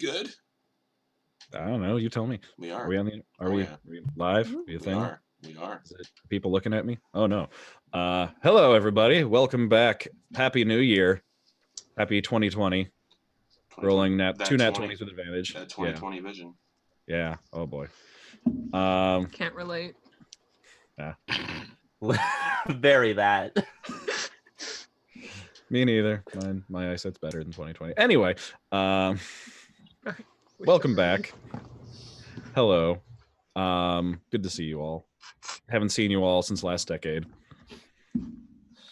good? I don't know. You tell me. We are. Are we on the? Are we live? Mm-hmm. Do you think? We are. Is it people looking at me? Oh no. Hello everybody. Welcome back. Happy New Year. Happy 2020. Rolling two nat 20s with advantage. That 2020 vision. Yeah. Oh boy. Can't relate. Yeah. Very that. Me neither. My eyesight's better than 2020. Anyway, welcome back. Hello. Good to see you all. Haven't seen you all since last decade.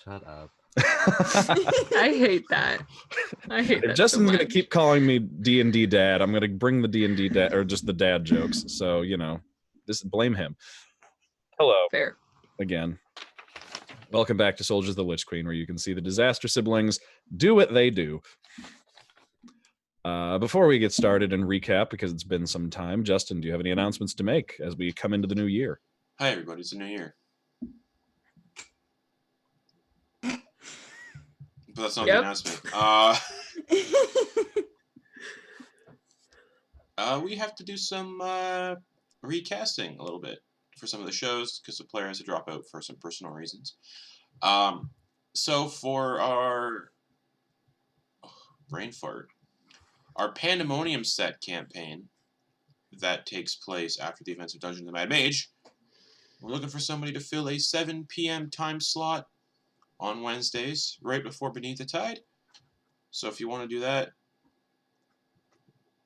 Shut up. I hate that. If Justin's gonna keep calling me D&D dad, I'm gonna bring the D&D dad or just the dad jokes. So blame him. Hello. Fair. Again. Welcome back to Soldiers of the Lich Queen, where you can see the disaster siblings do what they do. Before we get started and recap, because it's been some time, Justin, do you have any announcements to make as we come into the new year? Hi, everybody. It's a new year. But that's not the announcement. We have to do some recasting a little bit for some of the shows because the player has to drop out for some personal reasons. So for our brain fart, our Pandemonium set campaign that takes place after the events of Dungeon of the Mad Mage, we're looking for somebody to fill a 7 p.m. time slot on Wednesdays, right before Beneath the Tide. So if you want to do that,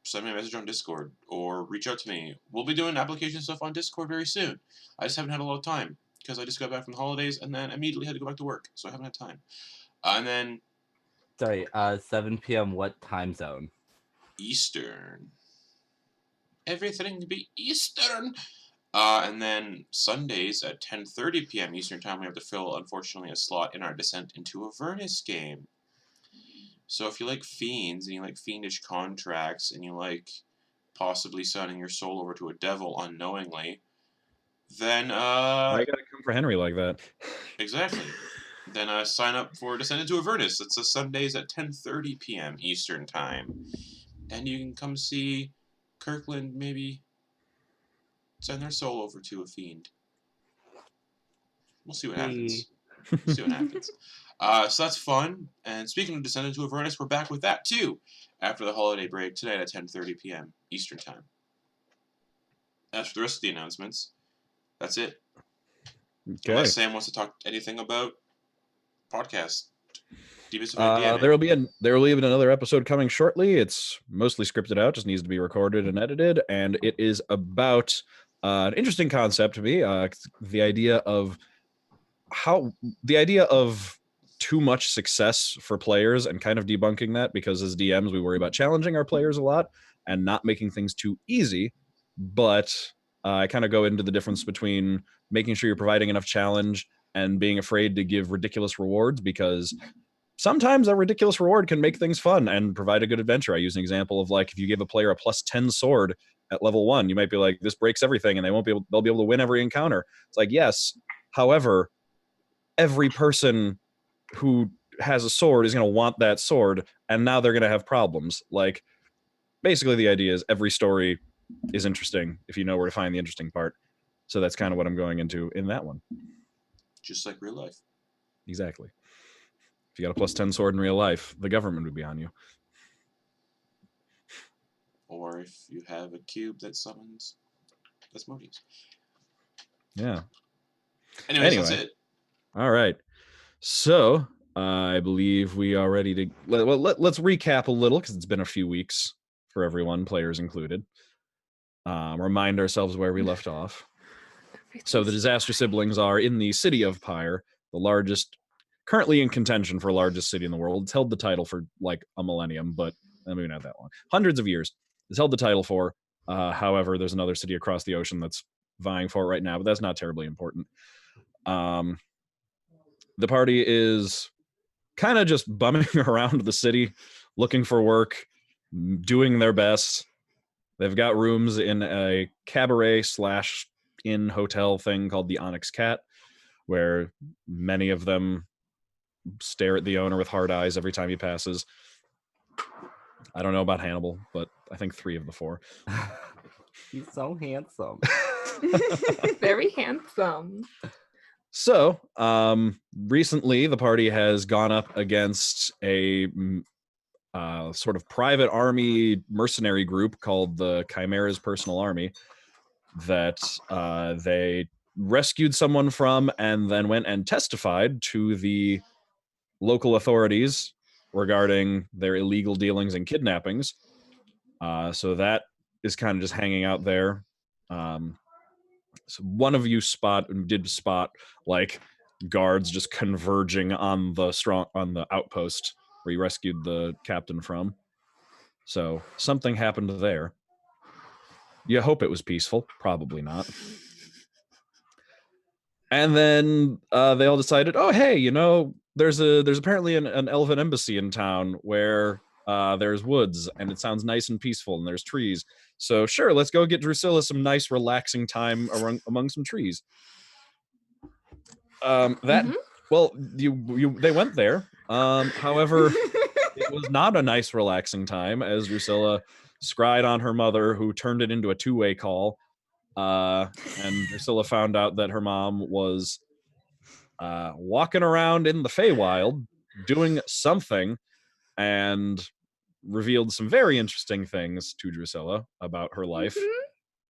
send me a message on Discord or reach out to me. We'll be doing application stuff on Discord very soon. I just haven't had a lot of time because I just got back from the holidays and then immediately had to go back to work, so I haven't had time. And then... Sorry, 7 p.m. what time zone? Eastern. Everything to be Eastern. And then Sundays at 10:30 p.m. Eastern Time, we have to fill, unfortunately, a slot in our Descent into Avernus game. So if you like fiends, and you like fiendish contracts, and you like possibly signing your soul over to a devil unknowingly, then... Why you gotta come for Henry like that? Exactly. Then sign up for Descent into Avernus. It's a Sundays at 10:30 p.m. Eastern Time. And you can come see Kirkland maybe send their soul over to a fiend. We'll see what happens. So that's fun. And speaking of Descent into Avernus, we're back with that too after the holiday break tonight at 10:30 p.m. Eastern Time. As for the rest of the announcements, that's it. Okay. Unless Sam wants to talk anything about podcast. There will be another episode coming shortly. It's mostly scripted out, just needs to be recorded and edited, and it is about an interesting concept to me. The idea of too much success for players and kind of debunking that, because as DMs we worry about challenging our players a lot and not making things too easy. But I kind of go into the difference between making sure you're providing enough challenge and being afraid to give ridiculous rewards, because sometimes a ridiculous reward can make things fun and provide a good adventure. I use an example of, like, if you give a player a +10 sword at level 1, you might be like, this breaks everything and they'll be able to win every encounter. It's like, yes, however, every person who has a sword is going to want that sword, and now they're going to have problems. Like, basically the idea is every story is interesting if you know where to find the interesting part. So that's kind of what I'm going into in that one. Just like real life. Exactly. If you got a +10 sword in real life, the government would be on you. Or if you have a cube that summons Asmodeus. Yeah. Anyway, that's it. All right. So I believe we are ready to... let's recap a little, because it's been a few weeks for everyone, players included. Remind ourselves where we left off. So the disaster siblings are in the city of Pyre, the largest... currently in contention for largest city in the world. It's held the title for like a millennium, but maybe not that long. Hundreds of years. It's held the title for. However, there's another city across the ocean that's vying for it right now, but that's not terribly important. The party is kind of just bumming around the city, looking for work, doing their best. They've got rooms in a cabaret/inn hotel thing called the Onyx Cat, where many of them stare at the owner with hard eyes every time he passes. I don't know about Hannibal, but I think 3 of the 4. He's so handsome. Very handsome. So, recently the party has gone up against a sort of private army mercenary group called the Chimera's Personal Army that they rescued someone from and then went and testified to the local authorities regarding their illegal dealings and kidnappings. So that is kind of just hanging out there. So one of you did spot like guards just converging on the outpost where you rescued the captain from. So something happened there. You hope it was peaceful. Probably not. And then they all decided, oh, hey, there's apparently an elven embassy in town where there's woods and it sounds nice and peaceful and there's trees. So sure, let's go get Drusilla some nice relaxing time among some trees. Well, they went there. However, it was not a nice relaxing time as Drusilla scryed on her mother, who turned it into a 2-way call. And Drusilla found out that her mom was walking around in the Feywild doing something and revealed some very interesting things to Drusilla about her life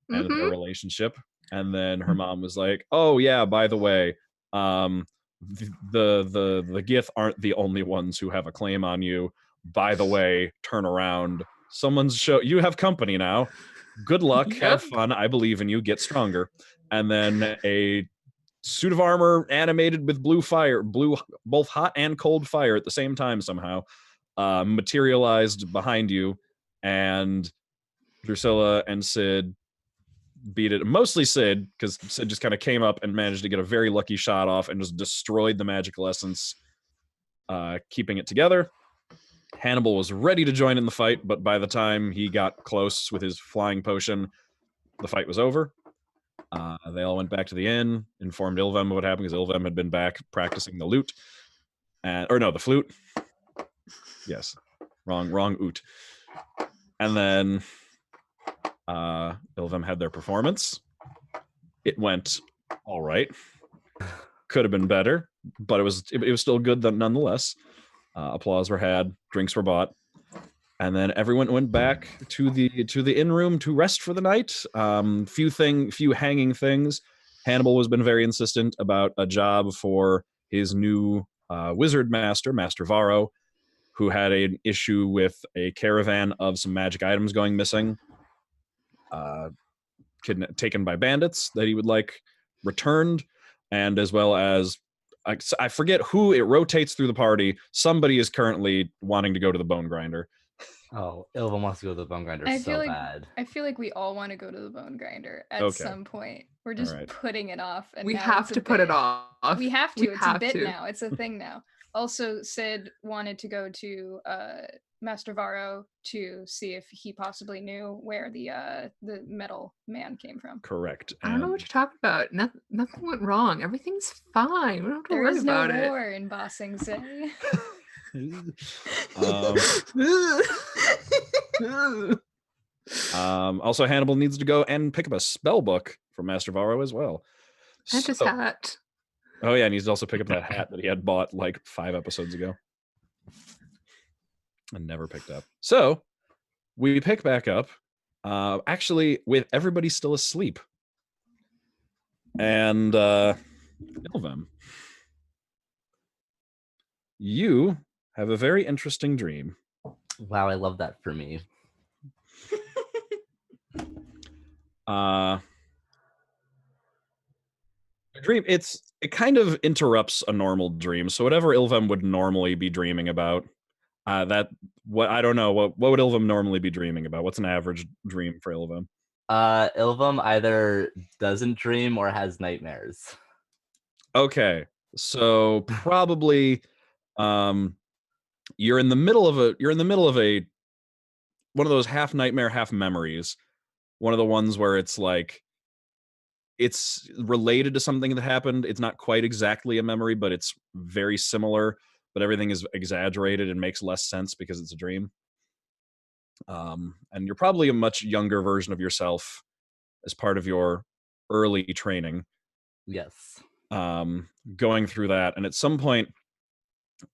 and their relationship. And then her mom was like, oh yeah, by the way, the Gith aren't the only ones who have a claim on you. By the way, turn around. You have company now. Good luck, have fun, I believe in you, get stronger. And then a suit of armor animated with blue both hot and cold fire at the same time somehow, materialized behind you, and Drusilla and Sid beat it. Mostly Sid, because Sid just kind of came up and managed to get a very lucky shot off and just destroyed the magical essence, keeping it together. Hannibal was ready to join in the fight, but by the time he got close with his flying potion, the fight was over. They all went back to the inn, informed Ilvem of what happened, because Ilvem had been back practicing the lute. The flute. Yes. Wrong oot. And then Ilvem had their performance. It went all right. Could have been better, but it was still good Mm-hmm. nonetheless. Applause were had, drinks were bought, and then everyone went back to the inn room to rest for the night. Few hanging things. Hannibal has been very insistent about a job for his new wizard master, Master Varro, who had an issue with a caravan of some magic items going missing, taken by bandits, that he would like returned, and as well as I forget who, it rotates through the party. Somebody is currently wanting to go to the Bonegrinder. Oh, Ilvem wants to go to the Bonegrinder bad. I feel like we all want to go to the Bonegrinder at some point. We're just putting it off. And we have to put it off. We have to. It's a bit now. It's a thing now. Also, Sid wanted to go to Master Varro to see if he possibly knew where the metal man came from. Correct. I don't know what you're talking about. Nothing went wrong. Everything's fine. We don't have to worry about it. There is no war in Ba Sing Se. Also, Hannibal needs to go and pick up a spell book from Master Varro as well. And his hat. Oh yeah, and he's also pick up that hat that he had bought like 5 episodes ago and never picked up. So we pick back up, actually with everybody still asleep, and Ilvem, you have a very interesting dream. Wow, I love that for me. Dream, it kind of interrupts a normal dream. So whatever Ilvem would normally be dreaming about, I don't know, what would Ilvem normally be dreaming about? What's an average dream for Ilvem? Ilvem either doesn't dream or has nightmares. Okay, so probably you're in the middle of a one of those half nightmare, half memories. One of the ones where it's like it's related to something that happened. It's not quite exactly a memory, but it's very similar, but everything is exaggerated and makes less sense because it's a dream. And you're probably a much younger version of yourself as part of your early training. Yes. Going through that, and at some point,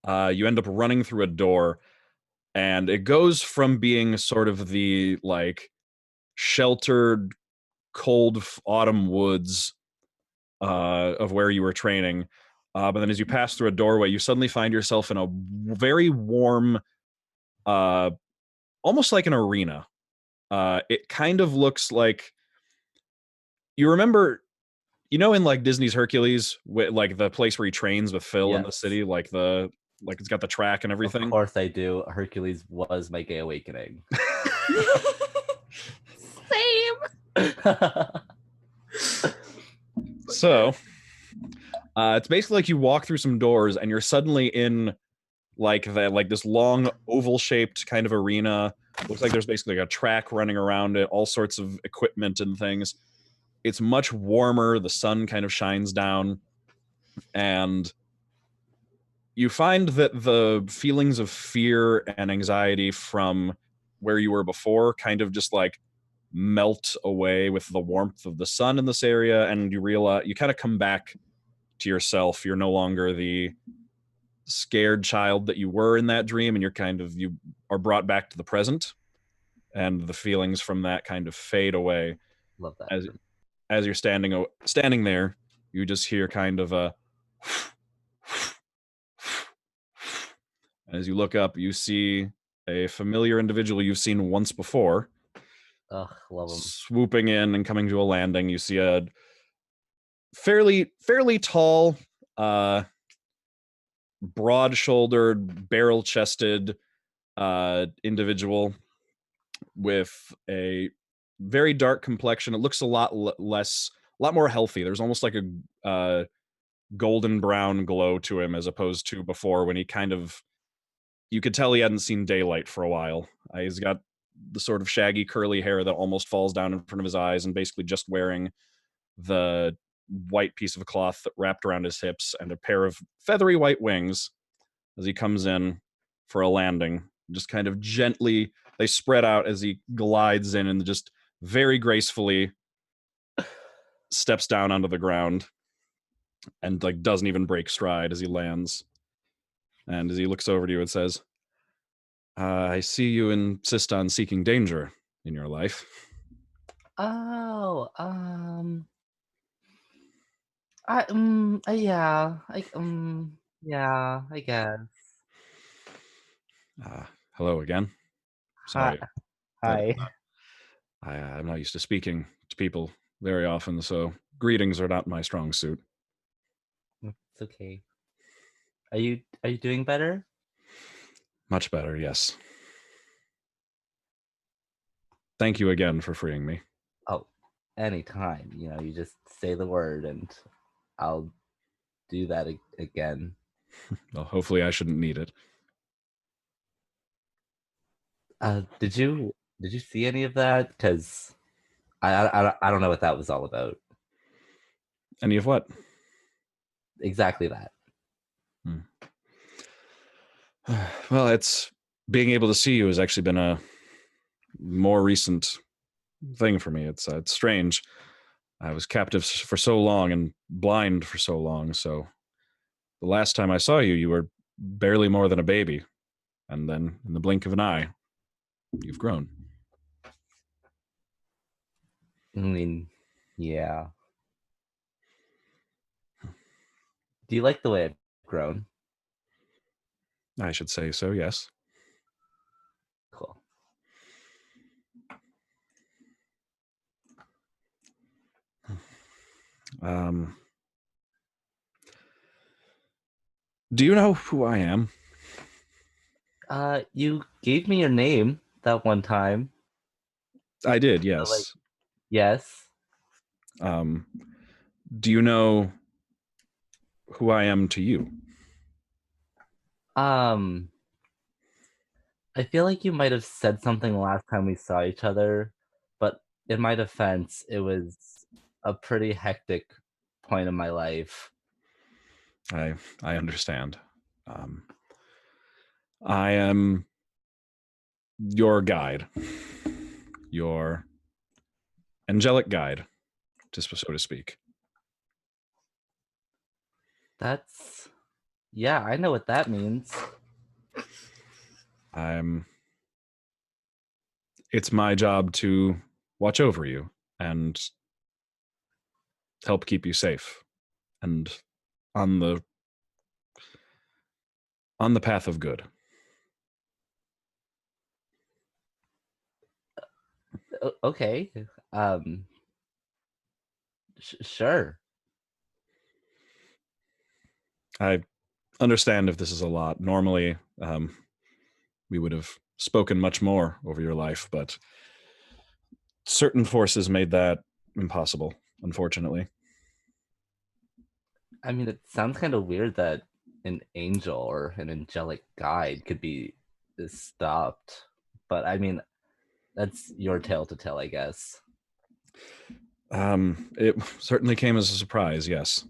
you end up running through a door, and it goes from being sort of the like sheltered, cold autumn woods of where you were training. But then as you pass through a doorway, you suddenly find yourself in a very warm, almost like an arena. It kind of looks like, you remember, in like Disney's Hercules, like the place where he trains with Phil in the Yes. city, like it's got the track and everything. Of course I do. Hercules was my gay awakening. Same. So it's basically like you walk through some doors and you're suddenly in like this long oval shaped kind of arena. Looks like there's basically like a track running around it, all sorts of equipment and things. It's much warmer. The sun kind of shines down, and you find that the feelings of fear and anxiety from where you were before kind of just like melt away with the warmth of the sun in this area, and you realize you kind of come back to yourself. You're no longer the scared child that you were in that dream, and you are brought back to the present, and the feelings from that kind of fade away. Love that. As you're standing there, you just hear kind of a as you look up, you see a familiar individual you've seen once before. Ugh, love him. Swooping in and coming to a landing. You see a fairly tall, broad-shouldered, barrel-chested individual with a very dark complexion. It looks a lot more healthy. There's almost like a golden brown glow to him, as opposed to before when he kind of, you could tell he hadn't seen daylight for a while. He's got the sort of shaggy curly hair that almost falls down in front of his eyes, and basically just wearing the white piece of cloth that wrapped around his hips and a pair of feathery white wings as he comes in for a landing. Just kind of gently, they spread out as he glides in and just very gracefully steps down onto the ground and like doesn't even break stride as he lands. And as he looks over to you and says, I see you insist on seeking danger in your life. Oh, yeah, I guess. Hello again. Sorry. Hi. I'm not used to speaking to people very often, so greetings are not my strong suit. It's okay. Are you doing better? Much better, yes. Thank you again for freeing me. Oh, anytime. You just say the word and I'll do that again. Well, hopefully I shouldn't need it. Did you see any of that? Because I don't know what that was all about. Any of what? Exactly that. Well, it's being able to see you has actually been a more recent thing for me. It's strange. I was captive for so long and blind for so long, so the last time I saw you, you were barely more than a baby. And then in the blink of an eye, you've grown. I mean, yeah. Do you like the way I've grown? I should say so, yes. Cool. Do you know who I am? You gave me your name that one time. I did, yes. Yes. Do you know who I am to you? I feel like you might have said something last time we saw each other, but in my defense, it was a pretty hectic point in my life. I understand. I am your guide, your angelic guide, so to speak. Yeah, I know what that means. It's my job to watch over you and help keep you safe and on the path of good. Okay. Sure. I understand if this is a lot. Normally, we would have spoken much more over your life, but certain forces made that impossible, unfortunately. I mean, it sounds kind of weird that an angel or an angelic guide could be stopped, but I mean, that's your tale to tell, I guess. It certainly came as a surprise, yes.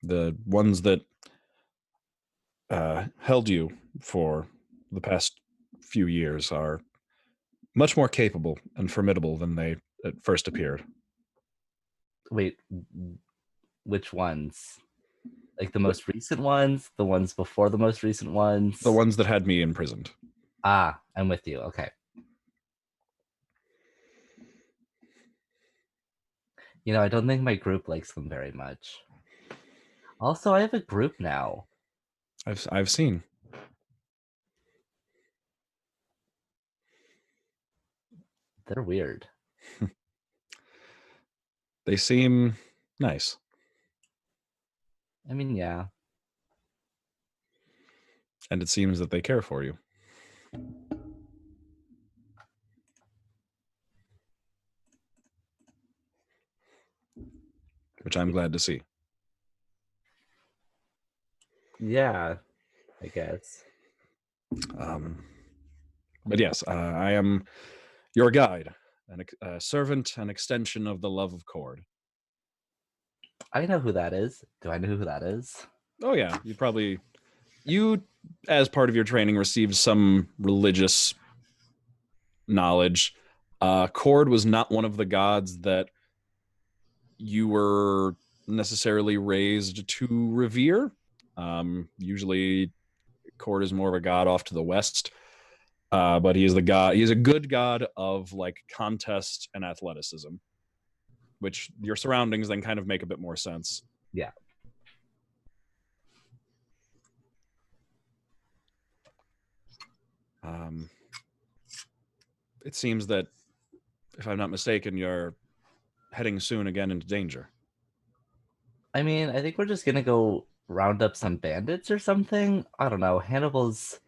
The ones that held you for the past few years are much more capable and formidable than they at first appeared. Wait, which ones? Like the most recent ones? The ones before the most recent ones? The ones that had me imprisoned. Ah, I'm with you. Okay. You know, I don't think my group likes them very much. Also, I have a group now. I've seen. They're weird. They seem nice. I mean, yeah. And it seems that they care for you. Which I'm glad to see. Yeah, I guess. But yes, I am your guide, a servant, an extension of the love of Cord. I know who that is. Do I know who that is? Oh yeah, you as part of your training received some religious knowledge. Cord was not one of the gods that you were necessarily raised to revere. Usually Cord is more of a god off to the west. But he is the god. He is a good god of like contest and athleticism, which your surroundings then kind of make a bit more sense. Yeah. It seems that, if I'm not mistaken, you're heading soon again into danger. I mean, I think we're just gonna go round up some bandits or something. I don't know. Hannibal's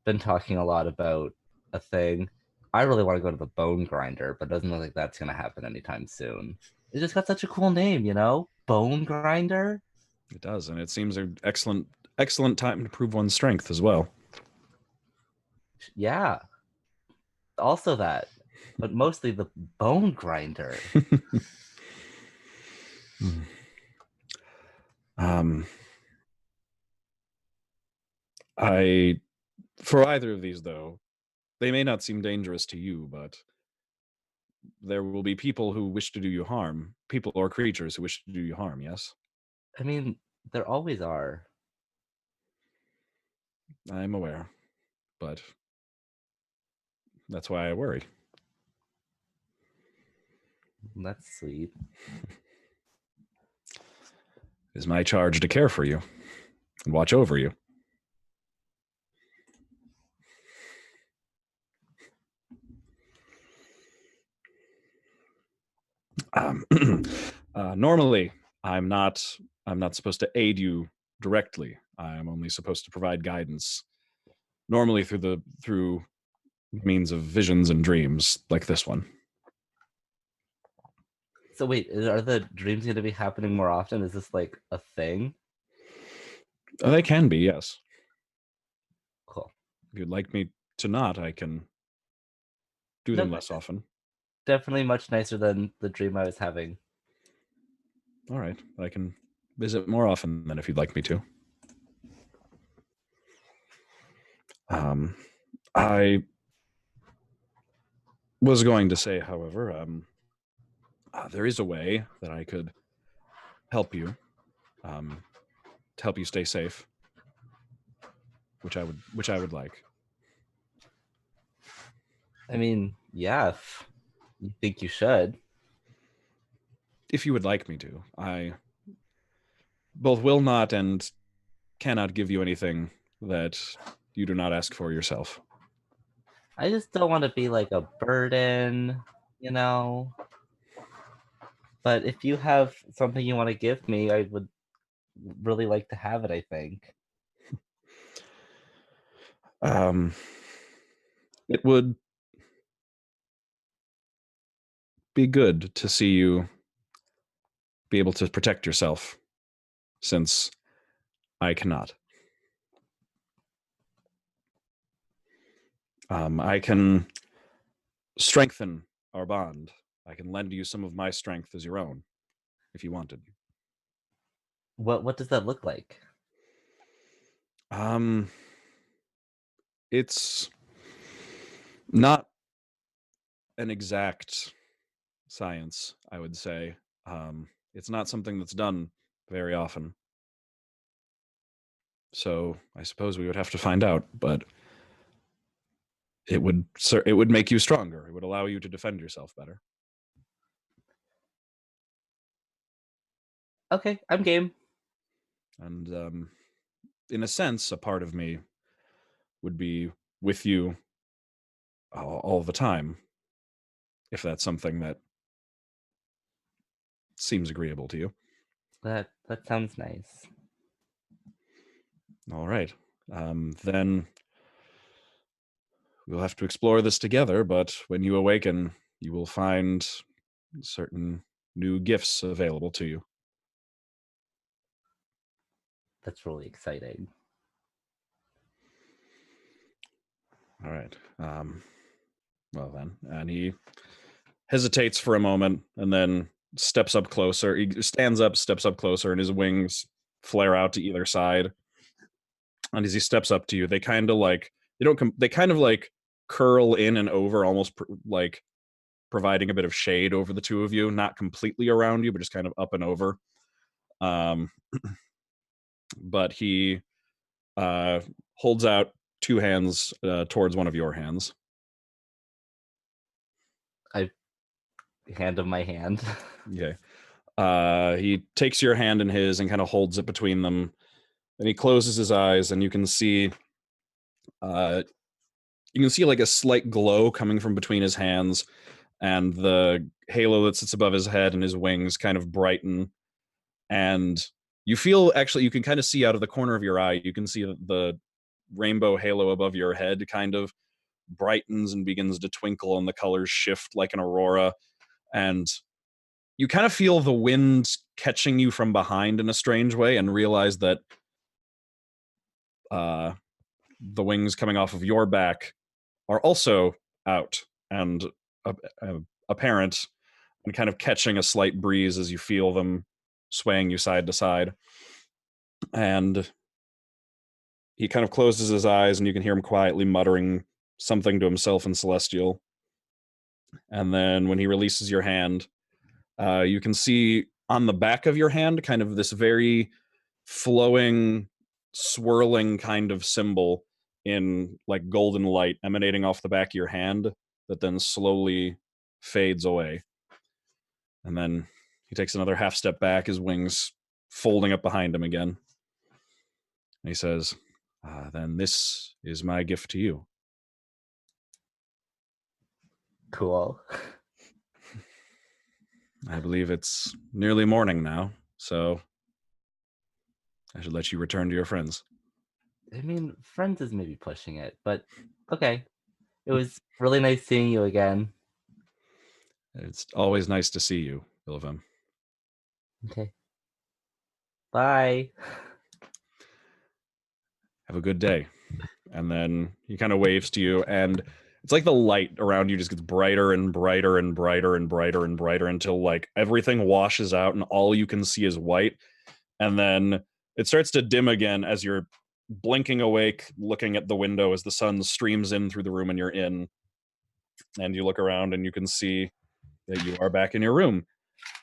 been talking a lot about a thing. I really want to go to the Bonegrinder, but it doesn't look like that's gonna happen anytime soon. It just got such a cool name, you know? Bonegrinder? It does, and it seems an excellent time to prove one's strength as well. Yeah. Also that, but mostly the Bonegrinder. For either of these, though, they may not seem dangerous to you, but there will be people who wish to do you harm. People or creatures who wish to do you harm, yes? I mean, there always are. I'm aware, but that's why I worry. That's sweet. It is my charge to care for you and watch over you. Normally, I'm not supposed to aid you directly. I'm only supposed to provide guidance. Normally through means of visions and dreams like this one. So wait, are the dreams going to be happening more often? Is this like a thing? They can be, yes. Cool. If you'd like me to not, I can do them less often. Definitely much nicer than the dream I was having. All right, I can visit more often than if you'd like me to. I was going to say, however, there is a way that I could help you, to help you stay safe, which I would like. I mean, yeah, if you think you should. If you would like me to, I both will not and cannot give you anything that you do not ask for yourself. I just don't want to be like a burden, you know? But if you have something you want to give me, I would really like to have it, I think. It would be good to see you be able to protect yourself, since I cannot. I can strengthen our bond. I can lend you some of my strength as your own, if you wanted. What does that look like? It's not an exact science, I would say. It's not something that's done very often. So I suppose we would have to find out, but it would make you stronger. It would allow you to defend yourself better. Okay, I'm game. And in a sense, a part of me would be with you all the time, if that's something that seems agreeable to you. That sounds nice. All right. Then we'll have to explore this together, but when you awaken, you will find certain new gifts available to you. That's really exciting. All right. Well then, and he hesitates for a moment and then steps up closer. He stands up, steps up closer, and his wings flare out to either side. And as he steps up to you, they kind of like they kind of like curl in and over, almost like providing a bit of shade over the two of you, not completely around you, but just kind of up and over. But he holds out two hands towards one of your hands. I hand him my hand. Okay. He takes your hand in his and kind of holds it between them. Then he closes his eyes, and you can see like a slight glow coming from between his hands, and the halo that sits above his head and his wings kind of brighten. And you feel, actually, you can kind of see out of the corner of your eye, you can see the rainbow halo above your head kind of brightens and begins to twinkle, and the colors shift like an aurora. And you kind of feel the wind catching you from behind in a strange way, and realize that the wings coming off of your back are also out and apparent, and kind of catching a slight breeze as you feel them swaying you side to side. And he kind of closes his eyes, and you can hear him quietly muttering something to himself in Celestial. And then when he releases your hand, you can see on the back of your hand kind of this very flowing, swirling kind of symbol in like golden light emanating off the back of your hand that then slowly fades away. And then he takes another half step back, his wings folding up behind him again. And he says, then this is my gift to you. Cool. I believe it's nearly morning now, so I should let you return to your friends. I mean, friends is maybe pushing it, but okay. It was really nice seeing you again. It's always nice to see you, Ilvem. Okay. Bye. Have a good day. And then he kind of waves to you, and it's like the light around you just gets brighter and brighter and brighter and brighter and brighter until like everything washes out and all you can see is white. And then it starts to dim again as your blinking awake, looking at the window as the sun streams in through the room and you're in. And you look around and you can see that you are back in your room,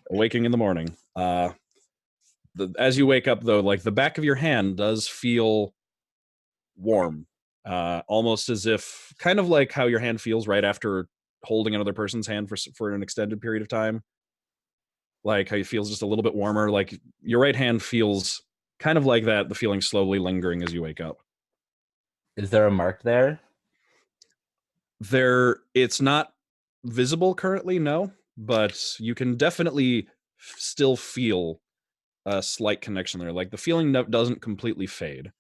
waking in the morning. As you wake up, though, like the back of your hand does feel warm, almost as if, kind of like how your hand feels right after holding another person's hand for an extended period of time. Like how it feels just a little bit warmer. Like your right hand feels kind of like that, the feeling slowly lingering as you wake up. Is there a mark there? It's not visible currently, no, but you can definitely still feel a slight connection there. Like the feeling doesn't completely fade.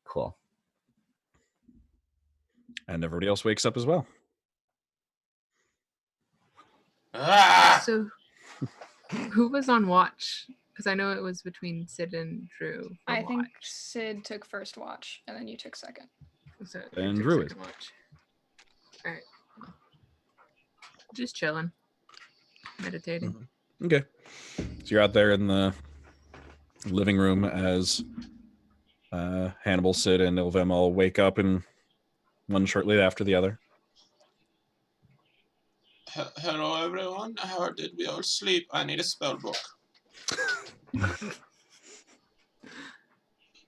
Cool. And everybody else wakes up as well. Ah! So, who was on watch? Because I know it was between Sid and Drew. for I think watch. Sid took first watch, and then you took second. So And took Drew is. second watch. All right. Just chilling, meditating. Okay. So you're out there in the living room as Hannibal, Sid, and Ilvem all wake up, and one shortly after the other. Hello, everyone. How did we all sleep? I need a spell book.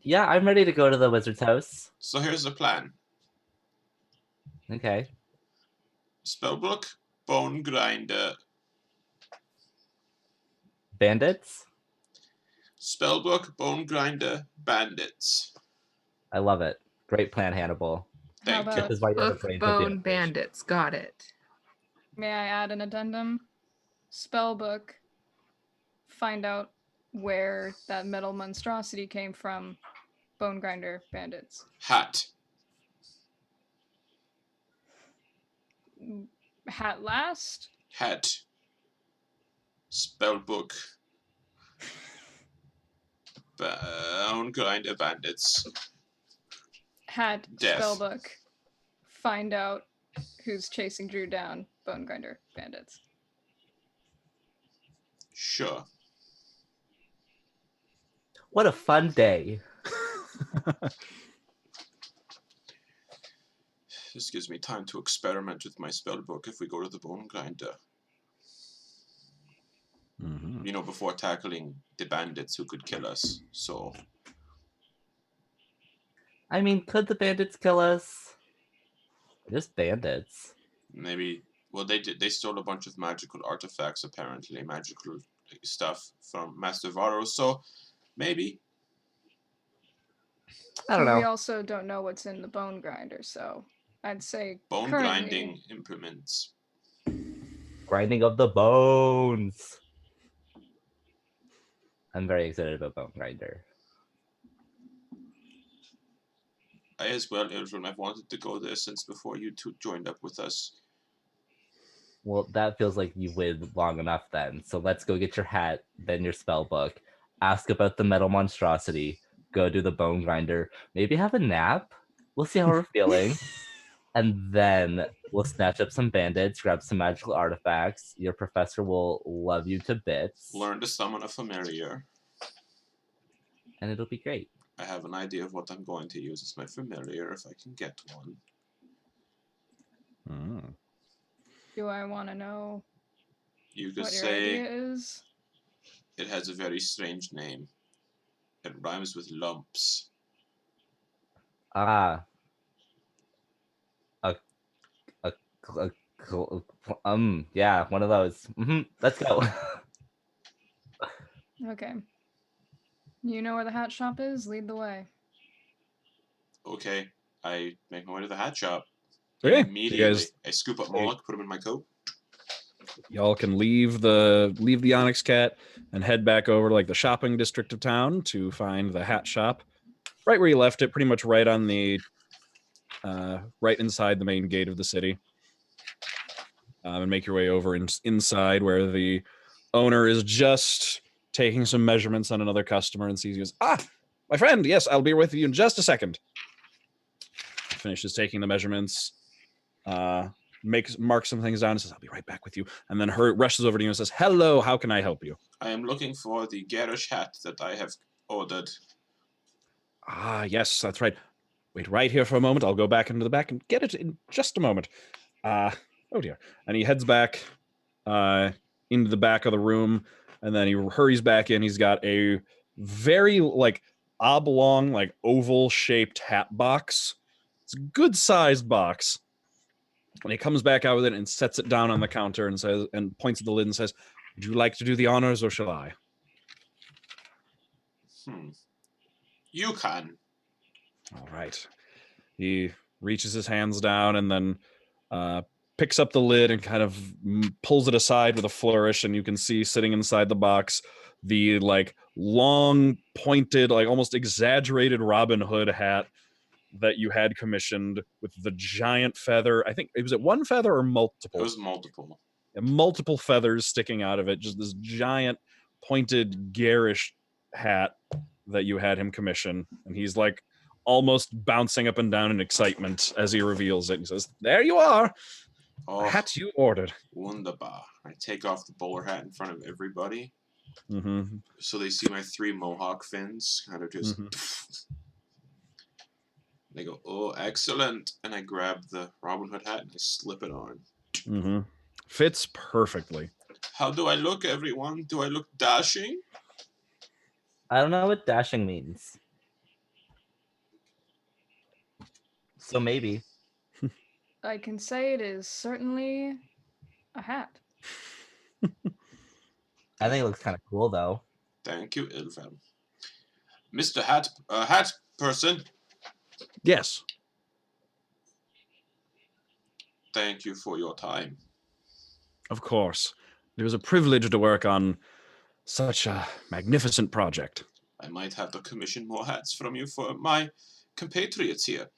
Yeah, I'm ready to go to the wizard's house. So here's the plan. Okay. Spellbook, Bonegrinder. Bandits? Spellbook, Bonegrinder, Bandits. I love it. Great plan, Hannibal. Thank How you. about This is why you have a Book brain for the Bone operation. Bandits. Got it. May I add an addendum? Spellbook. Find out where that metal monstrosity came from. Bonegrinder bandits. Hat. Hat last. Hat. Spellbook. Bonegrinder, Bandits. Hat. Death. Spellbook. Find out who's chasing Drew down. Bonegrinder bandits. Sure. What a fun day. This gives me time to experiment with my spellbook if we go to the Bonegrinder. Mm-hmm. You know, before tackling the bandits who could kill us. So, I mean, could the bandits kill us? Just bandits. maybe... Well, they stole a bunch of magical artifacts, apparently. Magical stuff from Master Varro, so maybe. I don't But we know. also don't know what's in the bone grinder, so I'd say Bone currently, grinding implements. Grinding of the bones. I'm very excited about Bone Grinder. I as well, Ilvem. I've wanted to go there since before you two joined up with us. Well, that feels like you waited long enough then. So let's go get your hat, then your spell book, ask about the metal monstrosity, go do the bone grinder, maybe have a nap. We'll see how we're feeling. And then we'll snatch up some bandits, grab some magical artifacts. Your professor will love you to bits. Learn to summon a familiar. And it'll be great. I have an idea of what I'm going to use as my familiar if I can get one. Mm. do I want to know You could what your say idea is? it has a very strange name. It rhymes with lumps. Ah. Yeah, one of those. Let's go. Okay. You know where the hat shop is? Lead the way. Okay, I make my way to the hat shop. Okay, Immediately, I scoop up Moloch, put him in my coat. y'all can leave the Onyx Cat and head back over to like the shopping district of town to find the hat shop, right where you left it, pretty much right on the right inside the main gate of the city, and make your way over inside where the owner is just taking some measurements on another customer and sees you as, my friend, yes, I'll be with you in just a second. Finishes taking the measurements, marks some things down and says, I'll be right back with you. And then rushes over to you and says, hello, how can I help you? I am looking for the garish hat that I have ordered. Ah, yes, that's right. Wait right here for a moment. I'll go back into the back and get it in just a moment. Oh dear. And he heads back into the back of the room, and then he hurries back in. He's got a very like oblong, like oval shaped hat box. It's a good sized box. And he comes back out with it and sets it down on the counter and says, and points at the lid and says, "Would you like to do the honors or shall I?" You can. All right. He reaches his hands down and then picks up the lid and kind of pulls it aside with a flourish, and you can see sitting inside the box the like long pointed, like almost exaggerated Robin Hood hat that you had commissioned with the giant feather. I think it was one feather or multiple? It was multiple. Multiple feathers sticking out of it, just this giant pointed garish hat that you had him commission. And he's like almost bouncing up and down in excitement as he reveals it and says, "There you are. Oh, The hat you ordered." wunderbar. I take off the bowler hat in front of everybody. Mm-hmm. So they see my 3 mohawk fins kind of just... They go, "Oh, excellent." And I grab the Robin Hood hat and I slip it on. Mm-hmm. Fits perfectly. How do I look, everyone? Do I look dashing? I don't know what dashing means. So maybe. I can say it is certainly a hat. I think it looks kind of cool, though. Thank you, Ilvem. Mr. Hat person, Yes. thank you for your time. Of course. It was a privilege to work on such a magnificent project. I might have to commission more hats from you for my compatriots here.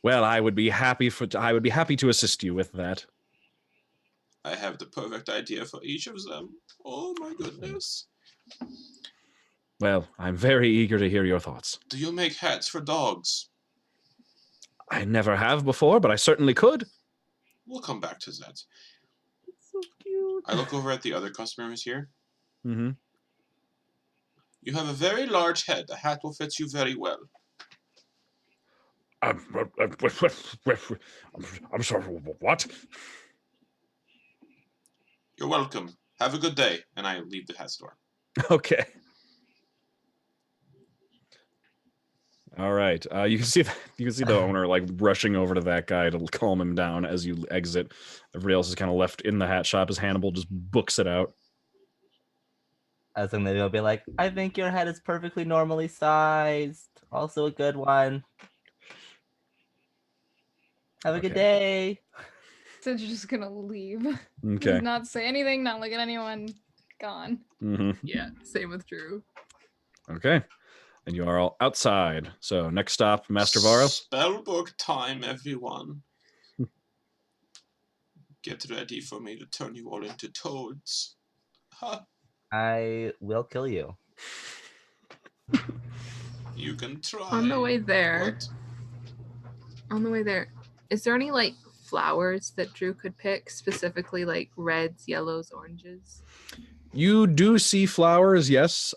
Well, I would be happy to assist you with that. I have the perfect idea for each of them. Oh my goodness. Well, I'm very eager to hear your thoughts. Do you make hats for dogs? I never have before, but I certainly could. We'll come back to that. It's so cute. I look over at the other customers here. Mm-hmm. You have a very large head. The hat will fit you very well. I'm sorry, what? You're welcome. Have a good day. And I leave the hat store. Okay. All right. You can see the owner like rushing over to that guy to calm him down as you exit. Everybody else is kind of left in the hat shop as Hannibal just books it out. I think they'll be like, "I think your head is perfectly normally sized. Also a good one. Have a good day." So you're just gonna leave. Okay. Not say anything, not look at anyone. Gone. Mm-hmm. Yeah, same with Drew. Okay. And you are all outside. So next stop, Master Varro. Spellbook time, everyone. Get ready for me to turn you all into toads. Ha! I will kill you. You can try. On the way there. What? On the way there, is there any like flowers that Drew could pick, specifically like reds, yellows, oranges? You do see flowers, yes.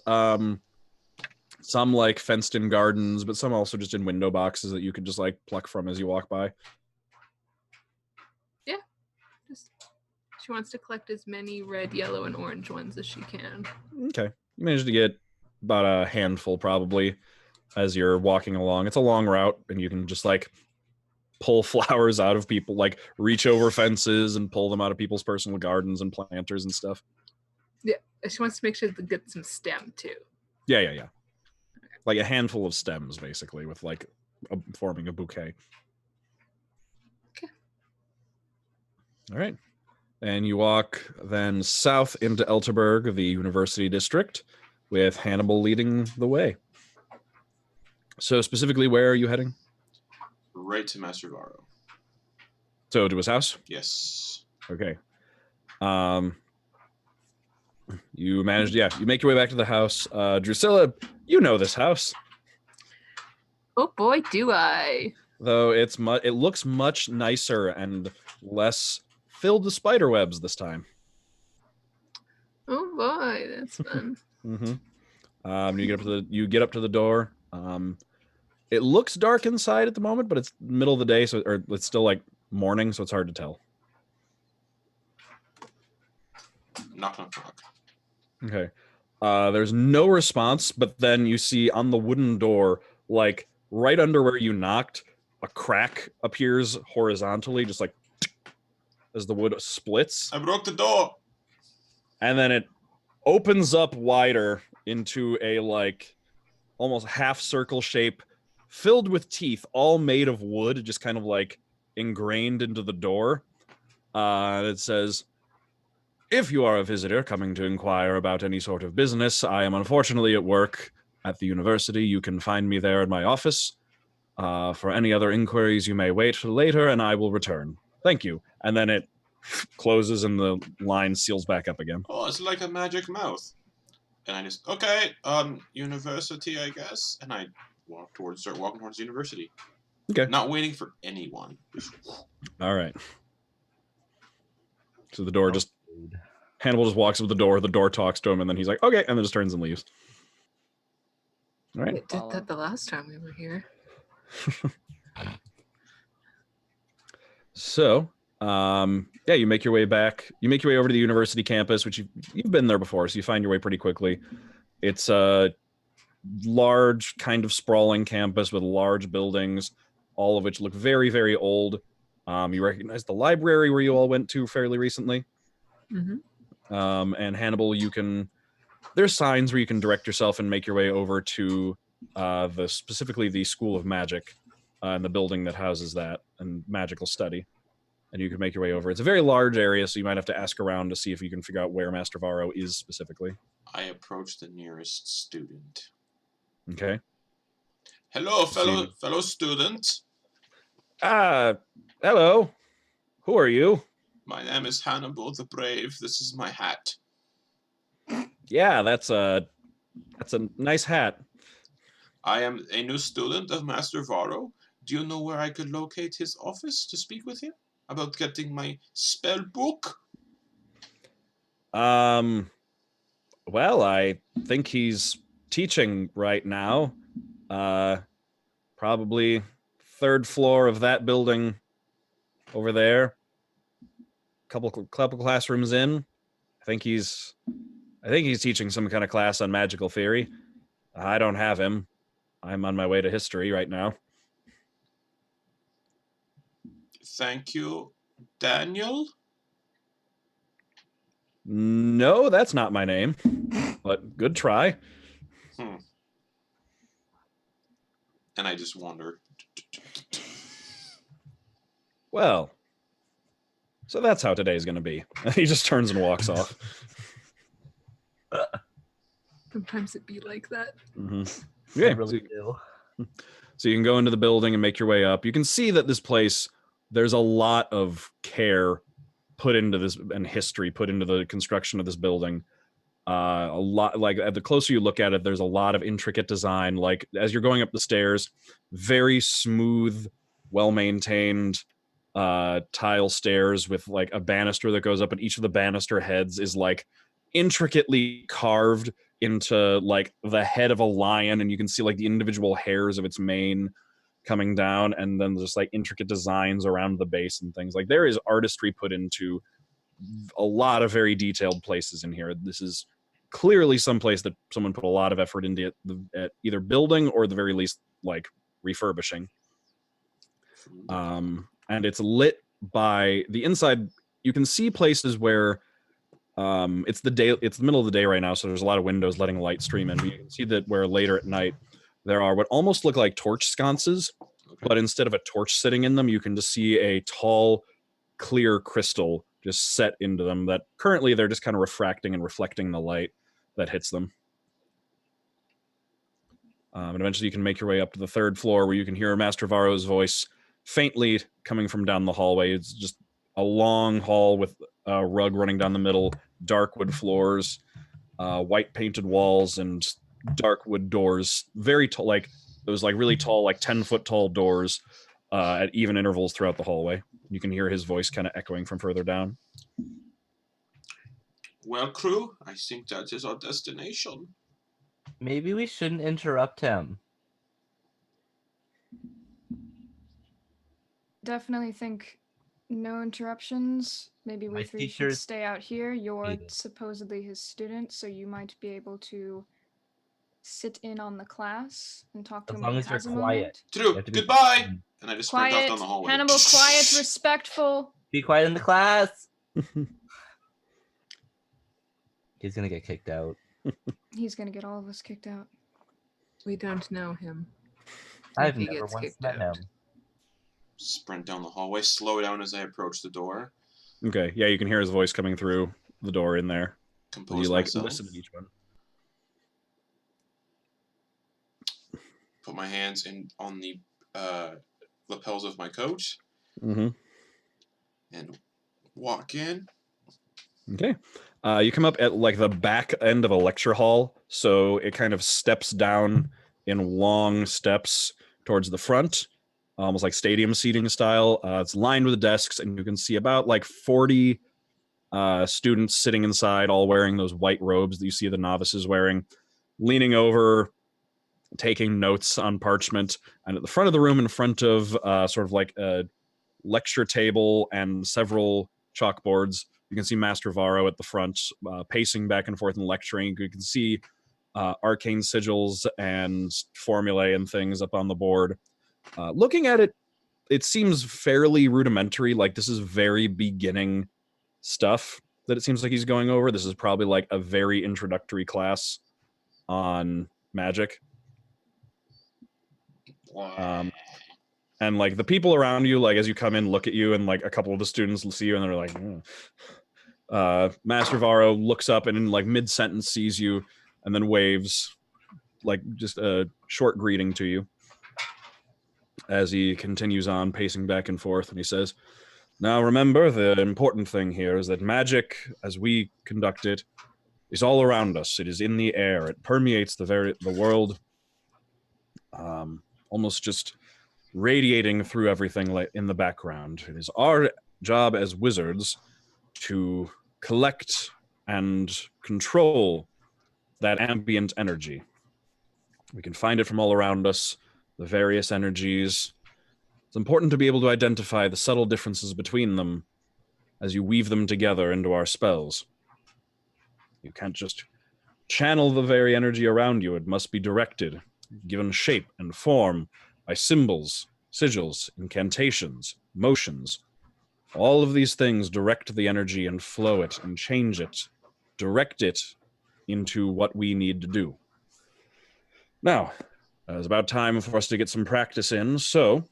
Some like fenced in gardens, but some also just in window boxes that you could just like pluck from as you walk by. Yeah. She wants to collect as many red, yellow, and orange ones as she can. Okay. You managed to get about a handful probably as you're walking along. It's a long route and you can just like pull flowers out of people, like reach over fences and pull them out of people's personal gardens and planters and stuff. Yeah. She wants to make sure to get some stem too. Yeah. Like a handful of stems basically with like forming a bouquet. Okay. All right. And you walk then south into Elterberg, the university district, with Hannibal leading the way. So specifically, where are you heading? Right to Master Varro. So to his house? Yes. Okay. You managed, you make your way back to the house. Drusilla, you know this house. Oh boy, do I. Though it looks much nicer and less filled with spider webs this time. Oh boy, that's fun. Mm-hmm. You get up to the door. It looks dark inside at the moment, but it's middle of the day, or it's still like morning, so it's hard to tell. Knock, knock, knock. Okay. There's no response, but then you see on the wooden door, like right under where you knocked, a crack appears horizontally, just like as the wood splits. I broke the door. And then it opens up wider into a like almost half circle shape filled with teeth, all made of wood, just kind of like ingrained into the door. It says, "If you are a visitor coming to inquire about any sort of business, I am unfortunately at work at the university. You can find me there in my office. For any other inquiries, you may wait later, and I will return. Thank you." And then it closes and the line seals back up again. Oh, it's like a magic mouth. And I just, okay, university, I guess. And I start walking towards university. Okay. Not waiting for anyone. All right. So the door just, Hannibal just walks up to the door talks to him, and then he's like, okay, and then just turns and leaves. All right. It did that the last time we were here. So, yeah, you make your way back. You make your way over to the university campus, which you've been there before, so you find your way pretty quickly. It's a large, kind of sprawling campus with large buildings, all of which look very, very old. You recognize the library where you all went to fairly recently. Mm-hmm. And Hannibal, there's signs where you can direct yourself and make your way over to specifically the School of Magic and the building that houses that and magical study. And you can make your way over. It's a very large area, so you might have to ask around to see if you can figure out where Master Varro is specifically. I approach the nearest student. Okay. Hello, fellow student. Hello. Who are you? My name is Hannibal the Brave. This is my hat. Yeah, that's a nice hat. I am a new student of Master Varro. Do you know where I could locate his office to speak with him about getting my spell book? Well, I think he's teaching right now. Probably third floor of that building over there. Couple classrooms in. I think he's teaching some kind of class on magical theory. I don't have him. I'm on my way to history right now. Thank you, Daniel. No, that's not my name. But good try. And I just wander. Well, so that's how today's going to be. He just turns and walks off. Sometimes it be like that. Mm-hmm. Yeah, really do. So you can go into the building and make your way up. You can see that this place, there's a lot of care put into this and history put into the construction of this building. A lot, like the closer you look at it, there's a lot of intricate design. Like as you're going up the stairs, very smooth, well-maintained tile stairs with like a banister that goes up, and each of the banister heads is like intricately carved into like the head of a lion, and you can see like the individual hairs of its mane coming down, and then just like intricate designs around the base and things. Like there is artistry put into a lot of very detailed places in here. This is clearly some place that someone put a lot of effort into at either building or at the very least like refurbishing. And it's lit by the inside. You can see places where it's the middle of the day right now, so there's a lot of windows letting light stream in. But you can see that where later at night there are what almost look like torch sconces, but instead of a torch sitting in them, you can just see a tall, clear crystal just set into them that currently they're just kind of refracting and reflecting the light that hits them. And eventually you can make your way up to the third floor where you can hear Master Varro's voice faintly coming from down the hallway. It's just a long hall with a rug running down the middle, dark wood floors, white painted walls, and dark wood doors. Very tall, like those like really tall, like 10-foot tall doors at even intervals throughout the hallway. You can hear his voice kind of echoing from further down. Well, crew, I think that is our destination. Maybe we shouldn't interrupt him. definitely think no interruptions. Maybe My we three should teachers stay out here. You're hate it. supposedly his student, so you might be able to sit in on the class and talk to As him long when as he you're has a quiet. moment. You True. have to be Goodbye. And I just sprint off Quiet, down the hallway. Hannibal, quiet, respectful. Be quiet in the class. He's gonna get kicked out. He's gonna get all of us kicked out. We don't know him. I've he never gets once kicked met out. him. Sprint down the hallway. Slow down as I approach the door. Okay, yeah, you can hear his voice coming through the door in there. Compose You like myself. listen to each one. Put my hands on the lapels of my coat Mm-hmm. and walk in. Okay. You come up at like the back end of a lecture hall, so it kind of steps down in long steps towards the front, almost like stadium seating style. It's lined with desks, and you can see about like 40 students sitting inside, all wearing those white robes that you see the novices wearing, leaning over, taking notes on parchment. And at the front of the room, in front of sort of like a lecture table and several chalkboards, you can see Master Varro at the front, pacing back and forth and lecturing. You can see arcane sigils and formulae and things up on the board. Looking at it, it seems fairly rudimentary. Like this is very beginning stuff that it seems like he's going over. This is probably like a very introductory class on magic. And like the people around you, like as you come in, look at you, and like a couple of the students will see you, and they're like, Master Varro looks up and in like mid-sentence sees you, and then waves, like just a short greeting to you. As he continues on pacing back and forth, and he says, "Now remember, the important thing here is that magic, as we conduct it, is all around us. It is in the air. It permeates the world, almost just radiating through everything like in the background. It is our job as wizards to collect and control that ambient energy. We can find it from all around us, the various energies. It's important to be able to identify the subtle differences between them as you weave them together into our spells. You can't just channel the very energy around you. It must be directed, given shape and form by symbols, sigils, incantations, motions. All of these things direct the energy and flow it and change it, direct it into what we need to do. Now, it's about time for us to get some practice in, so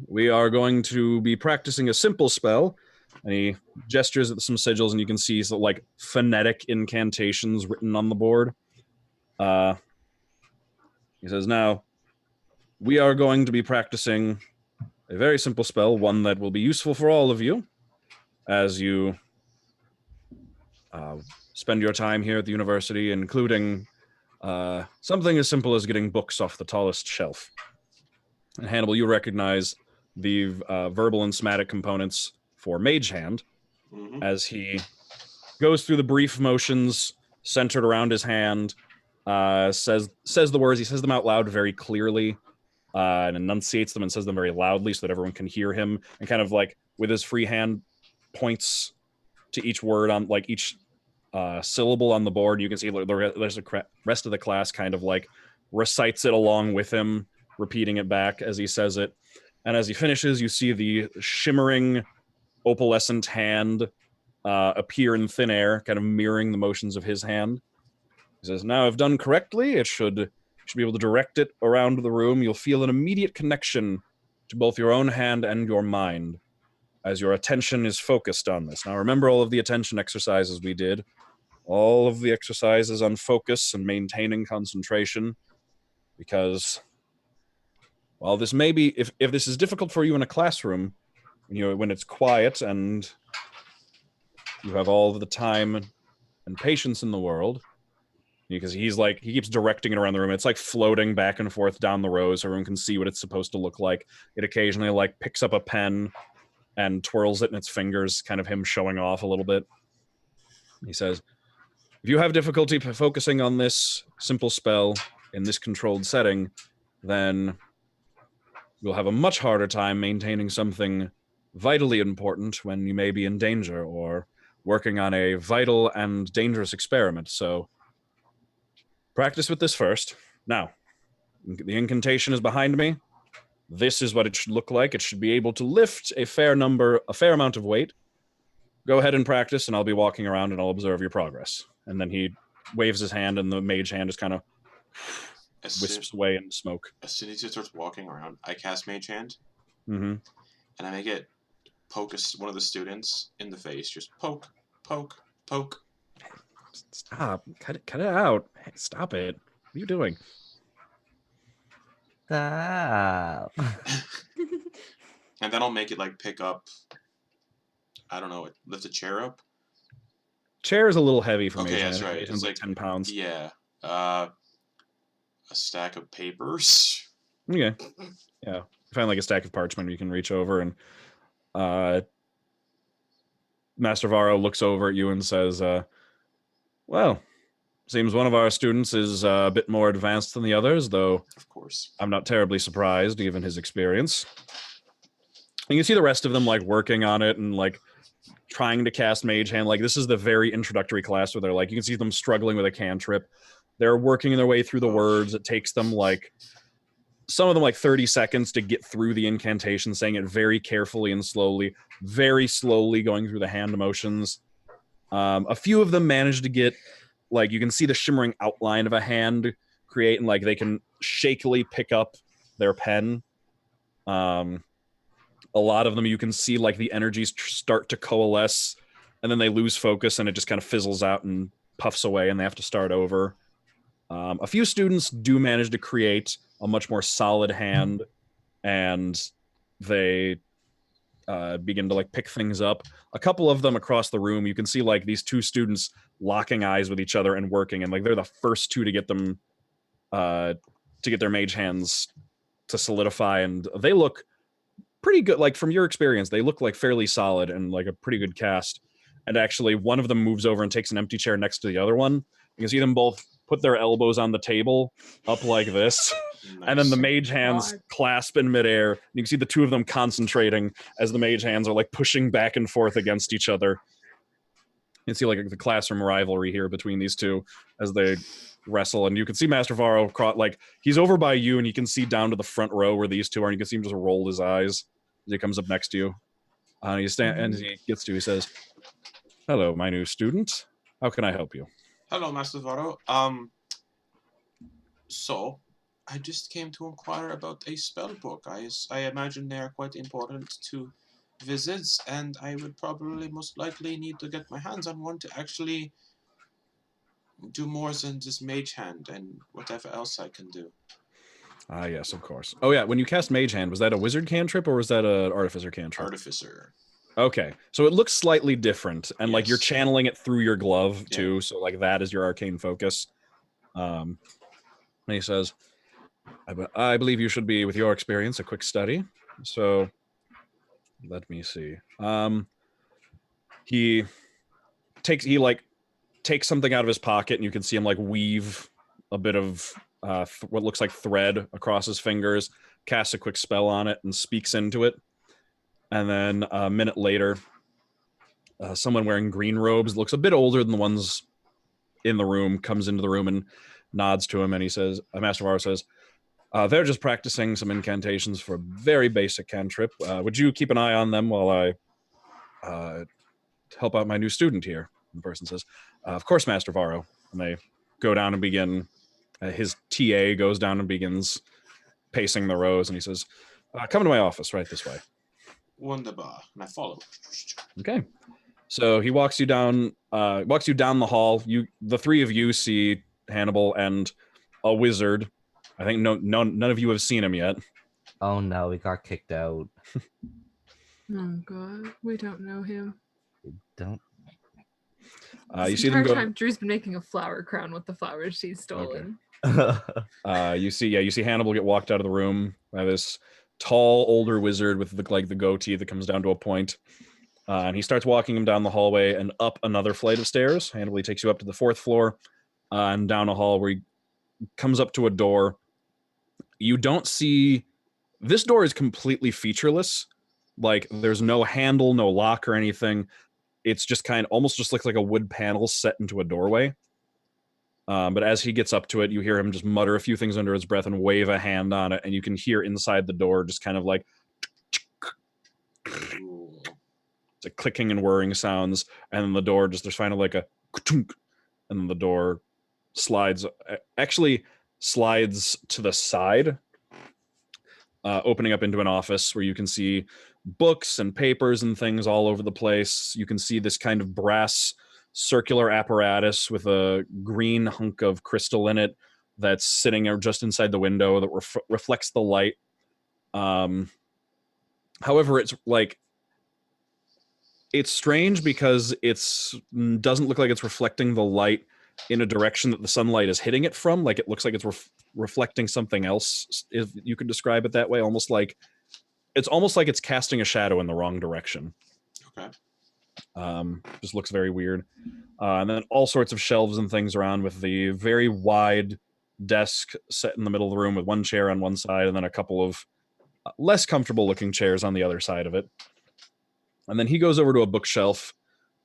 we are going to be practicing a simple spell, and he gestures at some sigils, and you can see some, like, phonetic incantations written on the board. He says, now, we are going to be practicing a very simple spell, one that will be useful for all of you as you spend your time here at the university, including something as simple as getting books off the tallest shelf. And Hannibal, you recognize the verbal and somatic components for Mage Hand as he goes through the brief motions centered around his hand, says the words, he says them out loud very clearly, and enunciates them and says them very loudly so that everyone can hear him, and kind of like with his free hand points to each word on like each syllable on the board. You can see the rest of the class kind of like recites it along with him, repeating it back as he says it. And as he finishes, you see the shimmering opalescent hand appear in thin air, kind of mirroring the motions of his hand. He says, now if done correctly, you should be able to direct it around the room. You'll feel an immediate connection to both your own hand and your mind as your attention is focused on this. Now remember all of the attention exercises we did, all of the exercises on focus and maintaining concentration, because while this may be, if this is difficult for you in a classroom, when it's quiet and you have all of the time and patience in the world, because he keeps directing it around the room. It's like floating back and forth down the rows so everyone can see what it's supposed to look like. It occasionally like picks up a pen and twirls it in its fingers, kind of him showing off a little bit. He says, if you have difficulty focusing on this simple spell in this controlled setting, then you'll have a much harder time maintaining something vitally important when you may be in danger or working on a vital and dangerous experiment. So practice with this first. Now, the incantation is behind me. This is what it should look like. It should be able to lift a fair amount of weight. Go ahead and practice, and I'll be walking around and I'll observe your progress. And then he waves his hand, and the mage hand just kind of wisps away in smoke. As soon as he starts walking around, I cast Mage Hand, Mm-hmm. and I make it poke one of the students in the face. Just poke, poke, poke. Stop. Cut it out. Hey, stop it. What are you doing? Stop. And then I'll make it like pick up, I don't know, lift a chair up. Chair is a little heavy for me. Okay, that's right. It's like 10 pounds. Yeah. A stack of papers. Okay. Yeah. Find like a stack of parchment you can reach over, and Master Varro looks over at you and says, well, seems one of our students is a bit more advanced than the others, though Of course. I'm not terribly surprised given his experience. And you can see the rest of them like working on it and like trying to cast Mage Hand. Like this is the very introductory class where they're like, you can see them struggling with a cantrip. They're working their way through the words. It takes them like, some of them like 30 seconds to get through the incantation, saying it very carefully and slowly, very slowly going through the hand motions. A few of them manage to get, like, you can see the shimmering outline of a hand create, and like they can shakily pick up their pen. A lot of them you can see like the energies start to coalesce, and then they lose focus and it just kind of fizzles out and puffs away and they have to start over. A few students do manage to create a much more solid hand, and they begin to like pick things up. A couple of them across the room, you can see like these two students locking eyes with each other and working, and like they're the first two to get them to get their mage hands to solidify, and they look pretty good. Like from your experience, they look like fairly solid and like a pretty good cast. And actually one of them moves over and takes an empty chair next to the other one. You can see them both put their elbows on the table up like this. Nice. And then the mage hands clasp in midair. And you can see the two of them concentrating as the mage hands are like pushing back and forth against each other. You can see like the classroom rivalry here between these two as they wrestle. And you can see Master Varro, like he's over by you, and you can see down to the front row where these two are, and you can see him just roll his eyes as he comes up next to you. And and he gets to you, he says, hello, my new student. How can I help you? Hello, Master Varro. So, I just came to inquire about a spell book. I imagine they are quite important to visits, and I would probably most likely need to get my hands on one to actually do more than just Mage Hand and whatever else I can do. Ah, yes, of course. Oh, yeah, when you cast Mage Hand, was that a wizard cantrip or was that an artificer cantrip? Artificer. Okay, so it looks slightly different, and like you're Yes. channeling it through your glove Yeah. too, so like that is your arcane focus. And he says, I believe you should be, with your experience, a quick study. So let me see. He takes something out of his pocket, and you can see him like weave a bit of what looks like thread across his fingers, casts a quick spell on it, and speaks into it. And then a minute later, someone wearing green robes, looks a bit older than the ones in the room, comes into the room and nods to him, and he says, Master Varro says, they're just practicing some incantations for a very basic cantrip. Would you keep an eye on them while I help out my new student here? And the person says, of course, Master Varro. And they go down and begin, his TA goes down and begins pacing the rows, and he says, come to my office right this way. Wunderbar. And I follow. Okay. So he walks you down the hall. The three of you see Hannibal and a wizard. I think none of you have seen him yet. Oh no, we got kicked out. Oh god, we don't know him. Don't. You see them entire go. time Drew's been making a flower crown with the flowers she's stolen. You see Hannibal get walked out of the room by this tall older wizard with the goatee that comes down to a point. And he starts walking him down the hallway and up another flight of stairs. Hannibal takes you up to the 4th floor and down a hall where he comes up to a door. You don't see This door is completely featureless. Like, there's no handle, no lock or anything. It's just almost just looks like a wood panel set into a doorway. But as he gets up to it, you hear him just mutter a few things under his breath and wave a hand on it, and you can hear inside the door just kind of like it's a clicking and whirring sounds, and then the door just there's finally like a and then the door slides to the side, opening up into an office where you can see books and papers and things all over the place. You can see this kind of brass circular apparatus with a green hunk of crystal in it that's sitting just inside the window that reflects the light. However, it's strange because doesn't look like it's reflecting the light in a direction that the sunlight is hitting it from. Like, it looks like it's reflecting something else, if you could describe it that way. It's almost like it's casting a shadow in the wrong direction. Okay. Just looks very weird. And then all sorts of shelves and things around with the very wide desk set in the middle of the room with one chair on one side and then a couple of less comfortable looking chairs on the other side of it. And then he goes over to a bookshelf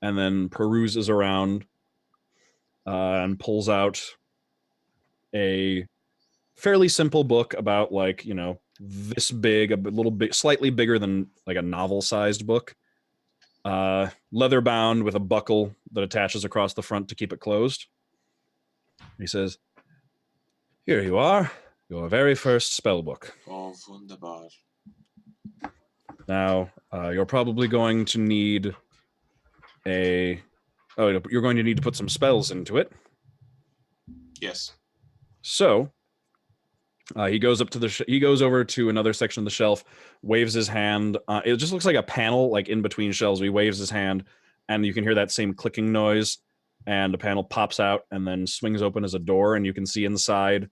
and then peruses around and pulls out a fairly simple book about this big, a little bit slightly bigger than like a novel-sized book. Leather bound with a buckle that attaches across the front to keep it closed. He says, "Here you are, your very first spell book. Oh, wunderbar. Now, you're probably going to need you're going to need to put some spells into it. Yes. So, he goes over to another section of the shelf, waves his hand. It just looks like a panel, like in between shelves. He waves his hand, and you can hear that same clicking noise, and a panel pops out and then swings open as a door, and you can see inside.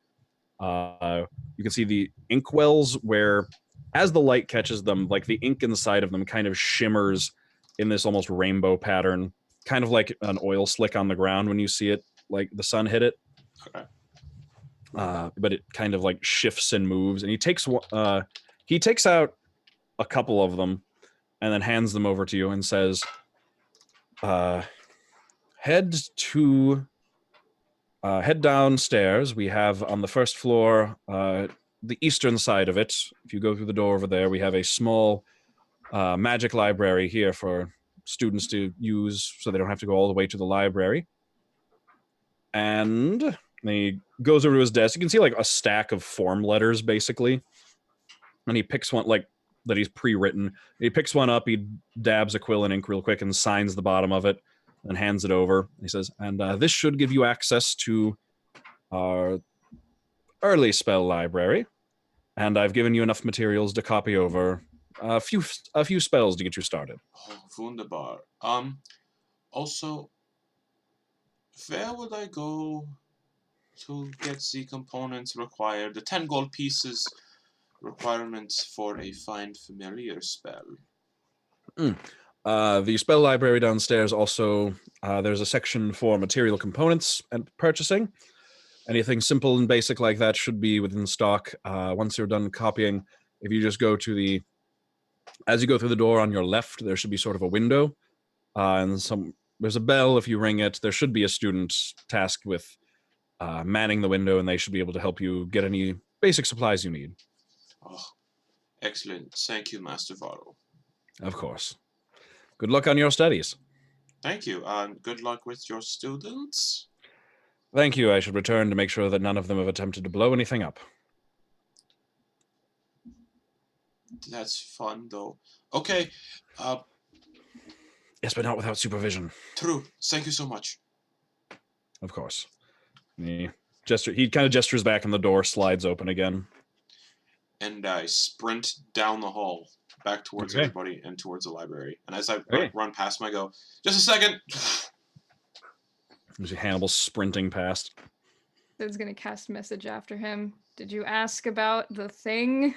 You can see the inkwells where, as the light catches them, like the ink inside of them kind of shimmers in this almost rainbow pattern, kind of like an oil slick on the ground when you see it, like the sun hit it. Okay. But it kind of like shifts and moves, and he takes out a couple of them and then hands them over to you and says, head downstairs. We have on the first floor, the eastern side of it. If you go through the door over there, we have a small magic library here for students to use so they don't have to go all the way to the library. And he goes over to his desk. You can see like a stack of form letters, basically. And he picks one that he's pre-written. He picks one up, he dabs a quill and ink real quick and signs the bottom of it and hands it over. He says, and this should give you access to our early spell library. And I've given you enough materials to copy over a few spells to get you started. Oh, wunderbar. Also, where would I go to get the components required? The 10 gold pieces requirements for a find familiar spell. The spell library downstairs also, there's a section for material components and purchasing. Anything simple and basic like that should be within stock. Once you're done copying, if you just go to as you go through the door on your left, there should be sort of a window. There's a bell. If you ring it, there should be a student tasked with manning the window, and they should be able to help you get any basic supplies you need. Oh, excellent. Thank you, Master Varro. Of course. Good luck on your studies. Thank you, and good luck with your students. Thank you. I should return to make sure that none of them have attempted to blow anything up. That's fun, though. Okay. Yes, but not without supervision. True. Thank you so much. Of course. He kind of gestures back, and the door slides open again. And I sprint down the hall, back towards everybody and towards the library. And as I run past him, I go, just a second. You see Hannibal sprinting past. Sid's gonna cast message after him. Did you ask about the thing?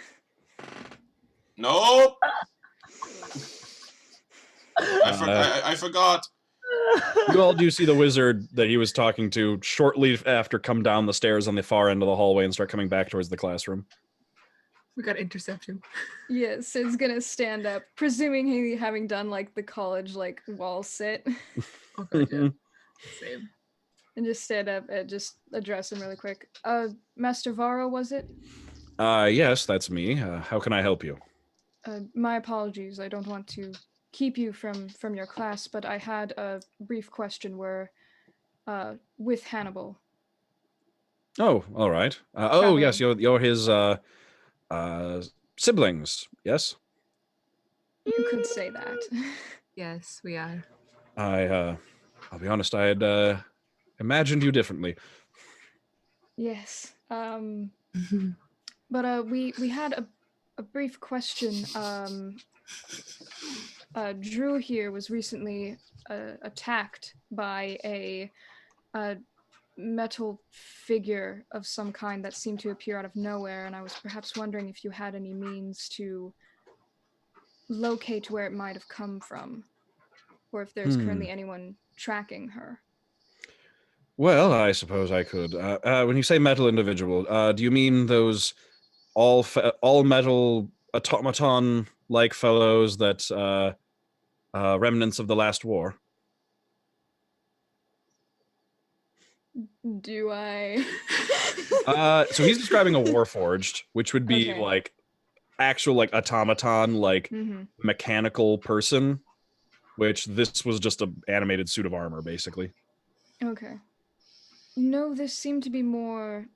Nope. I forgot. You all do see the wizard that he was talking to shortly after come down the stairs on the far end of the hallway and start coming back towards the classroom. We got interception. Yeah, Sid's gonna stand up, presuming he having done like the college like wall sit, Oh god, yeah. Same. and just stand up and just address him really quick. Master Varro, was it? Yes, that's me. How can I help you? My apologies. I don't want to keep you from your class, but I had a brief question where, with Hannibal. Oh, all right. Yes, you're his siblings. Yes. You could say that. Yes, we are. I'll be honest. I had imagined you differently. Yes. But we had a brief question. Drew here was recently attacked by a metal figure of some kind that seemed to appear out of nowhere, and I was perhaps wondering if you had any means to locate where it might have come from, or if there's currently anyone tracking her. Well, I suppose I could. When you say metal individual, do you mean those all metal automaton-like fellows that remnants of the last war? Do I? So he's describing a warforged, which would be Okay. like actual like automaton, like mechanical person, which this was just a animated suit of armor, basically. Okay. No, this seemed to be more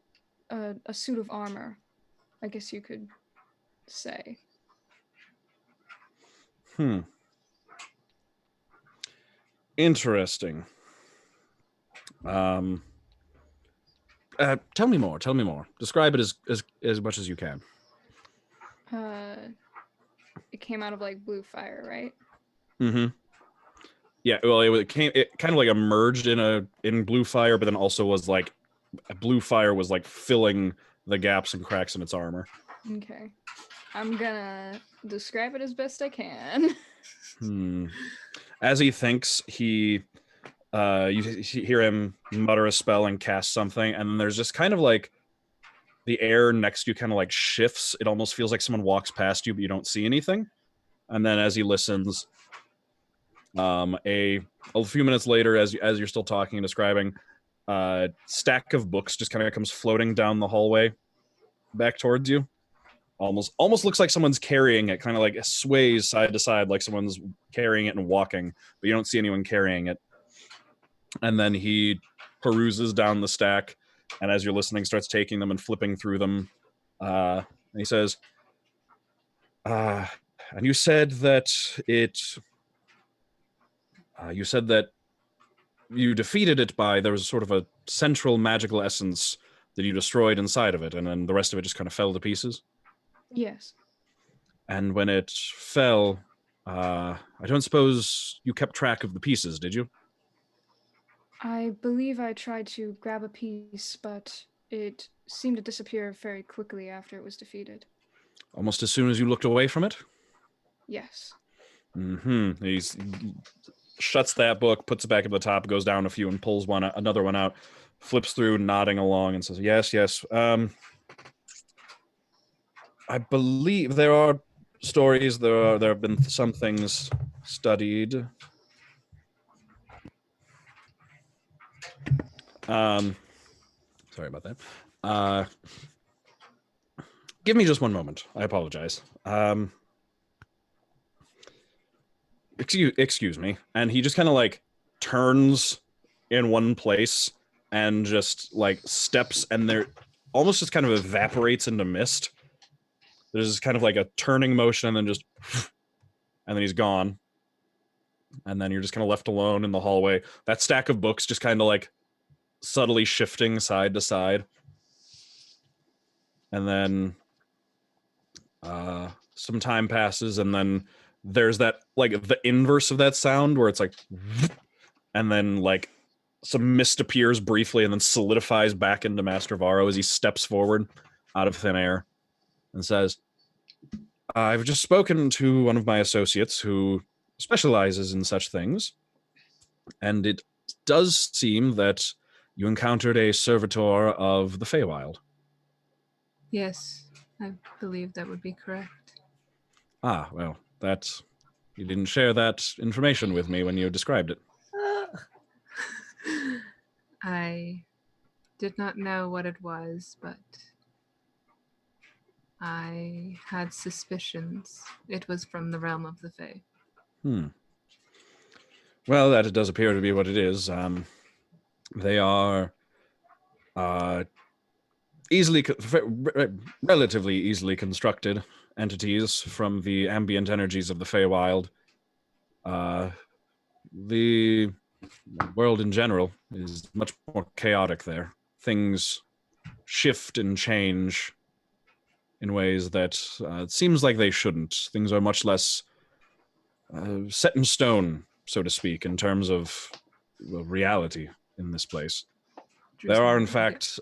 a suit of armor, I guess you could say. Interesting. Tell me more. Describe it as much as you can. It came out of like blue fire, right? Yeah, well, it kind of like emerged in blue fire, but then also was like blue fire was like filling the gaps and cracks in its armor. Okay. I'm gonna describe it as best I can. As he thinks, you hear him mutter a spell and cast something, and then there's just kind of like the air next to you kind of like shifts. It almost feels like someone walks past you, but you don't see anything. And then as he listens, a few minutes later, as you're still talking and describing, a stack of books just kind of comes floating down the hallway back towards you. Almost looks like someone's carrying it, kind of like sways side to side like someone's carrying it and walking, but you don't see anyone carrying it. And then he peruses down the stack, and as you're listening, starts taking them and flipping through them. And he says, and you said that you defeated it by, there was sort of a central magical essence that you destroyed inside of it, and then the rest of it just kind of fell to pieces? Yes. And when it fell, I don't suppose you kept track of the pieces, did you? I believe I tried to grab a piece, but it seemed to disappear very quickly after it was defeated. Almost as soon as you looked away from it? Yes. He shuts that book, puts it back at the top, goes down a few and pulls another one out, flips through, nodding along, and says, yes. I believe there are stories, there have been some things studied. Sorry about that. Give me just one moment. I apologize. Excuse me. And he just kind of like turns in one place and just like steps, and there almost just kind of evaporates into mist. There's kind of like a turning motion, and then just, and then he's gone. And then you're just kind of left alone in the hallway. That stack of books just kind of like subtly shifting side to side. And then some time passes, and then there's that, like, the inverse of that sound where it's like, and then like some mist appears briefly and then solidifies back into Master Varro as he steps forward out of thin air and says, I've just spoken to one of my associates who specializes in such things, and it does seem that you encountered a servitor of the Feywild. Yes, I believe that would be correct. Ah, well, you didn't share that information with me when you described it. I did not know what it was, but I had suspicions it was from the realm of the Fae. Well, that does appear to be what it is. They are relatively easily constructed entities from the ambient energies of the Feywild. The world in general is much more chaotic there. Things shift and change in ways that it seems like they shouldn't. Things are much less set in stone, so to speak, in terms of reality in this place. There are, in fact,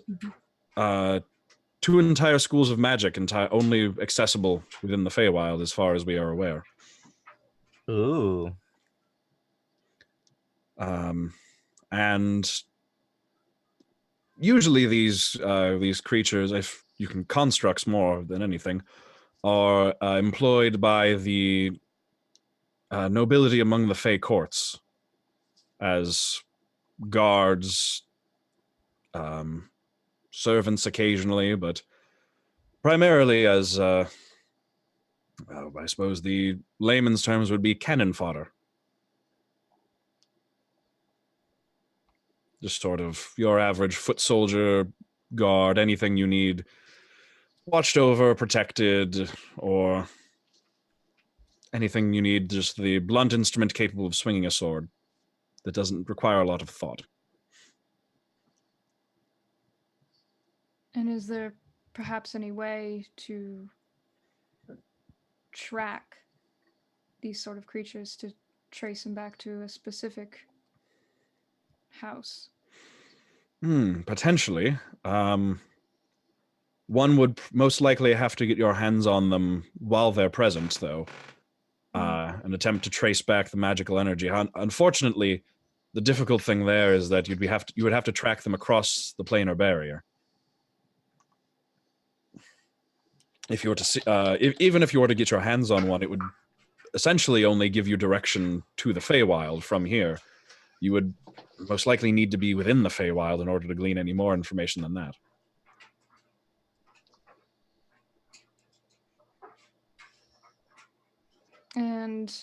two entire schools of magic only accessible within the Feywild, as far as we are aware. Ooh. And usually these creatures, if you can constructs more than anything, are employed by the nobility among the Fey courts as guards, servants occasionally, but primarily as, I suppose the layman's terms would be cannon fodder. Just sort of your average foot soldier, guard, anything you need watched over, protected, or anything you need, just the blunt instrument capable of swinging a sword that doesn't require a lot of thought. And is there perhaps any way to track these sort of creatures, to trace them back to a specific house? Potentially. One would most likely have to get your hands on them while they're present, though, and attempt to trace back the magical energy. Unfortunately, the difficult thing there is that you would have to track them across the planar barrier. If you were to see, even if you were to get your hands on one, it would essentially only give you direction to the Feywild from here. You would most likely need to be within the Feywild in order to glean any more information than that. And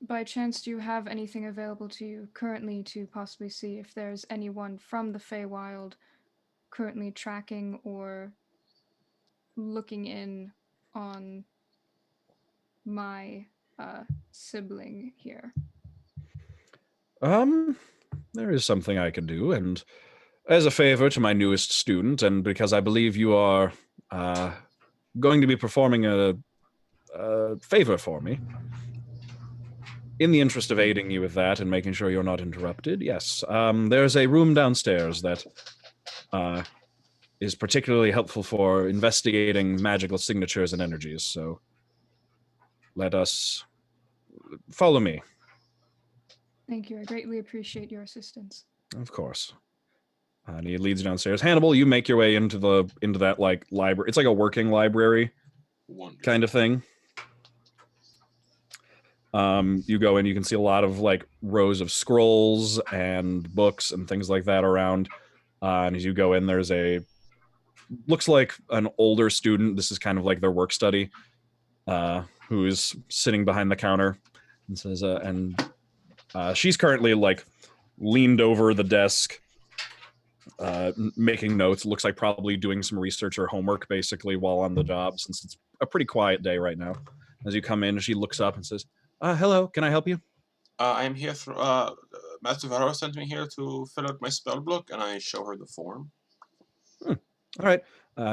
by chance, do you have anything available to you currently to possibly see if there's anyone from the Feywild currently tracking or looking in on my sibling here? There is something I can do, and as a favor to my newest student, and because I believe you are going to be performing a favor for me, in the interest of aiding you with that and making sure you're not interrupted, yes, there's a room downstairs that is particularly helpful for investigating magical signatures and energies, so let us follow me. Thank you. I greatly appreciate your assistance. Of course. And he leads you downstairs. Hannibal, you make your way into that like library. It's like a working library kind of thing. You go in, you can see a lot of like rows of scrolls and books and things like that around. And as you go in, there's looks like an older student. This is kind of like their work study, who is sitting behind the counter and says, she's currently like leaned over the desk, making notes. Looks like probably doing some research or homework basically while on the job, since it's a pretty quiet day right now. As you come in, she looks up and says, hello, can I help you? I am here through, Master Varro sent me here to fill out my spell book, and I show her the form. All right.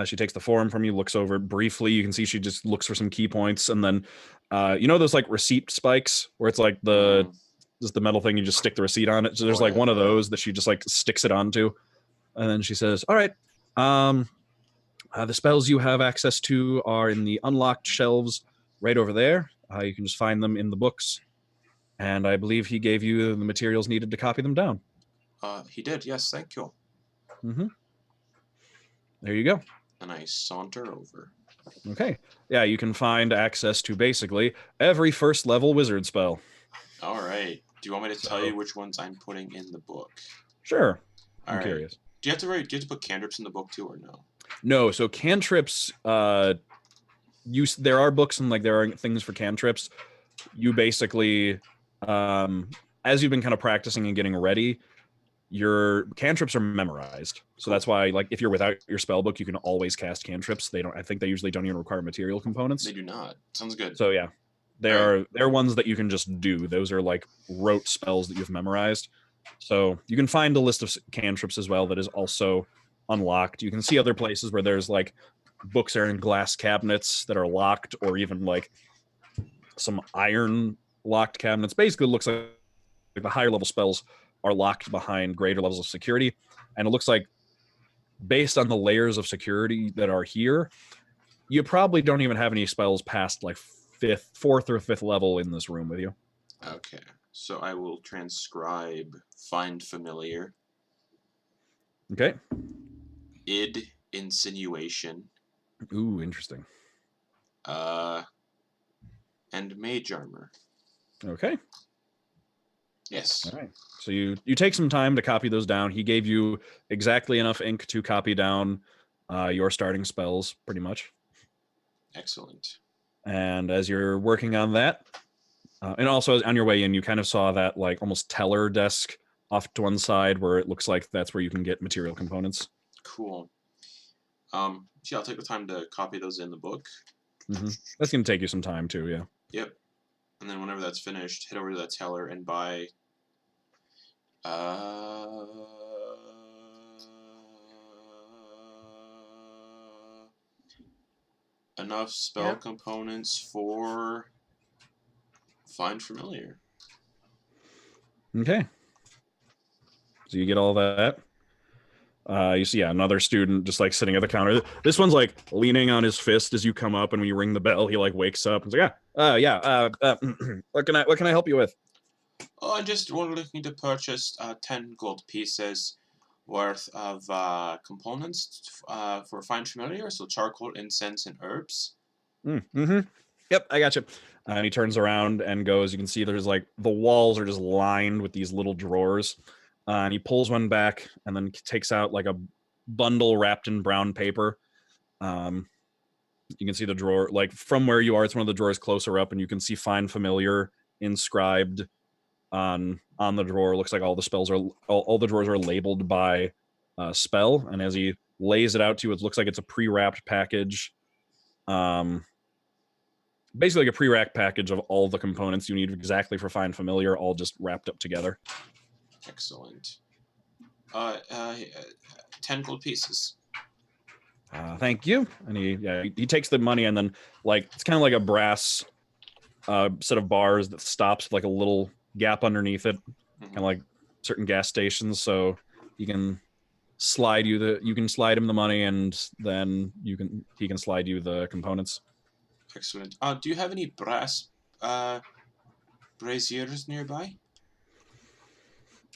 She takes the form from you, looks over it briefly. You can see she just looks for some key points, and then, those like receipt spikes where it's like just the metal thing, you just stick the receipt on it. So there's one of those that she just like sticks it onto. And then she says, all right, the spells you have access to are in the unlocked shelves right over there. You can just find them in the books. And I believe he gave you the materials needed to copy them down. He did, yes, thank you. Mm-hmm. There you go. And I saunter over. Okay. Yeah, you can find access to basically every first level wizard spell. All right. Do you want me to tell So- you which ones I'm putting in the book? Sure. All I'm right. curious. Do you have to put cantrips in the book too, or no? No, so cantrips, there are books and like there are things for cantrips. You basically, as you've been kind of practicing and getting ready, your cantrips are memorized. So that's why, like, if you're without your spell book, you can always cast cantrips. I think they usually don't even require material components. They do not. Sounds good. So yeah, they're ones that you can just do. Those are like rote spells that you've memorized. So you can find a list of cantrips as well that is also unlocked. You can see other places where there's like books are in glass cabinets that are locked, or even like some iron locked cabinets. Basically, it looks like the higher level spells are locked behind greater levels of security, and it looks like based on the layers of security that are here, you probably don't even have any spells past like fourth or fifth level in this room with you. Okay. So I will transcribe find familiar. Okay. Id insinuation. Ooh, interesting. And mage armor. Okay. Yes. All right. So you take some time to copy those down. He gave you exactly enough ink to copy down your starting spells, pretty much. Excellent. And as you're working on that, and also on your way in, you kind of saw that like almost teller desk off to one side where it looks like that's where you can get material components. Cool. Yeah, I'll take the time to copy those in the book. Mm-hmm. That's going to take you some time too, yeah. Yep. And then whenever that's finished, head over to that teller and buy enough spell components for find familiar. Okay. So you get all that. You see, another student just like sitting at the counter. This one's like leaning on his fist as you come up, and when you ring the bell, he like wakes up and says, what can I help you with? Oh, I'm just looking to purchase 10 gold pieces worth of components for find familiar, so charcoal, incense, and herbs. Mm-hmm. Yep, I got you. And he turns around and goes. You can see there's like the walls are just lined with these little drawers. And he pulls one back and then takes out like a bundle wrapped in brown paper. You can see the drawer, like from where you are, it's one of the drawers closer up, and you can see find familiar inscribed on the drawer. Looks like all the spells are all the drawers are labeled by spell. And as he lays it out to you, it looks like it's a pre-wrapped package. Basically like a pre-wrapped package of all the components you need exactly for find familiar, all just wrapped up together. Excellent. 10 gold pieces. Thank you. And he takes the money, and then like it's kind of like a brass set of bars that stops with like a little gap underneath it, kind of like certain gas stations. So you can slide him the money, and then he can slide you the components. Excellent. Do you have any brass braziers nearby?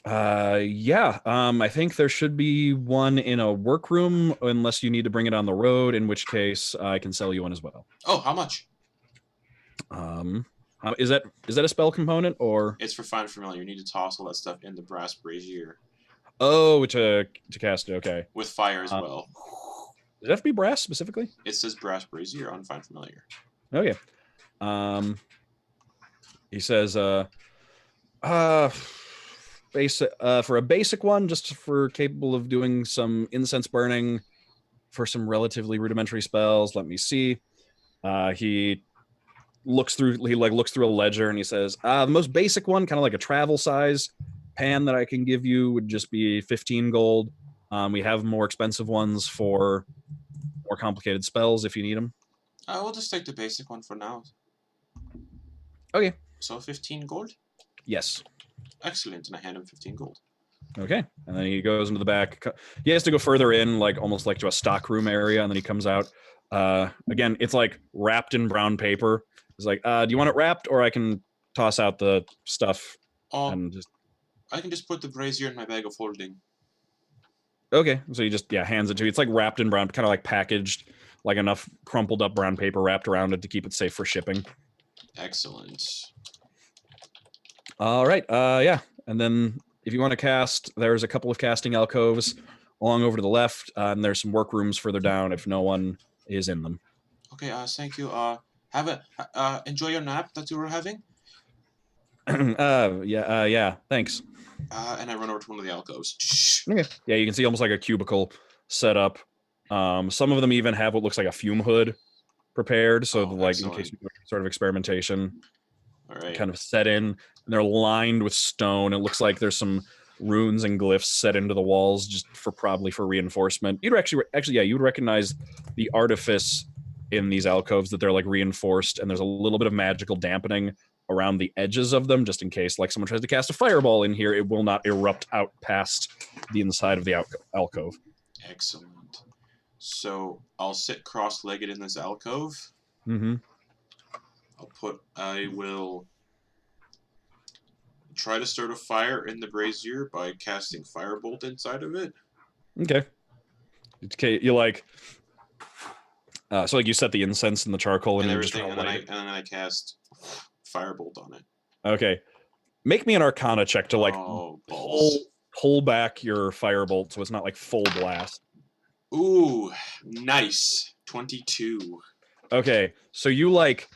I think there should be one in a workroom, unless you need to bring it on the road, in which case I can sell you one as well. Oh, how much? Is that a spell component, or it's for find familiar? You need to toss all that stuff in the brass brazier. Oh, to cast it, okay. With fire as well. Does it have to be brass specifically? It says brass brazier on find familiar. Okay. He says for a basic one, just for capable of doing some incense burning for some relatively rudimentary spells. Let me see. He looks through a ledger, and he says, the most basic one, kind of like a travel size pan that I can give you, would just be 15 gold. We have more expensive ones for more complicated spells if you need them. We'll just take the basic one for now. Okay. So 15 gold? Yes. Excellent. And I hand him 15 gold. Okay. And then he goes into the back. He has to go further in, like almost like to a stockroom area, and then he comes out. Again, it's like wrapped in brown paper. He's like, do you want it wrapped, or I can toss out the stuff? I can just put the brazier in my bag of holding. Okay, so you just hands it to you. It's like wrapped in brown, kind of like packaged, like enough crumpled up brown paper wrapped around it to keep it safe for shipping. Excellent. All right, yeah, and then if you want to cast, there's a couple of casting alcoves along over to the left, and there's some workrooms further down if no one is in them. Okay, thank you. Enjoy your nap that you were having. Yeah, thanks. And I run over to one of the alcoves. Okay. Yeah, you can see almost like a cubicle set up. Some of them even have what looks like a fume hood prepared, so like excellent. in case you do any sort of experimentation. All right. Kind of set in, and they're lined with stone. It looks like there's some runes and glyphs set into the walls, just probably for reinforcement. You'd actually, you would recognize the artifice in these alcoves, that they're like reinforced, and there's a little bit of magical dampening around the edges of them, just in case like someone tries to cast a fireball in here, it will not erupt out past the inside of the alcove. Excellent. So I'll sit cross-legged in this alcove. Mm-hmm. I will try to start a fire in the brazier by casting firebolt inside of it. Okay, you like so like you set the incense and the charcoal and you everything, just and then I cast firebolt on it. Okay, make me an Arcana check to like pull back your firebolt so it's not like full blast. Ooh, nice. 22. Okay, so you like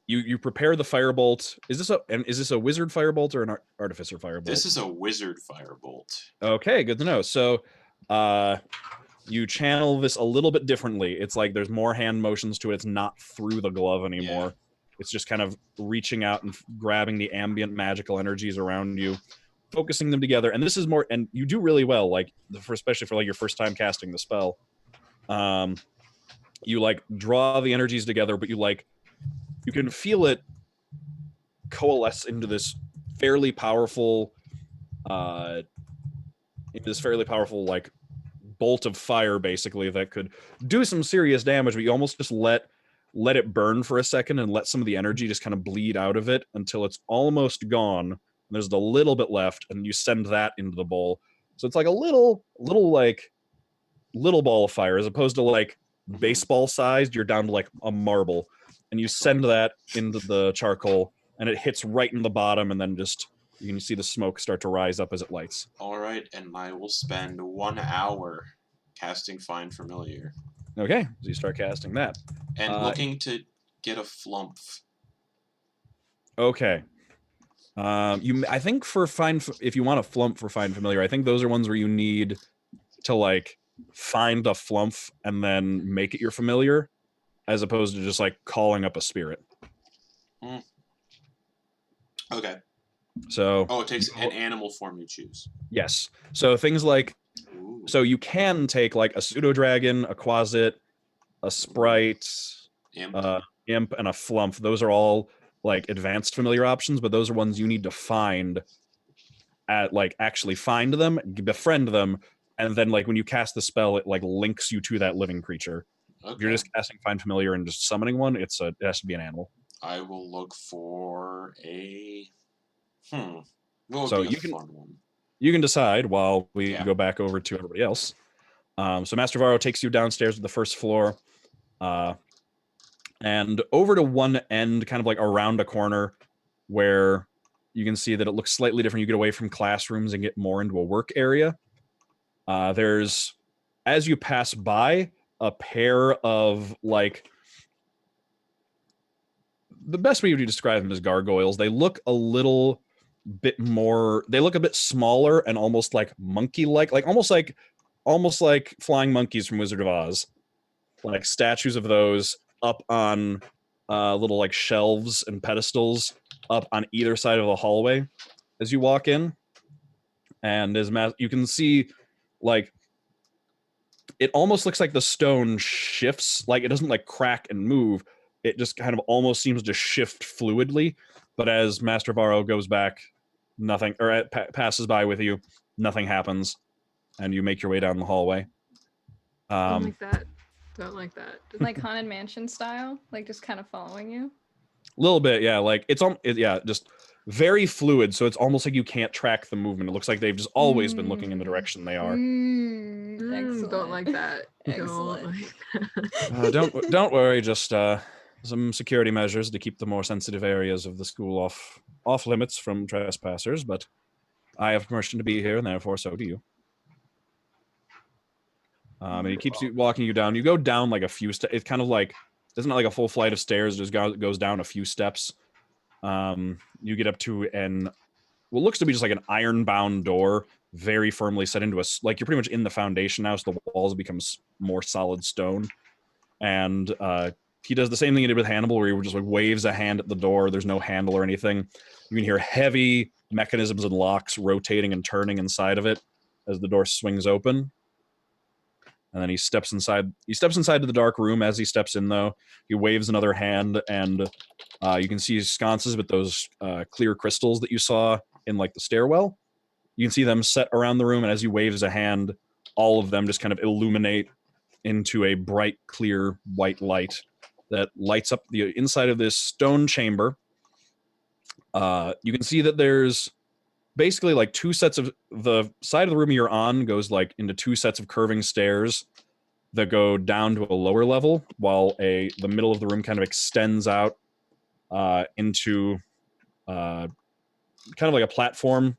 you prepare the firebolt. Is this a wizard firebolt or an artificer firebolt? This is a wizard firebolt. Okay, good to know. So you channel this a little bit differently. It's like there's more hand motions to it. It's not through the glove anymore. Yeah. It's just kind of reaching out and grabbing the ambient magical energies around you, focusing them together. And this is more, and you do really well, like especially for like your first time casting the spell. You like draw the energies together, but you can feel it coalesce into this fairly powerful like bolt of fire, basically, that could do some serious damage, but you almost just let it burn for a second and let some of the energy just kind of bleed out of it until it's almost gone. And there's a little bit left, and you send that into the bowl. So it's like a little ball of fire, as opposed to like baseball sized, you're down to like a marble. And you send that into the charcoal, and it hits right in the bottom, and then just you can see the smoke start to rise up as it lights. All right, and I will spend 1 hour casting Find Familiar. Okay, so you start casting that. And looking to get a flump. Okay. I think if you want a flump for Find Familiar, I think those are ones where you need to like find a flump and then make it your familiar, as opposed to just like calling up a spirit. Okay. So it takes an animal form you choose. Yes. So things like so you can take like a pseudo dragon, a quasit, a sprite, imp, and a flump. Those are all like advanced familiar options, but those are ones you need to find actually find them, befriend them, and then like when you cast the spell, it like links you to that living creature. Okay. If you're just casting Find Familiar and just summoning one, it has to be an animal. I will look for a so you can decide while we go back over to everybody else. So Master Varro takes you downstairs to the first floor, and over to one end, kind of like around a corner, where you can see that it looks slightly different. You get away from classrooms and get more into a work area. There's, as you pass by, a pair of like, the best way to describe them is gargoyles. They look a little bit more, they look a bit smaller and almost like monkey-like, almost like flying monkeys from Wizard of Oz. Like statues of those up on little like shelves and pedestals up on either side of the hallway as you walk in. And as you can see, like, it almost looks like the stone shifts, like it doesn't like crack and move. It just kind of almost seems to shift fluidly. But as Master Varro goes back, nothing, or passes by with you, nothing happens, and you make your way down the hallway. Don't like that. Don't like that. Like Haunted Mansion style, like just kind of following you. A little bit, yeah. Like just very fluid, so it's almost like you can't track the movement. It looks like they've just always been looking in the direction they are. Excellent. Don't like that. Excellent. Don't like that. Don't worry, just some security measures to keep the more sensitive areas of the school off limits from trespassers, but I have permission to be here, and therefore so do you. And he keeps walking you down. You go down like a few steps. It's kind of like, it's not like a full flight of stairs. It just goes down a few steps. You get up to what looks to be just like an iron-bound door, very firmly set into like you're pretty much in the foundation now, so the walls becomes more solid stone. And he does the same thing he did with Hannibal, where he just like waves a hand at the door. There's no handle or anything. You can hear heavy mechanisms and locks rotating and turning inside of it as the door swings open. And then he steps inside. He steps inside to the dark room. As he steps in, though, he waves another hand, and you can see sconces with those clear crystals that you saw in like the stairwell. You can see them set around the room, and as he waves a hand, all of them just kind of illuminate into a bright, clear white light that lights up the inside of this stone chamber. You can see that there's basically like two sets of, the side of the room you're on goes like into two sets of curving stairs that go down to a lower level, while the middle of the room kind of extends out into kind of like a platform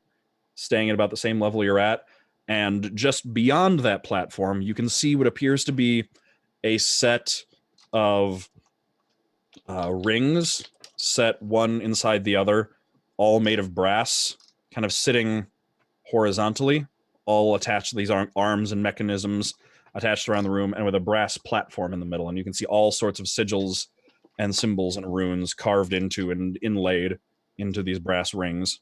staying at about the same level you're at. And just beyond that platform, you can see what appears to be a set of rings set one inside the other, all made of brass, kind of sitting horizontally, all attached to these arms and mechanisms attached around the room, and with a brass platform in the middle. And you can see all sorts of sigils and symbols and runes carved into and inlaid into these brass rings.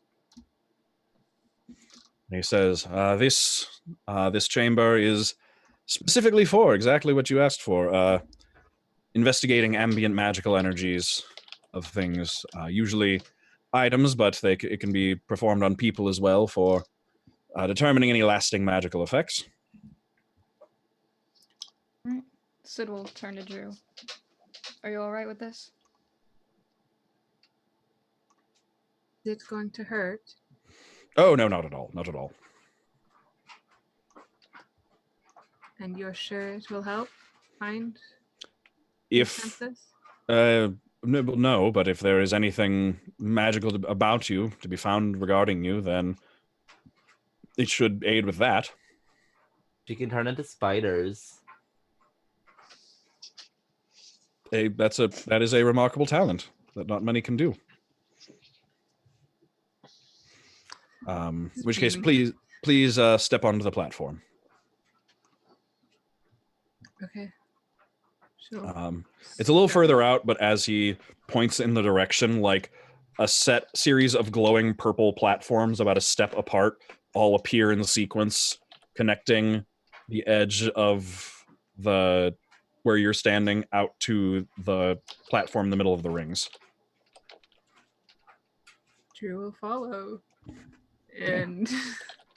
And he says, this chamber is specifically for exactly what you asked for, investigating ambient magical energies of things, usually items, but it can be performed on people as well for determining any lasting magical effects. Sid will turn to Drew. Are you all right with this? Is it going to hurt? Oh, no, not at all. Not at all. And you're sure it will help find If senses? no, but if there is anything magical about you to be found regarding you, then it should aid with that. She can turn into spiders. That is a remarkable talent that not many can do. In which case, please step onto the platform. Okay. Sure. It's a little further out, but as he points in the direction, like a series of glowing purple platforms about a step apart all appear in sequence, connecting the edge of where you're standing out to the platform in the middle of the rings. Drew will follow and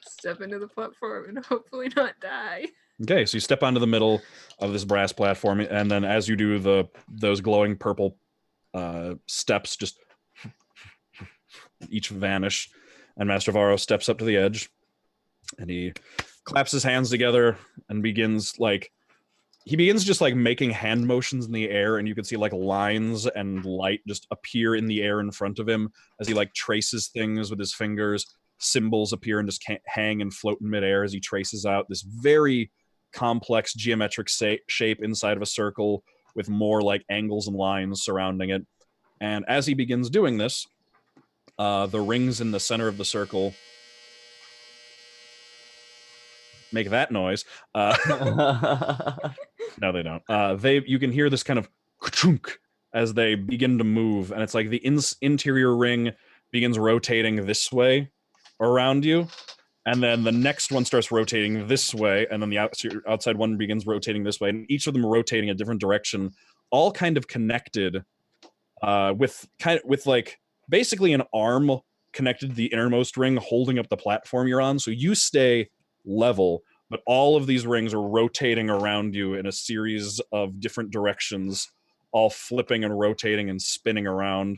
step into the platform and hopefully not die. Okay, so you step onto the middle of this brass platform, and then as you do, those glowing purple steps just each vanish, and Master Varro steps up to the edge, and he claps his hands together and begins just like making hand motions in the air, and you can see like lines and light just appear in the air in front of him as he like traces things with his fingers. Symbols appear and just hang and float in midair as he traces out this very complex geometric shape inside of a circle with more like angles and lines surrounding it. And as he begins doing this, the rings in the center of the circle make that noise. No, they don't. You can hear this kind of ka-chunk as they begin to move, and it's like the interior ring begins rotating this way around you, and then the next one starts rotating this way, and then the outside one begins rotating this way, and each of them rotating a different direction, all kind of connected with like basically an arm connected to the innermost ring holding up the platform you're on, so you stay level, but all of these rings are rotating around you in a series of different directions, all flipping and rotating and spinning around.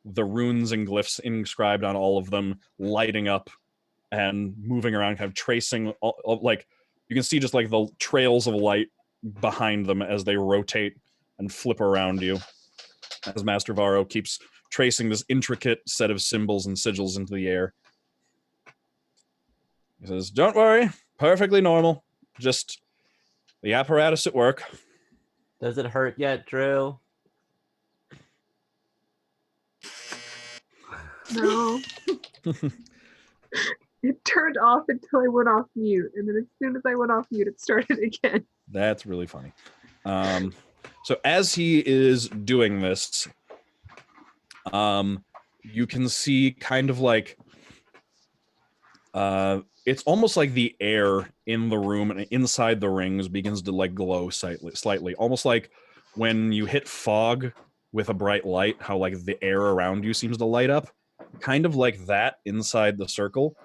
the runes and glyphs inscribed on all of them lighting up and moving around, kind of tracing, like you can see just like the trails of light behind them as they rotate and flip around you, as Master Varro keeps tracing this intricate set of symbols and sigils into the air. He says, "Don't worry, perfectly normal. Just the apparatus at work." Does it hurt yet, Drew? No. It turned off until I went off mute, and then as soon as I went off mute, it started again. That's really funny. So as he is doing this, you can see kind of like it's almost like the air in the room and inside the rings begins to like glow slightly, almost like when you hit fog with a bright light, how like the air around you seems to light up, kind of like that inside the circle,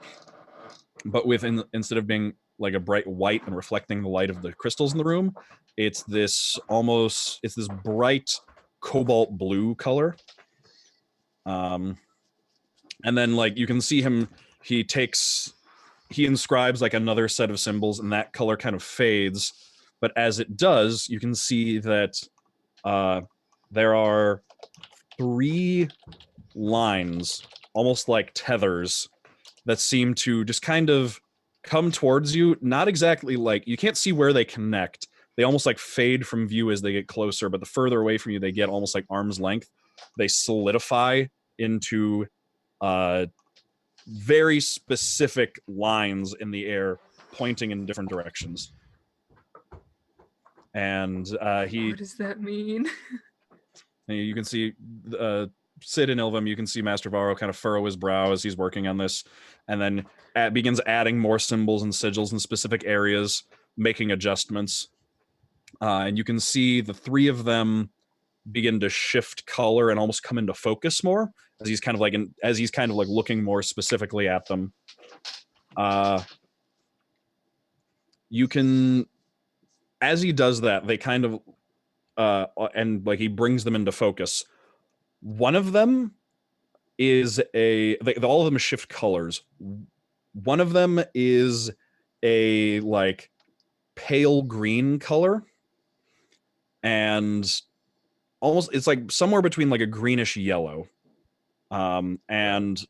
but instead of being like a bright white and reflecting the light of the crystals in the room, it's this bright cobalt blue color. And then like you can see him, he inscribes like another set of symbols, and that color kind of fades, but as it does, you can see that there are 3 lines, almost like tethers, that seem to just kind of come towards you. Not exactly like, you can't see where they connect. They almost like fade from view as they get closer, but the further away from you they get, almost like arm's length, they solidify into very specific lines in the air pointing in different directions. And What does that mean? you can see Sid and Ilvem, you can see Master Varro kind of furrow his brow as he's working on this, and then begins adding more symbols and sigils in specific areas, making adjustments. And you can see the 3 of them begin to shift color and almost come into focus more as he's kind of like looking more specifically at them. You can, as he does that, they kind of and like he brings them into focus. One of them is all of them shift colors. One of them is a like pale green color, and almost it's like somewhere between like a greenish yellow, and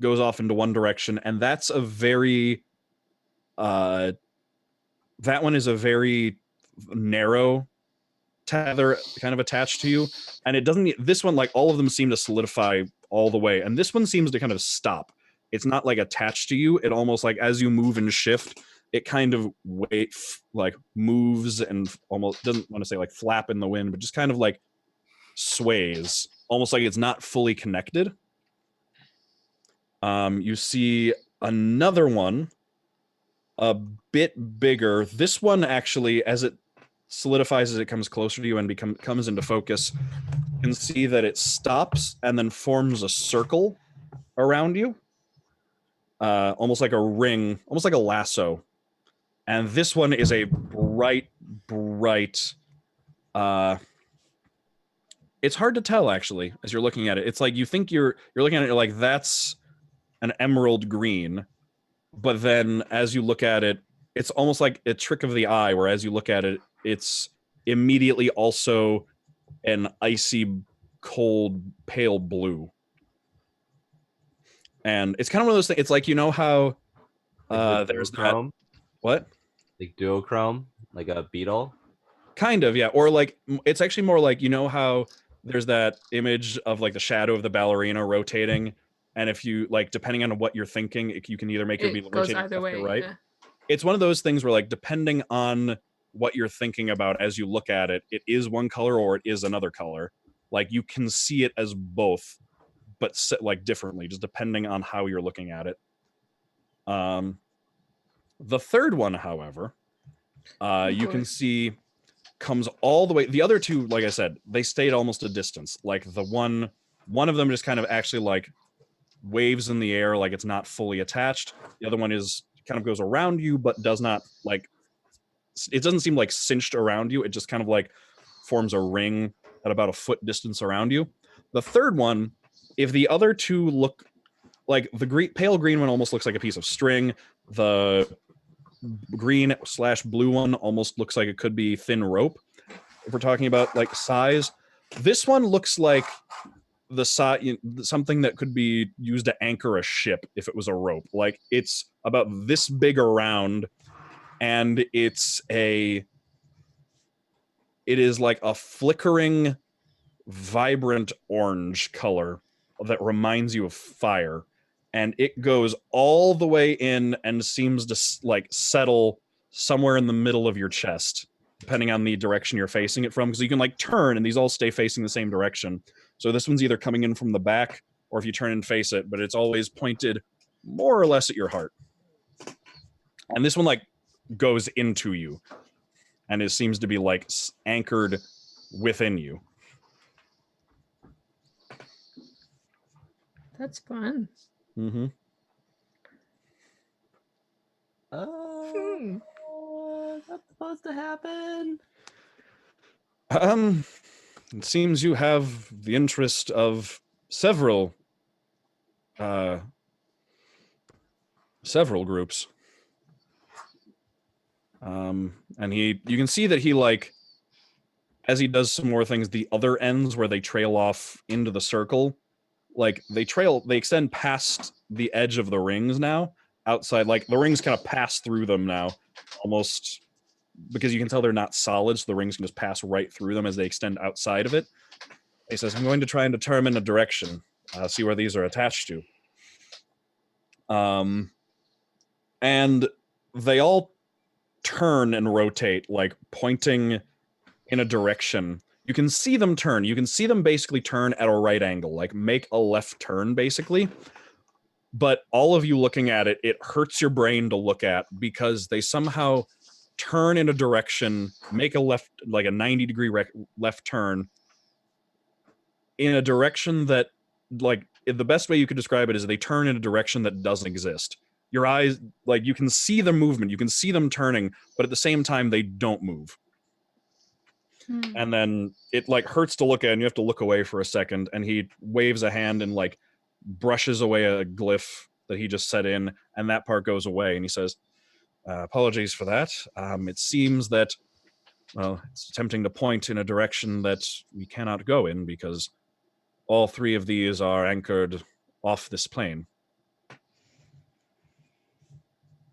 goes off into one direction, and that's a very that one is a very narrow tether kind of attached to you, and it doesn't, this one, like all of them seem to solidify all the way, and this one seems to kind of stop. It's not like attached to you, it almost like as you move and shift, it kind of like moves and almost, doesn't want to say like flap in the wind, but just kind of like sways, almost like it's not fully connected. You see another one a bit bigger. This one actually, as it solidifies, as it comes closer to you and comes into focus, you can see that it stops and then forms a circle around you, almost like a ring, almost like a lasso. And this one is a bright it's hard to tell actually as you're looking at it. It's like you think you're looking at it, you're like, that's an emerald green, but then as you look at it, it's almost like a trick of the eye, where as you look at it, it's immediately also an icy cold pale blue. And it's kind of one of those things, it's like, you know how there's that, what? Like duochrome, like a beetle? Kind of, yeah. Or like, it's actually more like, you know how there's that image of like the shadow of the ballerina rotating, and if you like, depending on what you're thinking, you can either make it be rotating either way, right. yeah. It's one of those things where like, depending on what you're thinking about as you look at it, it is one color or it is another color. Like you can see it as both, but like differently, just depending on how you're looking at it. The third one, however, you can see comes all the way. The other 2, like I said, they stayed almost a distance. Like the one of them just kind of actually like waves in the air, like it's not fully attached. The other one is kind of goes around you, but does not like, it doesn't seem like cinched around you. It just kind of like forms a ring at about a foot distance around you. The third one if the other two look like the pale green one almost looks like a piece of string, the green/blue one almost looks like it could be thin rope. If we're talking about like size, this one looks like the size, something that could be used to anchor a ship if it was a rope. Like it's about this big around, and it is like a flickering, vibrant orange color that reminds you of fire, and it goes all the way in and seems to like settle somewhere in the middle of your chest, depending on the direction you're facing it from, because you can like turn and these all stay facing the same direction. So this one's either coming in from the back, or if you turn and face it, but it's always pointed more or less at your heart. And this one like goes into you, and it seems to be like anchored within you. That's fun. Mm-hmm. What's supposed to happen? It seems you have the interest of several groups. And you can see that he like, as he does some more things, the other ends where they trail off into the circle, like they extend past the edge of the rings now, outside, like the rings kind of pass through them now, almost, because you can tell they're not solid, so the rings can just pass right through them as they extend outside of it. He says, I'm going to try and determine a direction, see where these are attached to. And they all turn and rotate, like pointing in a direction. You can see them turn. You can see them basically turn at a right angle, like make a left turn, basically. But all of you looking at it, it hurts your brain to look at, because they somehow turn in a direction, make a left, like a 90-degree left turn, in a direction that, like, the best way you could describe it is they turn in a direction that doesn't exist. Your eyes, like, you can see the movement, you can see them turning, but at the same time, they don't move. And then it, like, hurts to look at, and you have to look away for a second, and he waves a hand and, like, brushes away a glyph that he just set in, and that part goes away, and he says, apologies for that. It seems that, well, it's attempting to point in a direction that we cannot go in, because all three of these are anchored off this plane.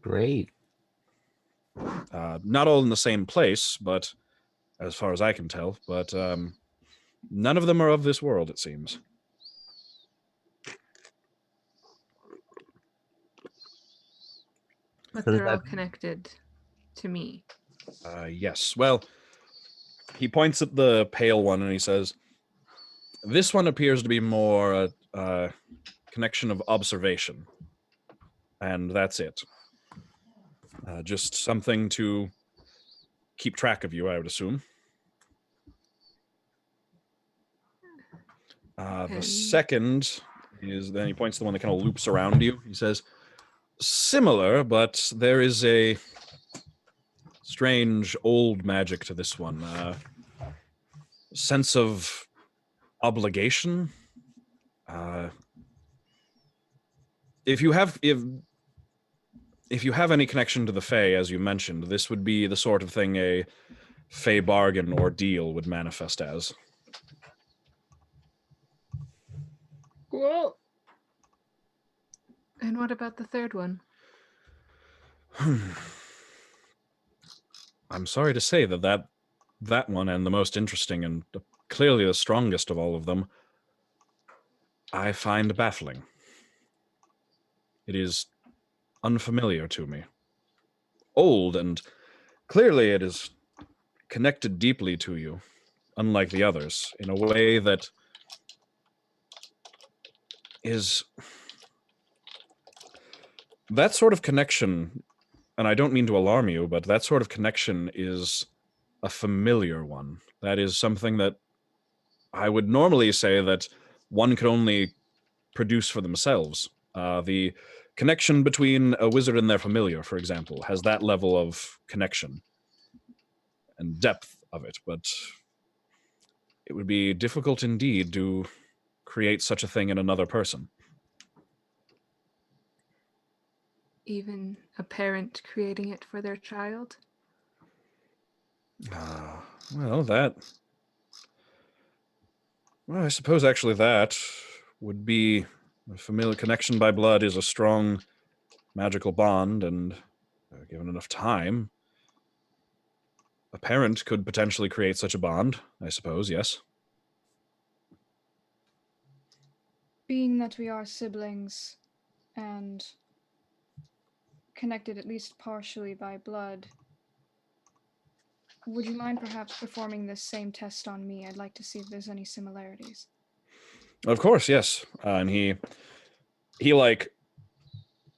Great. Not all in the same place, but as far as I can tell, but none of them are of this world, it seems. But So they're all connected to me. Yes. Well, he points at the pale one and he says, this one appears to be more a connection of observation. And that's it. Just something to keep track of you, I would assume. The second is, then he points to the one that kind of loops around you. He says, similar, but there is a strange old magic to this one. Sense of obligation. If you have any connection to the Fae, as you mentioned, this would be the sort of thing a Fae bargain or deal would manifest as. Cool. And what about the third one? I'm sorry to say that one, and the most interesting and clearly the strongest of all of them, I find baffling. It is unfamiliar to me. Old, and clearly it is connected deeply to you, unlike the others, in a way that is... That sort of connection, and I don't mean to alarm you, but that sort of connection is a familiar one. That is something that I would normally say that one could only produce for themselves. The connection between a wizard and their familiar, for example, has that level of connection and depth of it, but it would be difficult indeed to create such a thing in another person. Even a parent creating it for their child? Well, I suppose actually that would be a familiar connection by blood is a strong magical bond, and given enough time, a parent could potentially create such a bond, I suppose, yes. Being that we are siblings and connected at least partially by blood, would you mind perhaps performing this same test on me? I'd like to see if there's any similarities. Of course, yes. And he like,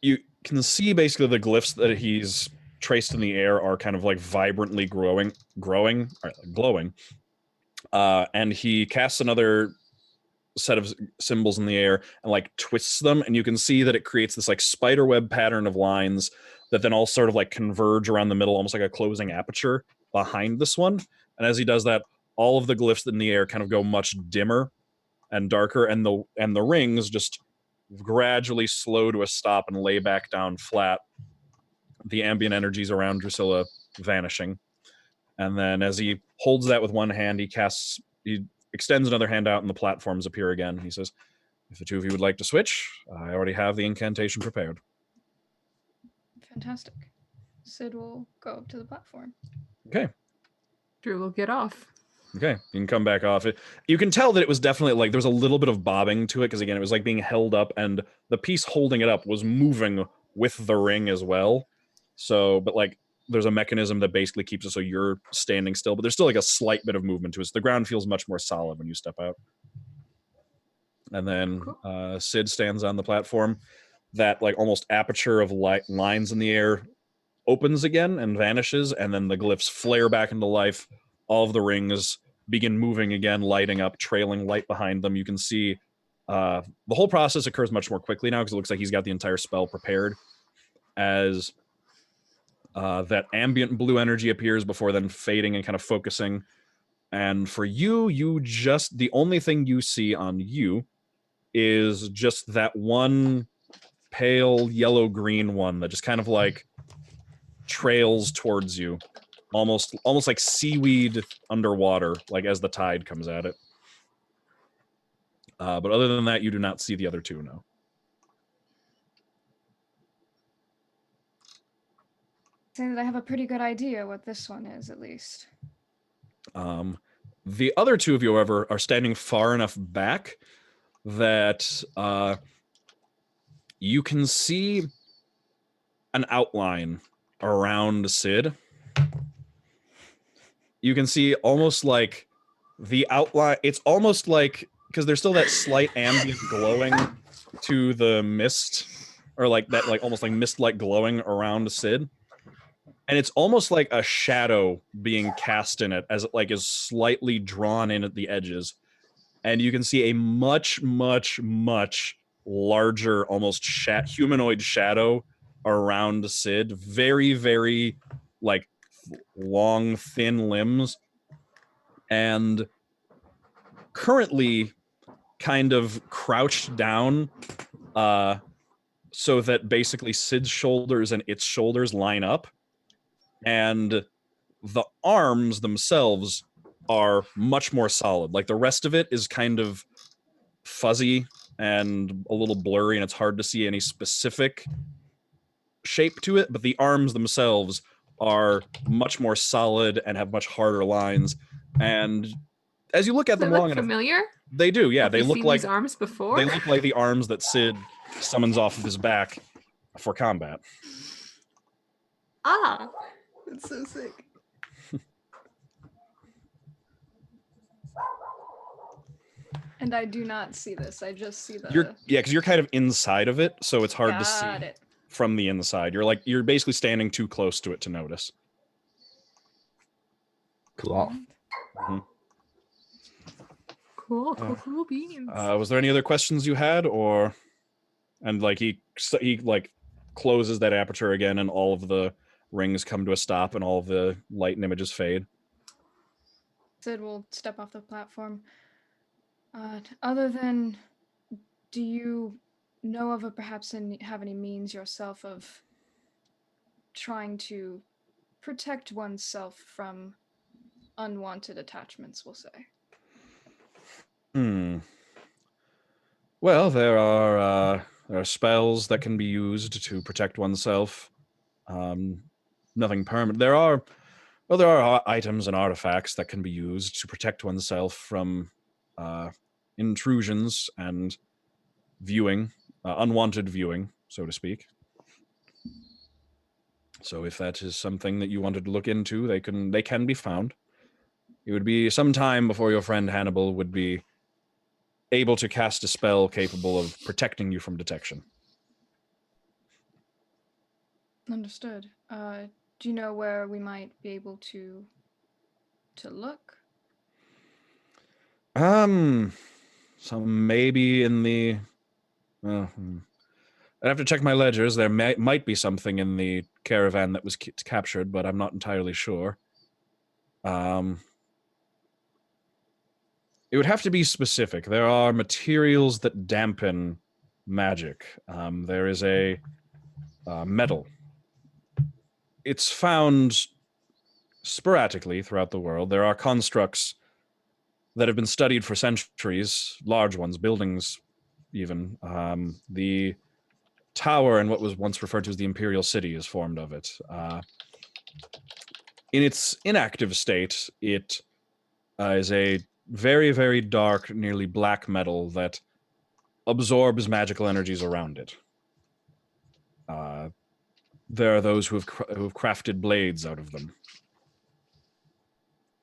you can see basically the glyphs that he's traced in the air are kind of like vibrantly glowing, and he casts another set of symbols in the air and like twists them, and you can see that it creates this like spider web pattern of lines that then all sort of like converge around the middle, almost like a closing aperture behind this one. And as he does that, all of the glyphs in the air kind of go much dimmer and darker, and the rings just gradually slow to a stop and lay back down flat, the ambient energies around Drusilla vanishing. And then as he holds that with one hand, he extends another hand out and the platforms appear again. He says, if the two of you would like to switch, I already have the incantation prepared. Fantastic. Sid will go up to the platform. Okay. Drew will get off. Okay, you can come back off it. You can tell that it was definitely like there was a little bit of bobbing to it because again, it was like being held up, and the piece holding it up was moving with the ring as well. So, but like there's a mechanism that basically keeps it so you're standing still, but there's still like a slight bit of movement to it. So the ground feels much more solid when you step out. And then Sid stands on the platform. That like almost aperture of lines in the air opens again and vanishes, and then the glyphs flare back into life. All of the rings begin moving again, lighting up, trailing light behind them. You can see the whole process occurs much more quickly now because it looks like he's got the entire spell prepared, as that ambient blue energy appears before then fading and kind of focusing. And for you just, the only thing you see on you is just that one pale yellow-green one that just kind of like trails towards you. Almost like seaweed underwater, like as the tide comes at it. But other than that, you do not see the other two, no. Say that I have a pretty good idea what this one is, at least. The other two of you, however, are standing far enough back that you can see an outline around Sid. You can see almost like the outline. It's almost like, because there's still that slight ambient glowing to the mist, or like that, like almost like mist-like glowing around Sid. And it's almost like a shadow being cast in it as it like is slightly drawn in at the edges. And you can see a much, much, much larger, almost humanoid shadow around Sid. Very, very like long, thin limbs, and currently kind of crouched down so that basically Sid's shoulders and its shoulders line up, and the arms themselves are much more solid. Like the rest of it is kind of fuzzy and a little blurry, and it's hard to see any specific shape to it, but the arms themselves are much more solid and have much harder lines. And as you look at them long enough, familiar? They do, yeah. Have they you look seen like these arms before. They look like the arms that Sid summons off of his back for combat. Ah, that's so sick. And I do not see this. I just see the. Because you're kind of inside of it, so it's hard to see from the inside. You're basically standing too close to it to notice. Cool. Mm-hmm. Cool beans. Was there any other questions you had, or? And like he like closes that aperture again, and all of the rings come to a stop, and all of the light and images fade. Sid will step off the platform. Other than Do you know of or perhaps have any means yourself of trying to protect oneself from unwanted attachments, we'll say? Well, there are spells that can be used to protect oneself. Nothing permanent. There are items and artifacts that can be used to protect oneself from intrusions and viewing, unwanted viewing, so to speak. So if that is something that you wanted to look into, they can be found. It would be some time before your friend Hannibal would be able to cast a spell capable of protecting you from detection. Understood. Do you know where we might be able to look? Some maybe in the. I'd have to check my ledgers. There might be something in the caravan that was captured, but I'm not entirely sure. It would have to be specific. There are materials that dampen magic. There is a metal. It's found sporadically throughout the world. There are constructs that have been studied for centuries, large ones, buildings even. The tower in what was once referred to as the Imperial City is formed of it. In its inactive state, it is a very, very dark, nearly black metal that absorbs magical energies around it. There are those who have crafted blades out of them.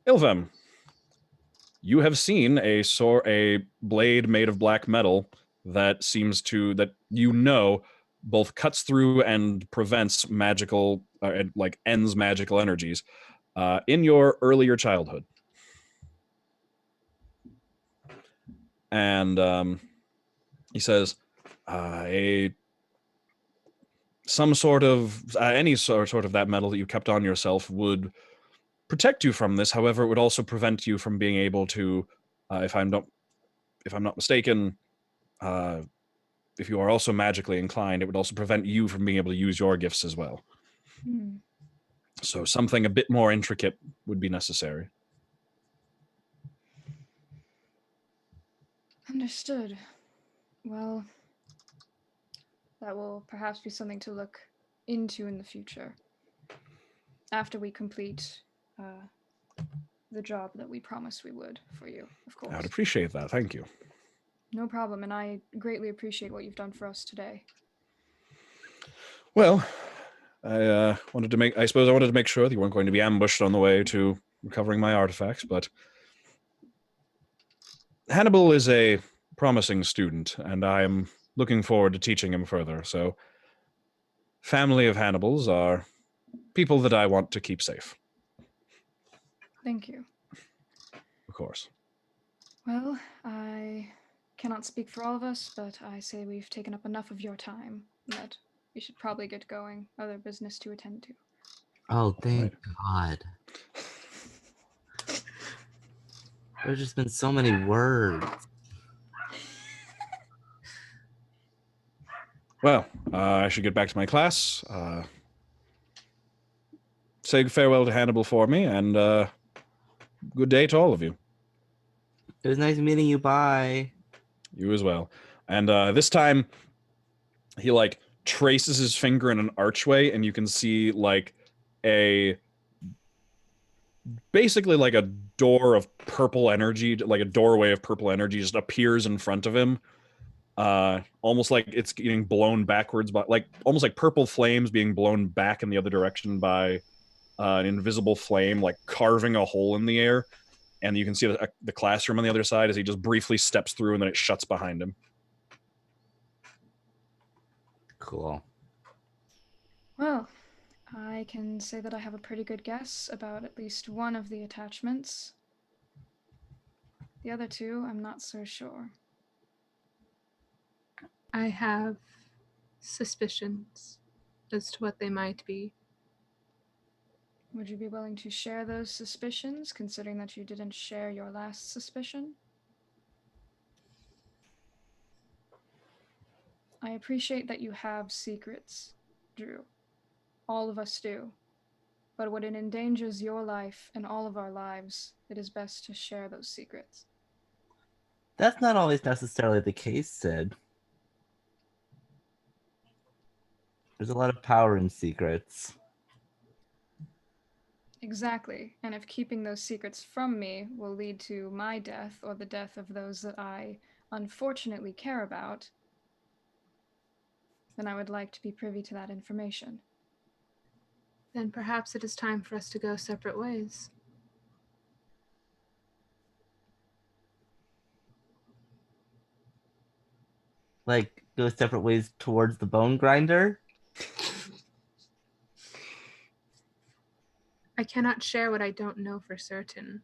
Ilvem, you have seen a blade made of black metal that seems to, that you know, both cuts through and prevents magical, ends magical energies in your earlier childhood. And he says, some sort of, any sort of that metal that you kept on yourself would protect you from this. However, it would also prevent you from being able to, if I'm not mistaken, if you are also magically inclined, it would also prevent you from being able to use your gifts as well. So something a bit more intricate would be necessary. Understood. Well, that will perhaps be something to look into in the future. After we complete the job that we promised we would for you, of course. I would appreciate that. Thank you. No problem, and I greatly appreciate what you've done for us today. Well, I wanted to make sure that you weren't going to be ambushed on the way to recovering my artifacts, but Hannibal is a promising student, and I am looking forward to teaching him further. So, family of Hannibals are people that I want to keep safe. Thank you. Of course. Well, I cannot speak for all of us, but I say we've taken up enough of your time, that we should probably get going. Other business to attend to. Oh, thank God. There's just been so many words. Well, I should get back to my class. Say farewell to Hannibal for me, and good day to all of you. It was nice meeting you. Bye. You as well. And this time, he traces his finger in an archway, and you can see basically a door of purple energy, like a doorway of purple energy, just appears in front of him. Almost like it's getting blown backwards, but almost like purple flames being blown back in the other direction by an invisible flame, carving a hole in the air. And you can see the classroom on the other side as he just briefly steps through, and then it shuts behind him. Cool. Well, I can say that I have a pretty good guess about at least one of the attachments. The other two, I'm not so sure. I have suspicions as to what they might be. Would you be willing to share those suspicions, considering that you didn't share your last suspicion? I appreciate that you have secrets, Drew. All of us do. But when it endangers your life and all of our lives, it is best to share those secrets. That's not always necessarily the case, Sid. There's a lot of power in secrets. Exactly. And if keeping those secrets from me will lead to my death or the death of those that I unfortunately care about, then I would like to be privy to that information. Then perhaps it is time for us to go separate ways. Like, go separate ways towards the Bonegrinder? I cannot share what I don't know for certain,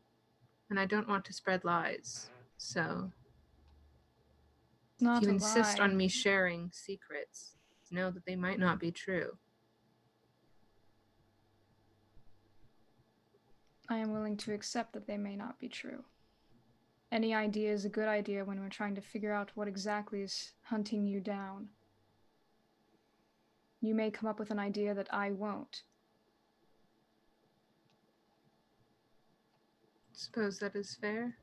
and I don't want to spread lies. So, Not if you a insist lie. on me sharing secrets, know that they might not be true. I am willing to accept that they may not be true. Any idea is a good idea when we're trying to figure out what exactly is hunting you down. You may come up with an idea that I won't. Suppose that is fair.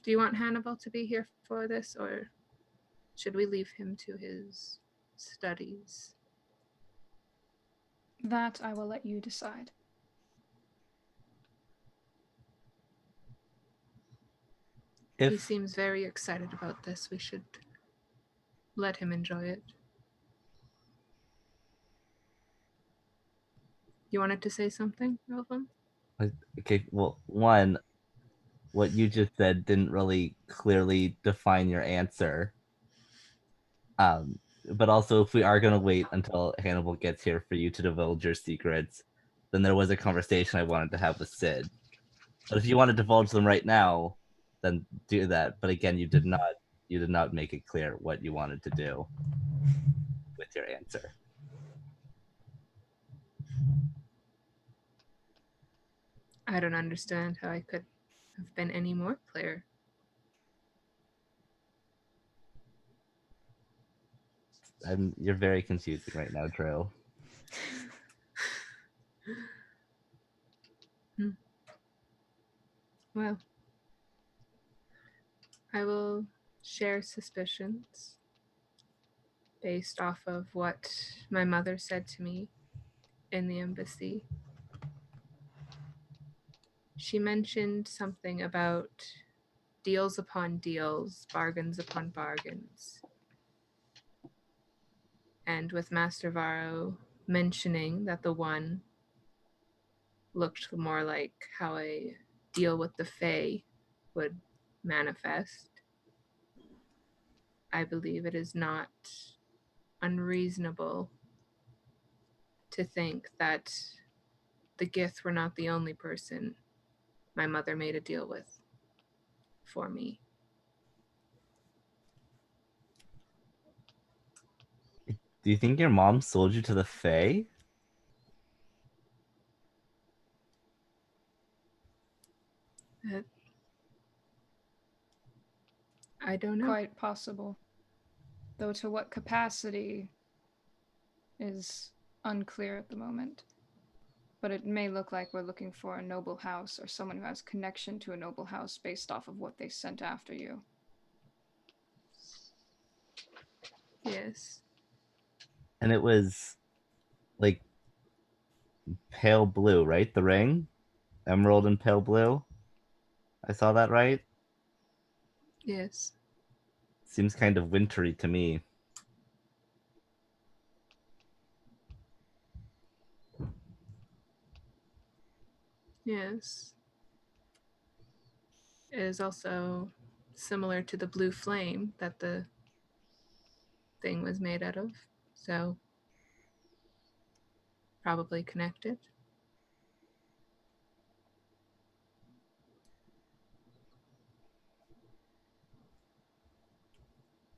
Do you want Hannibal to be here for this, or should we leave him to his studies? That I will let you decide. He seems very excited about this. We should let him enjoy it. You wanted to say something, Ilvem? Okay, well, one, what you just said didn't really clearly define your answer. But also, if we are going to wait until Hannibal gets here for you to divulge your secrets, then there was a conversation I wanted to have with Sid. But if you want to divulge them right now, then do that. But again, you did not make it clear what you wanted to do with your answer. I don't understand how I could have been any more clear. You're very confusing right now, Drew. Well, I will share suspicions based off of what my mother said to me in the embassy. She mentioned something about deals upon deals, bargains upon bargains. And with Master Varro mentioning that the one looked more like how a deal with the Fae would manifest, I believe it is not unreasonable to think that the Gith were not the only person my mother made a deal with for me. Do you think your mom sold you to the Fae? I don't know. Quite possible. Though to what capacity is unclear at the moment. But it may look like we're looking for a noble house or someone who has connection to a noble house based off of what they sent after you. Yes. And it was like pale blue, right? The ring? Emerald and pale blue? I saw that right? Yes. Seems kind of wintry to me. Yes. It is also similar to the blue flame that the thing was made out of. So, probably connected.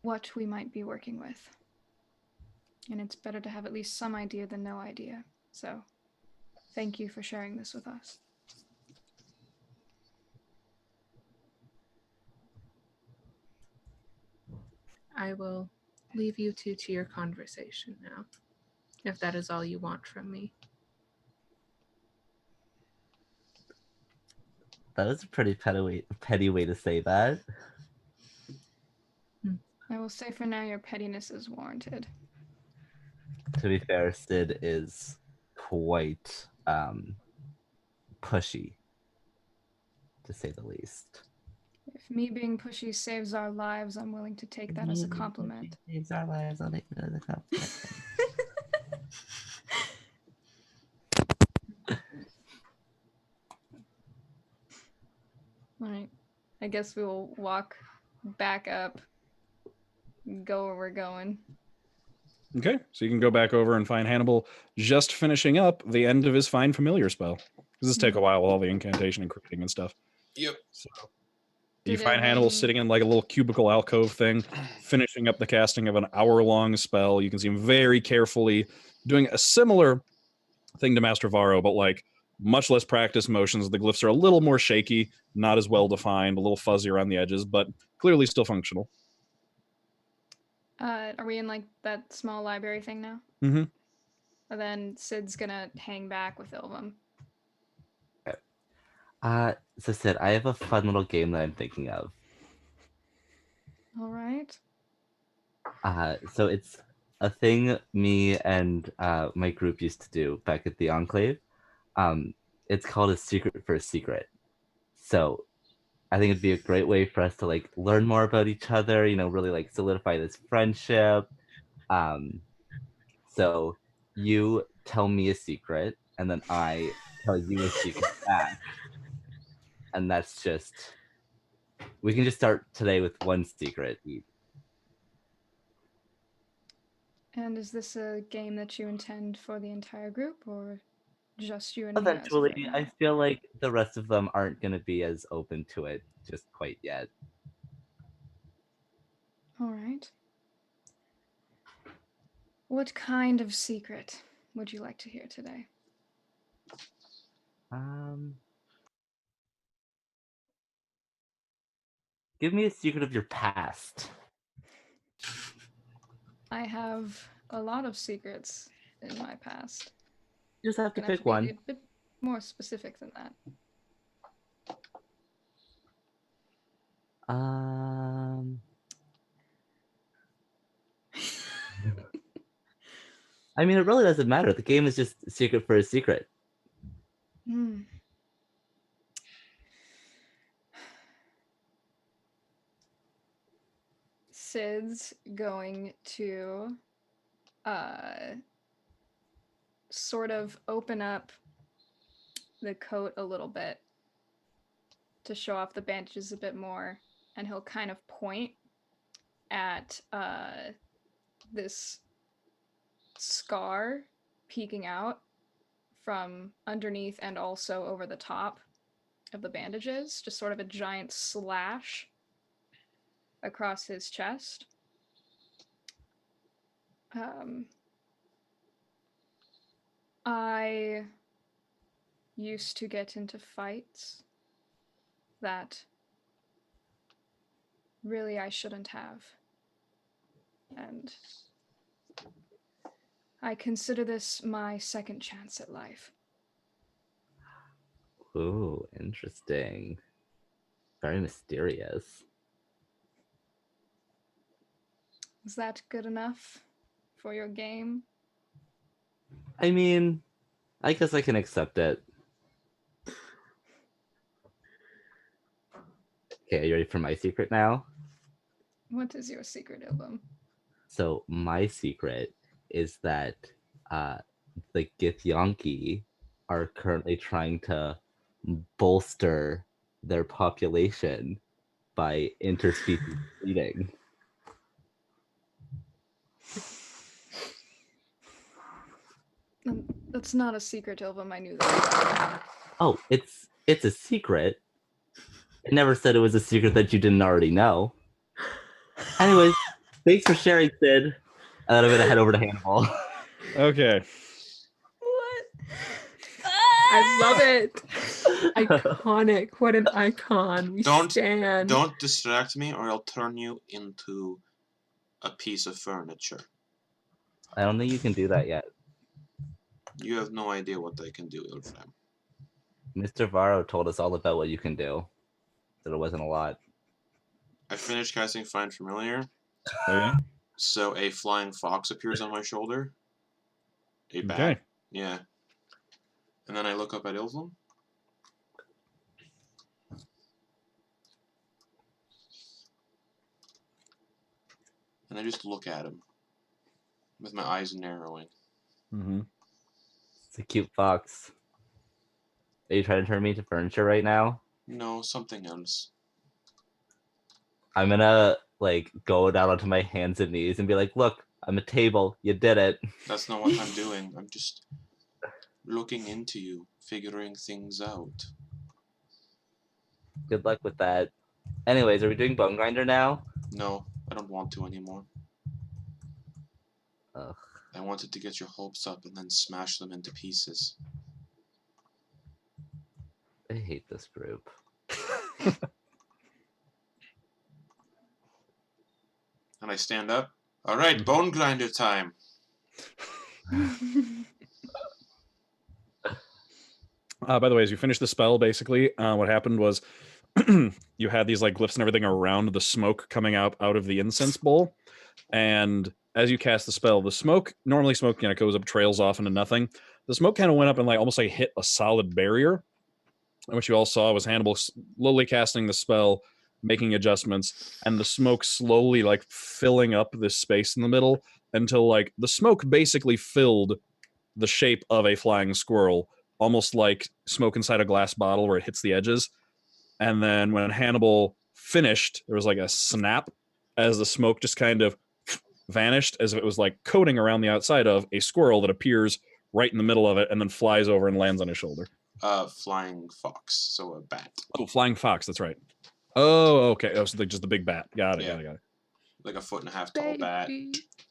What we might be working with. And it's better to have at least some idea than no idea. So, thank you for sharing this with us. I will leave you two to your conversation now, if that is all you want from me. That was a pretty petty way to say that. I will say for now, your pettiness is warranted. To be fair, Sid is quite pushy, to say the least. If me being pushy saves our lives, I'm willing to take that as a compliment. Saves our lives, I'll take that as a compliment. All right. I guess we will walk back up, go where we're going. Okay, so you can go back over and find Hannibal just finishing up the end of his Find Familiar spell. Does this take a while with all the incantation and crypting and stuff? Yep. So you Did find Hannibal Ilvem- sitting in like a little cubicle alcove thing, finishing up the casting of an hour-long spell. You can see him very carefully doing a similar thing to Master Varro, but like much less practice motions. The glyphs are a little more shaky, not as well defined, a little fuzzy around the edges, but clearly still functional. Are we in like that small library thing now? Mm-hmm. And then Sid's gonna hang back with Ilvem. So Sid, I have a fun little game that I'm thinking of. All right. So it's a thing me and my group used to do back at the Enclave. It's called a secret for a secret. So I think it'd be a great way for us to like learn more about each other, you know, really like solidify this friendship. So you tell me a secret, and then I tell you a secret back. And that's just, we can just start today with one secret each. And is this a game that you intend for the entire group, or just you and me as of Eventually, right now? I feel like the rest of them aren't going to be as open to it just quite yet. All right. What kind of secret would you like to hear today? Give me a secret of your past. I have a lot of secrets in my past. You just have to Gonna pick be one. a bit more specific than that. I mean, it really doesn't matter. The game is just secret for a secret. Sid's going to sort of open up the coat a little bit to show off the bandages a bit more, and he'll kind of point at this scar peeking out from underneath and also over the top of the bandages, just sort of a giant slash across his chest. I used to get into fights that really I shouldn't have. And I consider this my second chance at life. Ooh, interesting. Very mysterious. Is that good enough for your game? I mean, I guess I can accept it. Okay, are you ready for my secret now? What is your secret, Ilvem? So my secret is that the Githyanki are currently trying to bolster their population by interspecies breeding. That's not a secret, Ilvem. I knew that. Oh, it's a secret. I never said it was a secret that you didn't already know. Anyways, thanks for sharing, Sid. And then I'm gonna head over to Hannibal. Okay. What? I love it. Iconic. What an icon. We stand. Don't distract me, or I'll turn you into a piece of furniture. I don't think you can do that yet. You have no idea what they can do, Ilvem. Mr. Varro told us all about what you can do. That it wasn't a lot. I finished casting Find Familiar, Okay. so a flying fox appears on my shoulder. A bat. Okay. Yeah. And then I look up at Ilvem. And I just look at him with my eyes narrowing. Mm-hmm. It's a cute fox. Are you trying to turn me into furniture right now? No, something else. I'm gonna like go down onto my hands and knees and be like, look, I'm a table. You did it. That's not what I'm doing. I'm just looking into you, figuring things out. Good luck with that. Anyways, are we doing Bonegrinder now? No, I don't want to anymore. Ugh. I wanted to get your hopes up and then smash them into pieces. I hate this group. And I stand up. All right, Bonegrinder time. By the way, as you finish the spell, basically, what happened was you had these like glyphs and everything around the smoke coming out of the incense bowl, and as you cast the spell, the smoke, normally smoke, goes up, trails off into nothing. The smoke kind of went up and like almost like hit a solid barrier. And what you all saw was Hannibal slowly casting the spell, making adjustments, and the smoke slowly like filling up this space in the middle until like the smoke basically filled the shape of a flying squirrel, almost like smoke inside a glass bottle where it hits the edges. And then when Hannibal finished, there was like a snap as the smoke just kind of vanished, as if it was like coating around the outside of a squirrel that appears right in the middle of it and then flies over and lands on his shoulder. Flying fox, so a bat. Oh, flying fox, that's right. Oh, okay. Oh, so just the big bat. Got it, Yeah. got it. Like a 1.5 tall bat.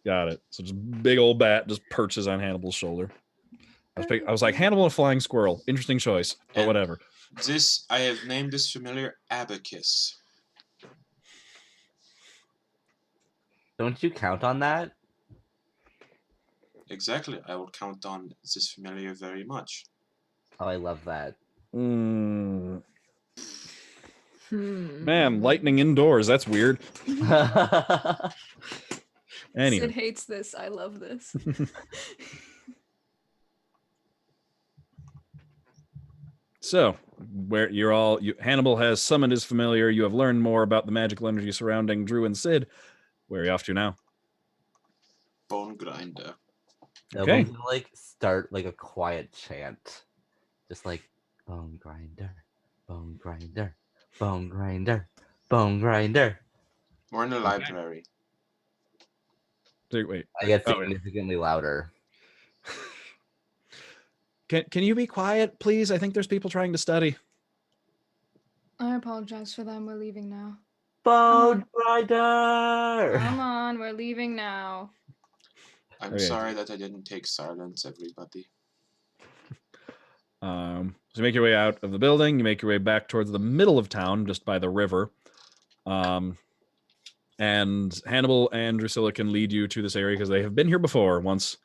Got it. So just big old bat just perches on Hannibal's shoulder. I was like, Hannibal and a flying squirrel. Interesting choice, but And whatever. I have named this familiar Abacus. Don't you count on that? Exactly. I will count on this familiar very much. Oh, I love that. Man, lightning indoors. That's weird. Anyway. Sid hates this. I love this. So, where Hannibal has summoned his familiar. You have learned more about the magical energy surrounding Drew and Sid. Where are you off to now? Bonegrinder. Okay. I'm gonna like start like a quiet chant, just like Bonegrinder, Bonegrinder, Bonegrinder, Bonegrinder. We're in the library. Wait. I get significantly louder. Can you be quiet, please? I think there's people trying to study. I apologize for them. We're leaving now. Bonegrinder. Come on, we're leaving now. I'm Okay. sorry that I didn't take silence, everybody. So you make your way out of the building. You make your way back towards the middle of town, just by the river. And Hannibal and Drusilla can lead you to this area because they have been here before once.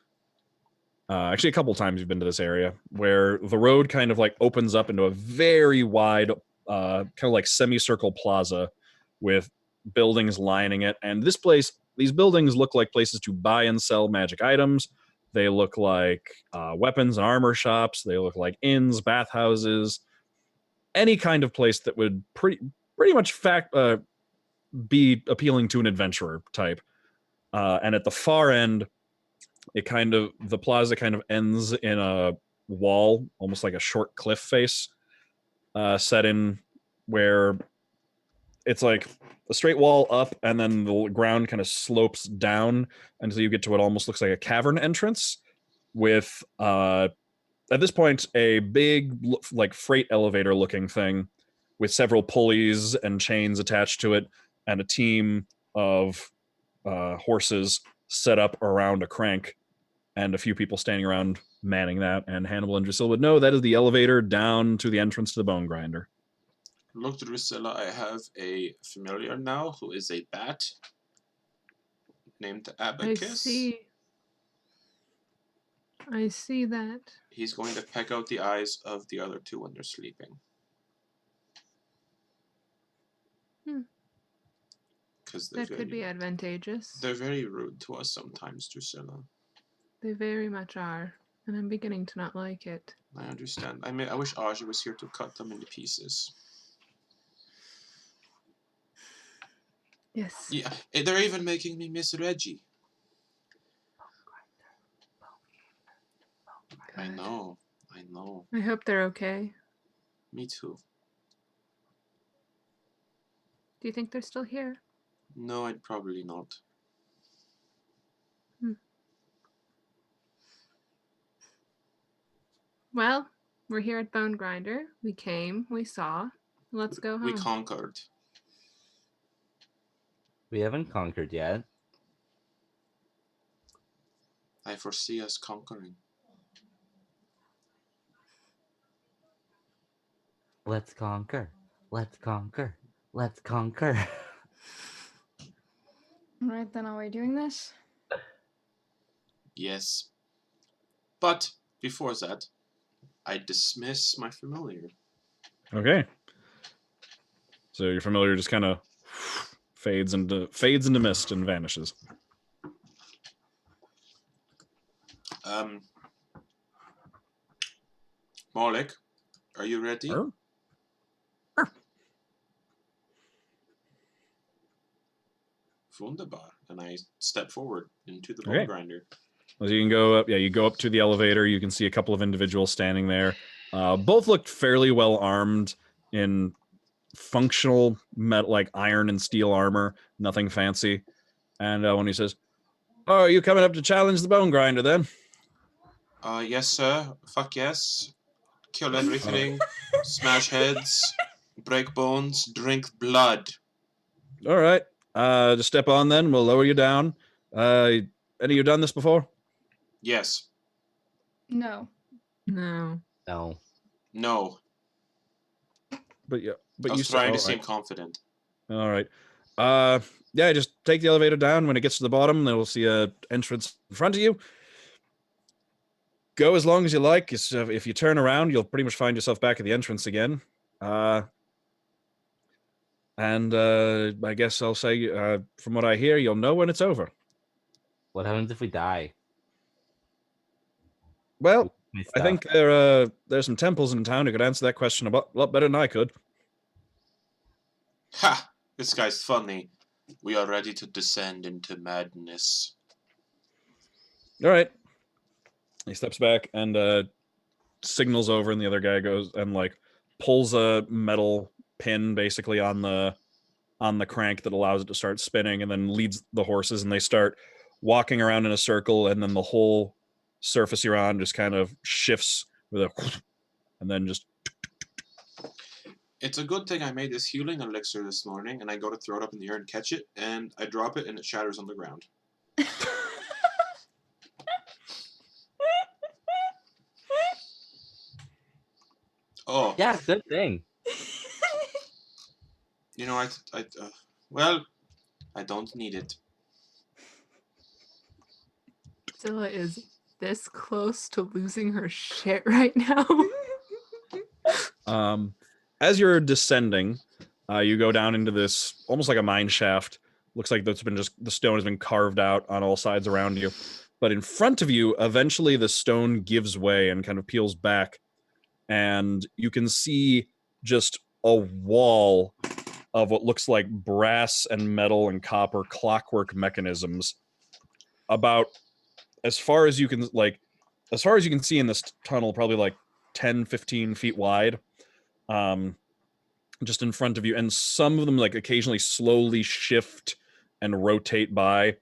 Actually, a couple times you've been to this area where the road kind of like opens up into a very wide, kind of like semicircle plaza with buildings lining it. And this place, these buildings look like places to buy and sell magic items. They look like weapons and armor shops. They look like inns, bathhouses, any kind of place that would pretty much be appealing to an adventurer type. And at the far end, the plaza kind of ends in a wall, almost like a short cliff face, set in where it's like a straight wall up, and then the ground kind of slopes down until you get to what almost looks like a cavern entrance with, at this point, a big like freight elevator looking thing with several pulleys and chains attached to it, and a team of horses set up around a crank, and a few people standing around manning that. And Hannibal and Drusilla would know that is the elevator down to the entrance to the Bonegrinder. Look, Drusilla, I have a familiar now who is a bat. named I Abacus. I see that. He's going to peck out the eyes of the other two when they're sleeping. Because That could be advantageous. They're very rude to us sometimes, Drusilla. They very much are, and I'm beginning to not like it. I understand. I wish Aja was here to cut them into pieces. Yes. Yeah, they're even making me miss Reggie. I Good. know. I hope they're okay. Me too. Do you think they're still here? No, I'd probably not. Well, we're here at Bonegrinder. We came, we saw. Let's go home. We conquered. We haven't conquered yet. I foresee us conquering. Let's conquer. Let's conquer. Let's conquer. Alright, then are we doing this? Yes. But before that, I dismiss my familiar. Okay. So your familiar just kind of fades into mist and vanishes. Malik, are you ready? Sure. Wunderbar. And I step forward into the Okay. Bonegrinder. Well, you can go up. Yeah, you go up to the elevator. You can see a couple of individuals standing there. Both looked fairly well armed in functional metal, like iron and steel armor. Nothing fancy. And when he says, "Oh, are you coming up to challenge the Bonegrinder then?" Yes, sir. Fuck yes. Kill everything. Smash heads. Break bones. Drink blood. All right. Just step on then. We'll lower you down. Any of you done this before? Yes. No. No. No. No. But yeah. But I you was trying to all seem right. confident. All right. Yeah, just take the elevator down. When it gets to the bottom, then we'll see a entrance in front of you. Go as long as you like. If you turn around, you'll pretty much find yourself back at the entrance again. And I guess I'll say, from what I hear, you'll know when it's over. What happens if we die? Well, My I stuff. think there's some temples in town who could answer that question a lot better than I could. Ha! This guy's funny. We are ready to descend into madness. All right. He steps back and signals over, and the other guy goes and like pulls a metal pin basically on the crank that allows it to start spinning, and then leads the horses, and they start walking around in a circle, and then the whole surface you're on just kind of shifts with a, and then just. It's a good thing I made this healing elixir this morning, and I go to throw it up in the air and catch it, and I drop it, and it shatters on the ground. Oh. Yeah, good thing. You know, well, I don't need it. Drusilla is this close to losing her shit right now. As you're descending, you go down into this almost like a mine shaft. Looks like that's been the stone has been carved out on all sides around you. But in front of you, eventually the stone gives way and kind of peels back. And you can see just a wall of what looks like brass and metal and copper clockwork mechanisms about as far as you can see in this tunnel, probably like 10, 15 feet wide, just in front of you. And some of them like occasionally slowly shift and rotate by,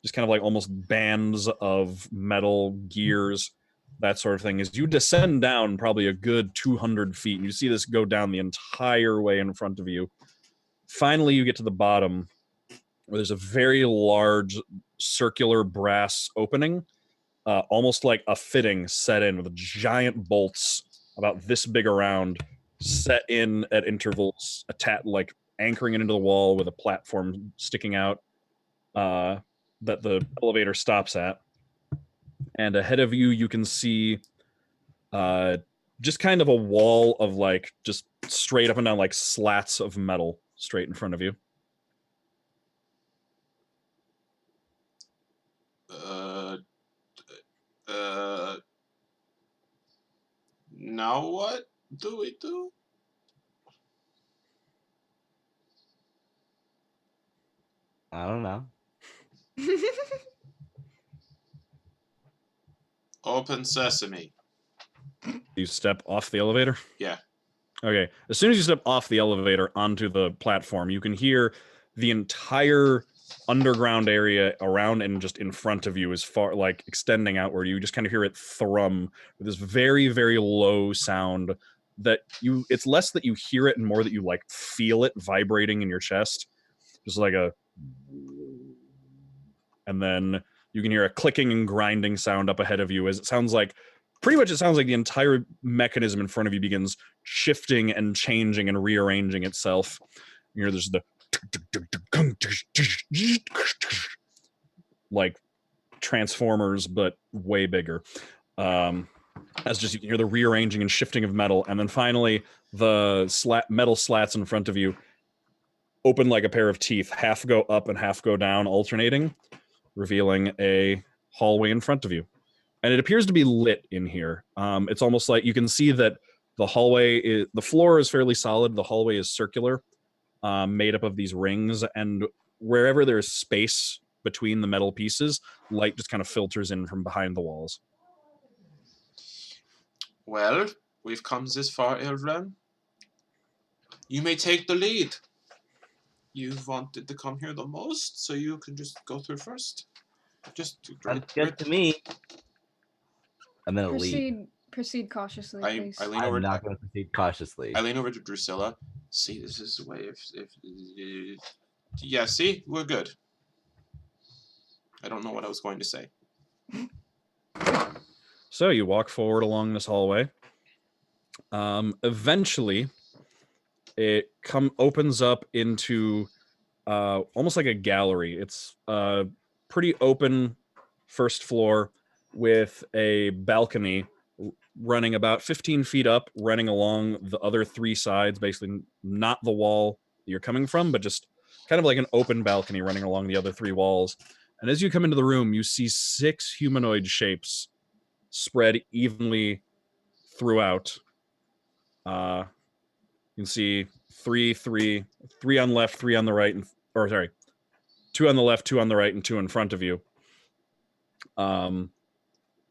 just kind of like almost bands of metal gears, that sort of thing. As you descend down probably a good 200 feet, and you see this go down the entire way in front of you. Finally, you get to the bottom, where there's a very large circular brass opening, almost like a fitting set in with giant bolts about this big around, set in at intervals, like anchoring it into the wall with a platform sticking out. that the elevator stops at. And ahead of you, you can see just kind of a wall of like just straight up and down like slats of metal straight in front of you. Now what do we do? I don't know. Open sesame. You step off the elevator? Yeah. Okay. As soon as you step off the elevator onto the platform, you can hear the entire underground area around and just in front of you is far, like extending outward. You just kind of hear it thrum with this very, very low sound that it's less that you hear it and more that you like feel it vibrating in your chest. Just like a, and then you can hear a clicking and grinding sound up ahead of you as it sounds like the entire mechanism in front of you begins shifting and changing and rearranging itself. You hear there's the like Transformers, but way bigger. As just you can hear the rearranging and shifting of metal, and then finally the metal slats in front of you open like a pair of teeth, half go up and half go down, alternating, revealing a hallway in front of you. And it appears to be lit in here. It's almost like you can see that the floor is fairly solid. The hallway is circular, made up of these rings. And wherever there's space between the metal pieces, light just kind of filters in from behind the walls. Well, we've come this far, Ilvem. You may take the lead. You've wanted to come here the most, so you can just go through first. Sounds good to me. I'm gonna lead. Proceed cautiously, please. I'm not going to proceed cautiously. I lean over to Drusilla. See, this is the way. Yeah, see, we're good. I don't know what I was going to say. So you walk forward along this hallway. Eventually, it opens up into almost like a gallery. It's a pretty open first floor with a balcony running about 15 feet up, running along the other three sides, basically not the wall you're coming from, but just kind of like an open balcony running along the other three walls. And as you come into the room, you see 6 humanoid shapes spread evenly throughout. You can see three on the left, 3 on the right, 2 on the left, 2 on the right, and 2 in front of you. And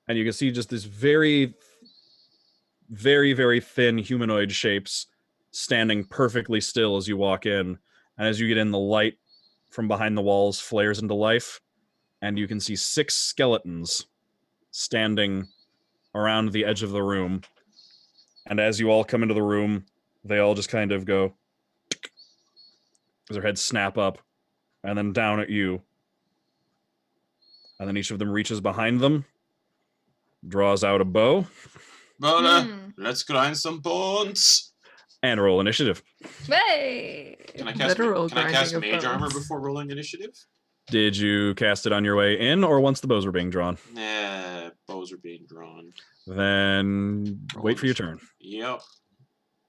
you can see just this very, very, very thin humanoid shapes standing perfectly still as you walk in. And as you get in, the light from behind the walls flares into life, and you can see 6 skeletons standing around the edge of the room. And as you all come into the room, they all just kind of go, as their heads snap up, and then down at you. And then each of them reaches behind them, draws out a bow. Let's grind some bones. And roll initiative. Hey! Can I cast mage armor before rolling initiative? Did you cast it on your way in or once the bows were being drawn? Nah, bows are being drawn. Then wait for your turn. Yep.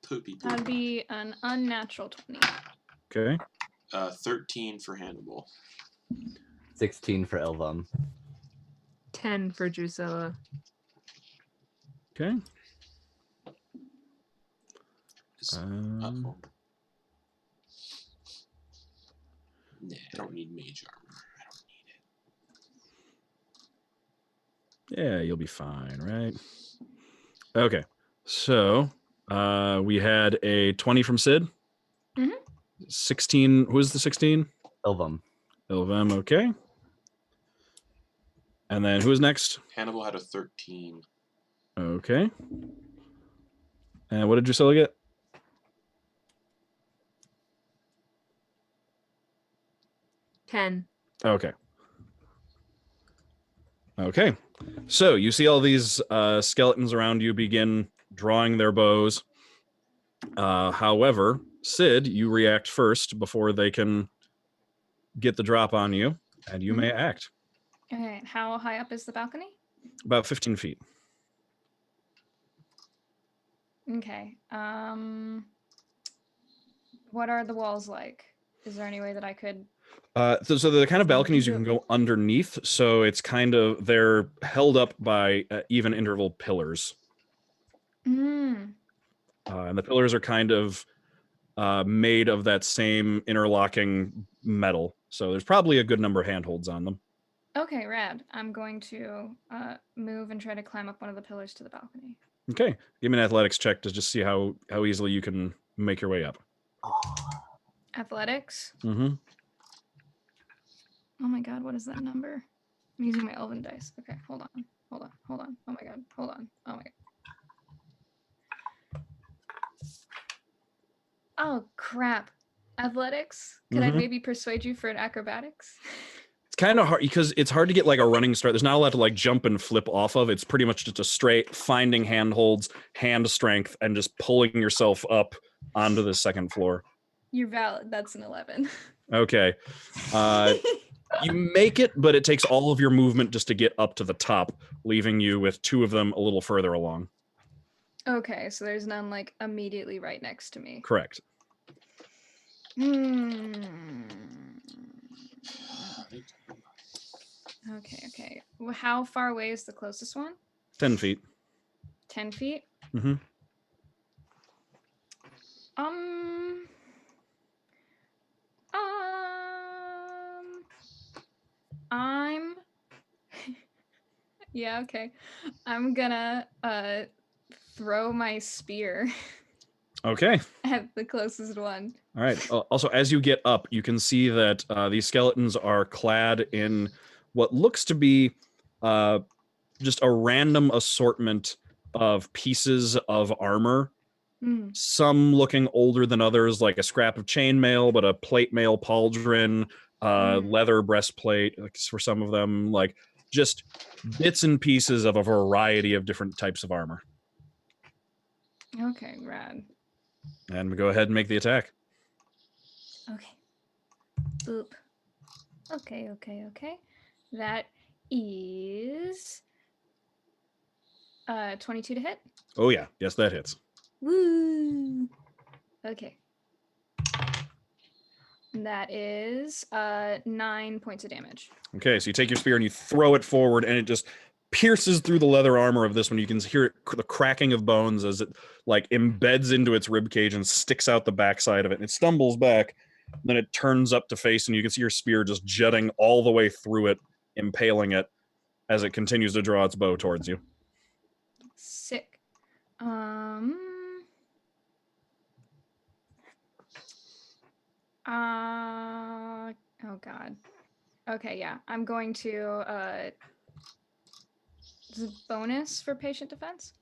Poopy. That'd be an unnatural 20. Okay. 13 for Hannibal. 16 for Ilvem. 10 for Drusilla. Okay. Nah, I don't need mage armor. I don't need it. Yeah, you'll be fine, right? Okay. So we had a 20 from Sid. Mm-hmm. 16. Who's the 16? Ilvem. Ilvem, okay. And then who was next? Hannibal had a 13. Okay. And what did Drusilla get? $10. Okay. Okay. So you see all these skeletons around you begin drawing their bows. However, Sid, you react first before they can get the drop on you. and you may act. Okay, how high up is the balcony? About 15 feet. Okay. What are the walls like? Is there any way that I could? So the kind of balconies you can go underneath. So it's kind of, they're held up by even interval pillars. Mm. And the pillars are kind of made of that same interlocking metal. So there's probably a good number of handholds on them. Okay, rad. I'm going to move and try to climb up one of the pillars to the balcony. Okay. Give me an athletics check to just see how easily you can make your way up. Athletics? Mm-hmm. Oh my god, what is that number? I'm using my elven dice. Okay, hold on. Oh my god, hold on. Oh my god. Oh crap. Athletics? Could I maybe persuade you for an acrobatics? It's kind of hard because it's hard to get like a running start. There's not a lot to like jump and flip off of. It's pretty much just a straight finding handholds, hand strength, and just pulling yourself up onto the second floor. You're valid. That's an 11. Okay. You make it, but it takes all of your movement just to get up to the top, leaving you with two of them a little further along. Okay, so there's none like immediately right next to me. Correct. Okay. Well, how far away is the closest one? 10 feet. 10 feet? Mm-hmm. I'm yeah, okay. I'm gonna throw my spear Okay. at the closest one. All right. Also, as you get up, you can see that these skeletons are clad in what looks to be just a random assortment of pieces of armor. Some looking older than others, like a scrap of chainmail, but a plate mail pauldron, leather breastplate for some of them, like just bits and pieces of a variety of different types of armor. Okay, rad. And we go ahead and make the attack. Okay. Boop. Okay. That is 22 to hit. Oh yeah, yes, that hits. Woo! Okay. That is 9 points of damage. Okay, so you take your spear and you throw it forward, and it just pierces through the leather armor of this one. You can hear it, the cracking of bones as it like embeds into its rib cage and sticks out the backside of it. And it stumbles back, then it turns up to face, and you can see your spear just jutting all the way through it, impaling it as it continues to draw its bow towards you. Sick. Oh god. Okay, yeah. I'm going to is it bonus for patient defense?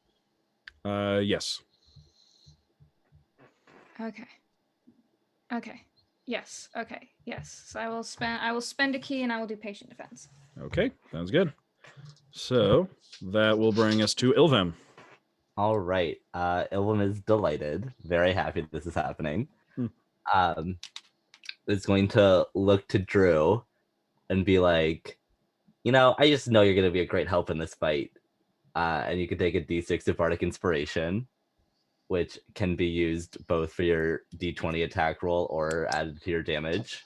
Yes. Okay. Yes. Okay. Yes. So I will spend a key and I will do patient defense. Okay, sounds good. So that will bring us to Ilvem. All right. Ilvem is delighted, very happy this is happening. Is going to look to Drew and be like, I just know you're going to be a great help in this fight. And you can take a D6 of Bardic Inspiration, which can be used both for your D20 attack roll or added to your damage.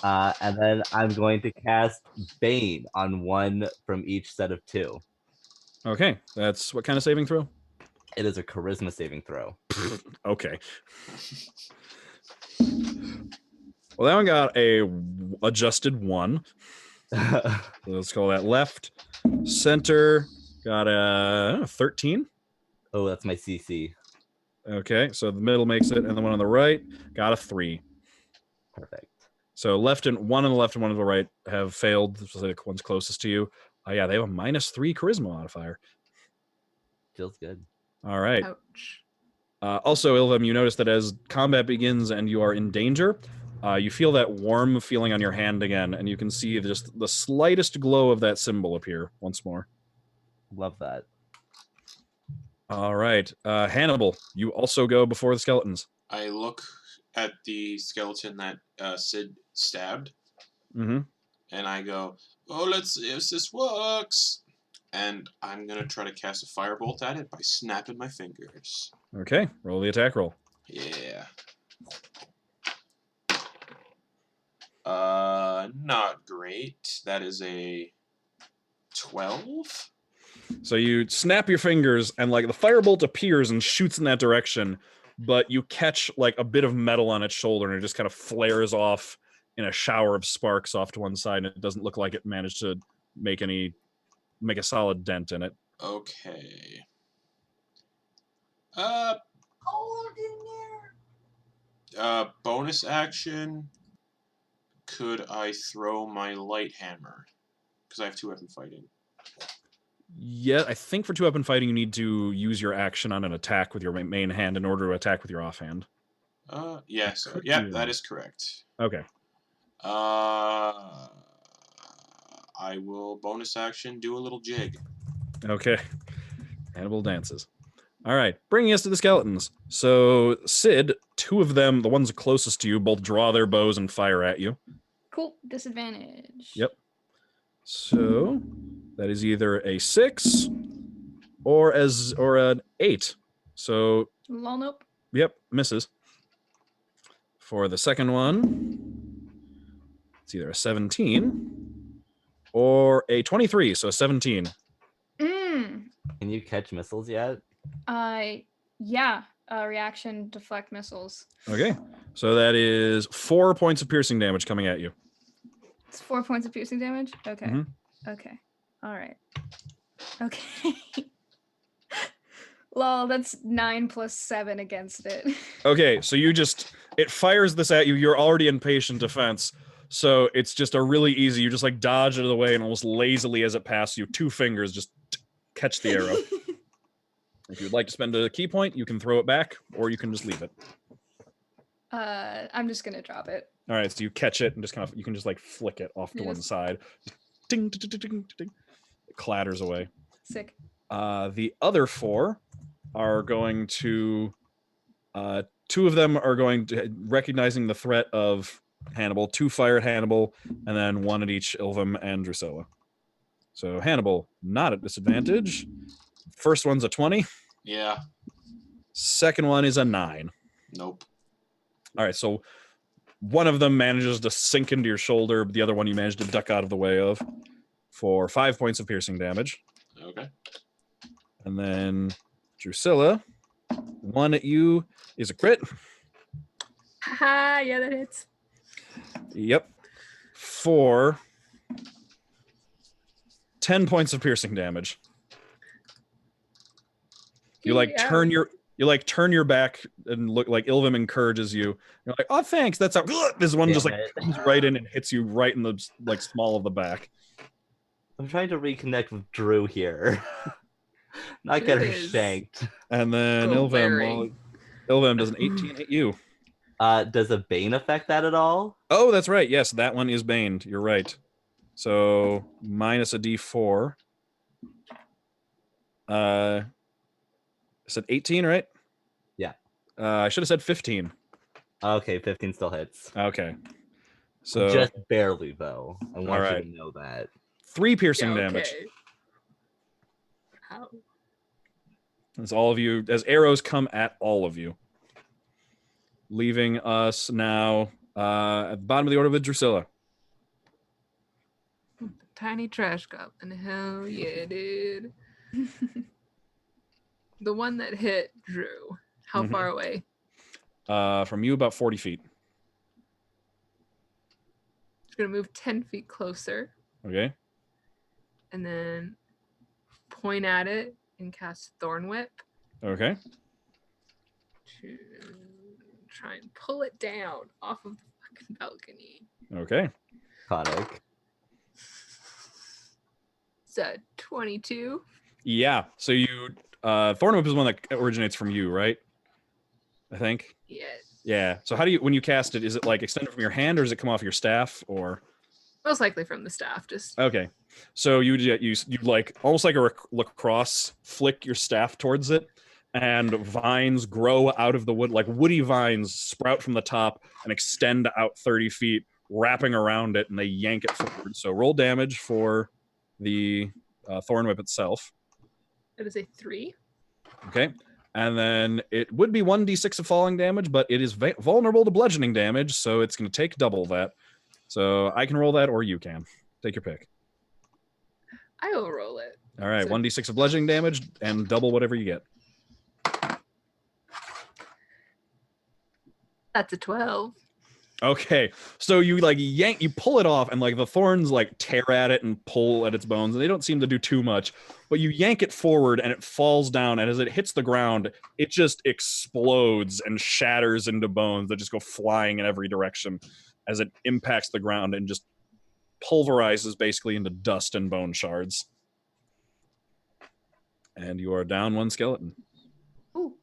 And then I'm going to cast Bane on one from each set of 2. Okay, that's what kind of saving throw? It is a charisma saving throw. Okay. Well, that one got a adjusted 1. Let's call that left. Center got a 13. Oh, that's my CC. Okay, so the middle makes it, and the one on the right got a 3. Perfect. So one on the left and one on the right have failed. This is the one's closest to you. Yeah, they have a -3 charisma modifier. Feels good. All right. Ouch. Also, Ilvem, you notice that as combat begins and you are in danger, you feel that warm feeling on your hand again, and you can see just the slightest glow of that symbol appear once more. Love that. All right. Hannibal, you also go before the skeletons. I look at the skeleton that Sid stabbed, Mm-hmm. and I go, oh, let's see if this works. And I'm going to try to cast a firebolt at it by snapping my fingers. Okay, roll the attack roll. Yeah. Not great. That is a 12. So you snap your fingers, and like the firebolt appears and shoots in that direction, but you catch like a bit of metal on its shoulder, and it just kind of flares off in a shower of sparks off to one side, and it doesn't look like it managed to make a solid dent in it. Okay. Bonus action. Could I throw my light hammer? Because I have 2-weapon fighting. Yeah, I think for 2-weapon fighting, you need to use your action on an attack with your main hand in order to attack with your offhand. Yeah, so, yeah, that is correct. Okay. I will bonus action do a little jig. Okay. Hannibal dances. All right, bringing us to the skeletons. So, Sid, 2 of them, the ones closest to you, both draw their bows and fire at you. Cool. Disadvantage. Yep. So, that is either a 6 or an 8. So, Lol, nope. yep, misses. For the second one, it's either a 17 or a 23, so a 17. Mm. Can you catch missiles yet? Yeah. Reaction deflect missiles. Okay, so that is 4 points of piercing damage coming at you. It's 4 points of piercing damage? Okay. Mhm. Okay. All right. Okay. Lol, that's 9 plus 7 against it. Okay, so it fires this at you. You're already in patient defense, so it's just a really easy. You just like dodge it out of the way, and almost lazily as it passes you, 2 fingers just catch the arrow. If you'd like to spend a key point, you can throw it back, or you can just leave it. I'm just gonna drop it. All right, so you catch it and you can just like flick it off to one Yes. side. Ding, ding, ding, ding, ding. It clatters away. Sick. The other 4 are going to, 2 of them are going to, recognizing the threat of Hannibal, 2 fire at Hannibal, and then 1 at each Ilvem and Drusilla. So Hannibal, not at disadvantage. First one's a 20. Yeah. Second one is a 9. Nope. All right, so one of them manages to sink into your shoulder, but the other one you manage to duck out of the way of for 5 points of piercing damage. Okay. And then Drusilla, 1 at you is a crit. Haha, yeah, that hits. Yep. For 10 points of piercing damage. You like Yeah. turn your back and look like Ilvem encourages you. You're like, oh, thanks. That's how this one just Damn like it. comes right in and hits you right in the like small of the back. I'm trying to reconnect with Drew here. Not get her Jeez. shanked. And then Go Ilvem does an 18 hit you. Does a Bane affect that at all? Oh, that's right. Yes, that one is baned. You're right. So minus a D4. I said 18, right? Yeah. I should have said 15. Okay, 15 still hits. Okay. So Just barely, though. I want Alright. you to know that. 3 piercing Yeah, damage. okay. Ow. As all of you, as arrows come at all of you. Leaving us now at the bottom of the order with Drusilla. Tiny trash goblin. Hell yeah, dude. The one that hit Drew. How Mhm. far away? From you, about 40 feet. It's gonna move 10 feet closer Okay. and then point at it and cast Thorn Whip Okay. to try and pull it down off of the fucking balcony. Okay. Iconic. It's a 22. Yeah. So you, Thorn Whip is one that originates from you, right? I think. Yes. Yeah. So how do you, when you cast it, is it like extended from your hand, or does it come off your staff, or? Most likely from the staff. Just Okay. So you like almost like a lacrosse, flick your staff towards it, and vines grow out of the wood, like woody vines sprout from the top and extend out 30 feet, wrapping around it, and they yank it forward. So roll damage for the thorn whip itself. It is a 3. Okay. And then it would be 1d6 of falling damage, but it is vulnerable to bludgeoning damage, so it's going to take double that. So I can roll that, or you can. Take your pick. I will roll it. All right, So- 1d6 of bludgeoning damage, and double whatever you get. That's a 12. Okay, so you like you pull it off, and like the thorns like tear at it and pull at its bones, and they don't seem to do too much. But you yank it forward, and it falls down, and as it hits the ground, it just explodes and shatters into bones that just go flying in every direction as it impacts the ground and just pulverizes basically into dust and bone shards. And you are down 1 skeleton. Ooh.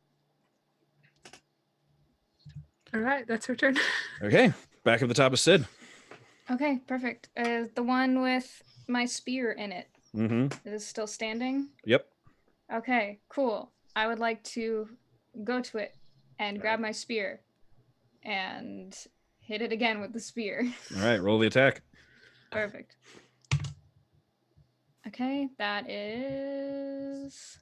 All right, that's her turn. Okay, back at the top of Sid. Okay, perfect. The one with my spear in it Mm-hmm. is still standing. Yep. Okay, cool. I would like to go to it and grab my spear and hit it again with the spear. All right, roll the attack. Perfect. Okay, that is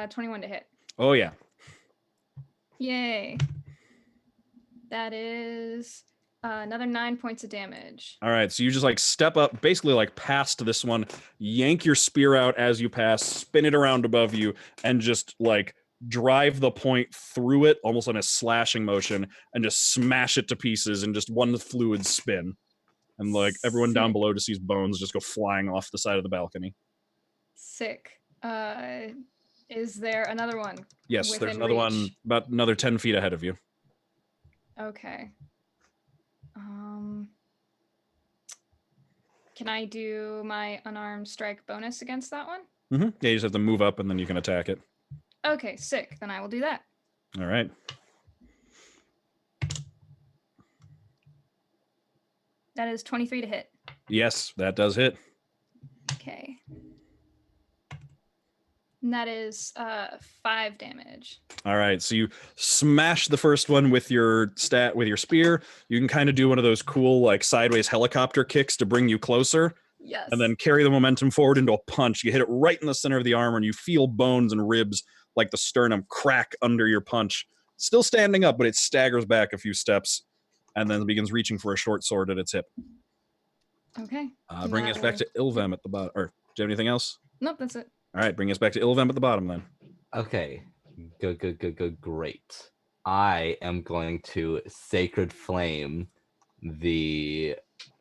21 to hit. Oh yeah. Yay. That is another 9 points of damage. All right, so you just like step up, basically like past this one, yank your spear out as you pass, spin it around above you, and just like drive the point through it almost on a slashing motion and just smash it to pieces in just one fluid spin. And like everyone down Sick. below just sees bones just go flying off the side of the balcony. Sick. Is there another one? Yes, there's Within another one reach. about another 10 feet ahead of you. Okay. Can I do my unarmed strike bonus against that one? Mm-hmm. Yeah, you just have to move up and then you can attack it. Okay, sick. Then I will do that. All right. That is 23 to hit. Yes, that does hit. Okay. And that is 5 damage. All right, so you smash the first one with your spear. You can kind of do one of those cool like sideways helicopter kicks to bring you closer, Yes. and then carry the momentum forward into a punch. You hit it right in the center of the armor, and you feel bones and ribs like the sternum crack under your punch. Still standing up, but it staggers back a few steps, and then begins reaching for a short sword at its hip. Okay. Bringing us back to Ilvem at the bottom. Or do you have anything else? Nope, that's it. All right, bring us back to Ilvem at the bottom then. Okay. Good. Great. I am going to Sacred Flame the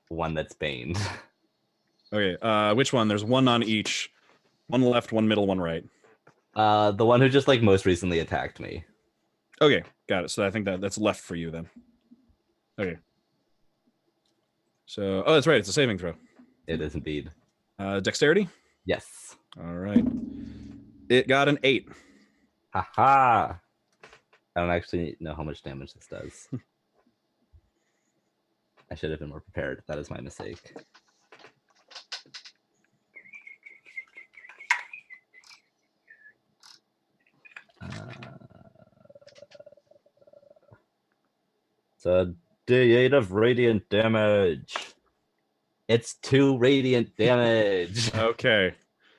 one that's baned. Okay, which one? There's one on each. One left, one middle, one right. The one who just like most recently attacked me. Okay, got it. So I think that's left for you then. Okay. So, oh, that's right. It's a saving throw. It is indeed. Dexterity? Yes. All right. It got an 8. Haha. I don't actually know how much damage this does. I should have been more prepared. That is my mistake. So D8 of radiant damage. It's 2 radiant damage. Okay.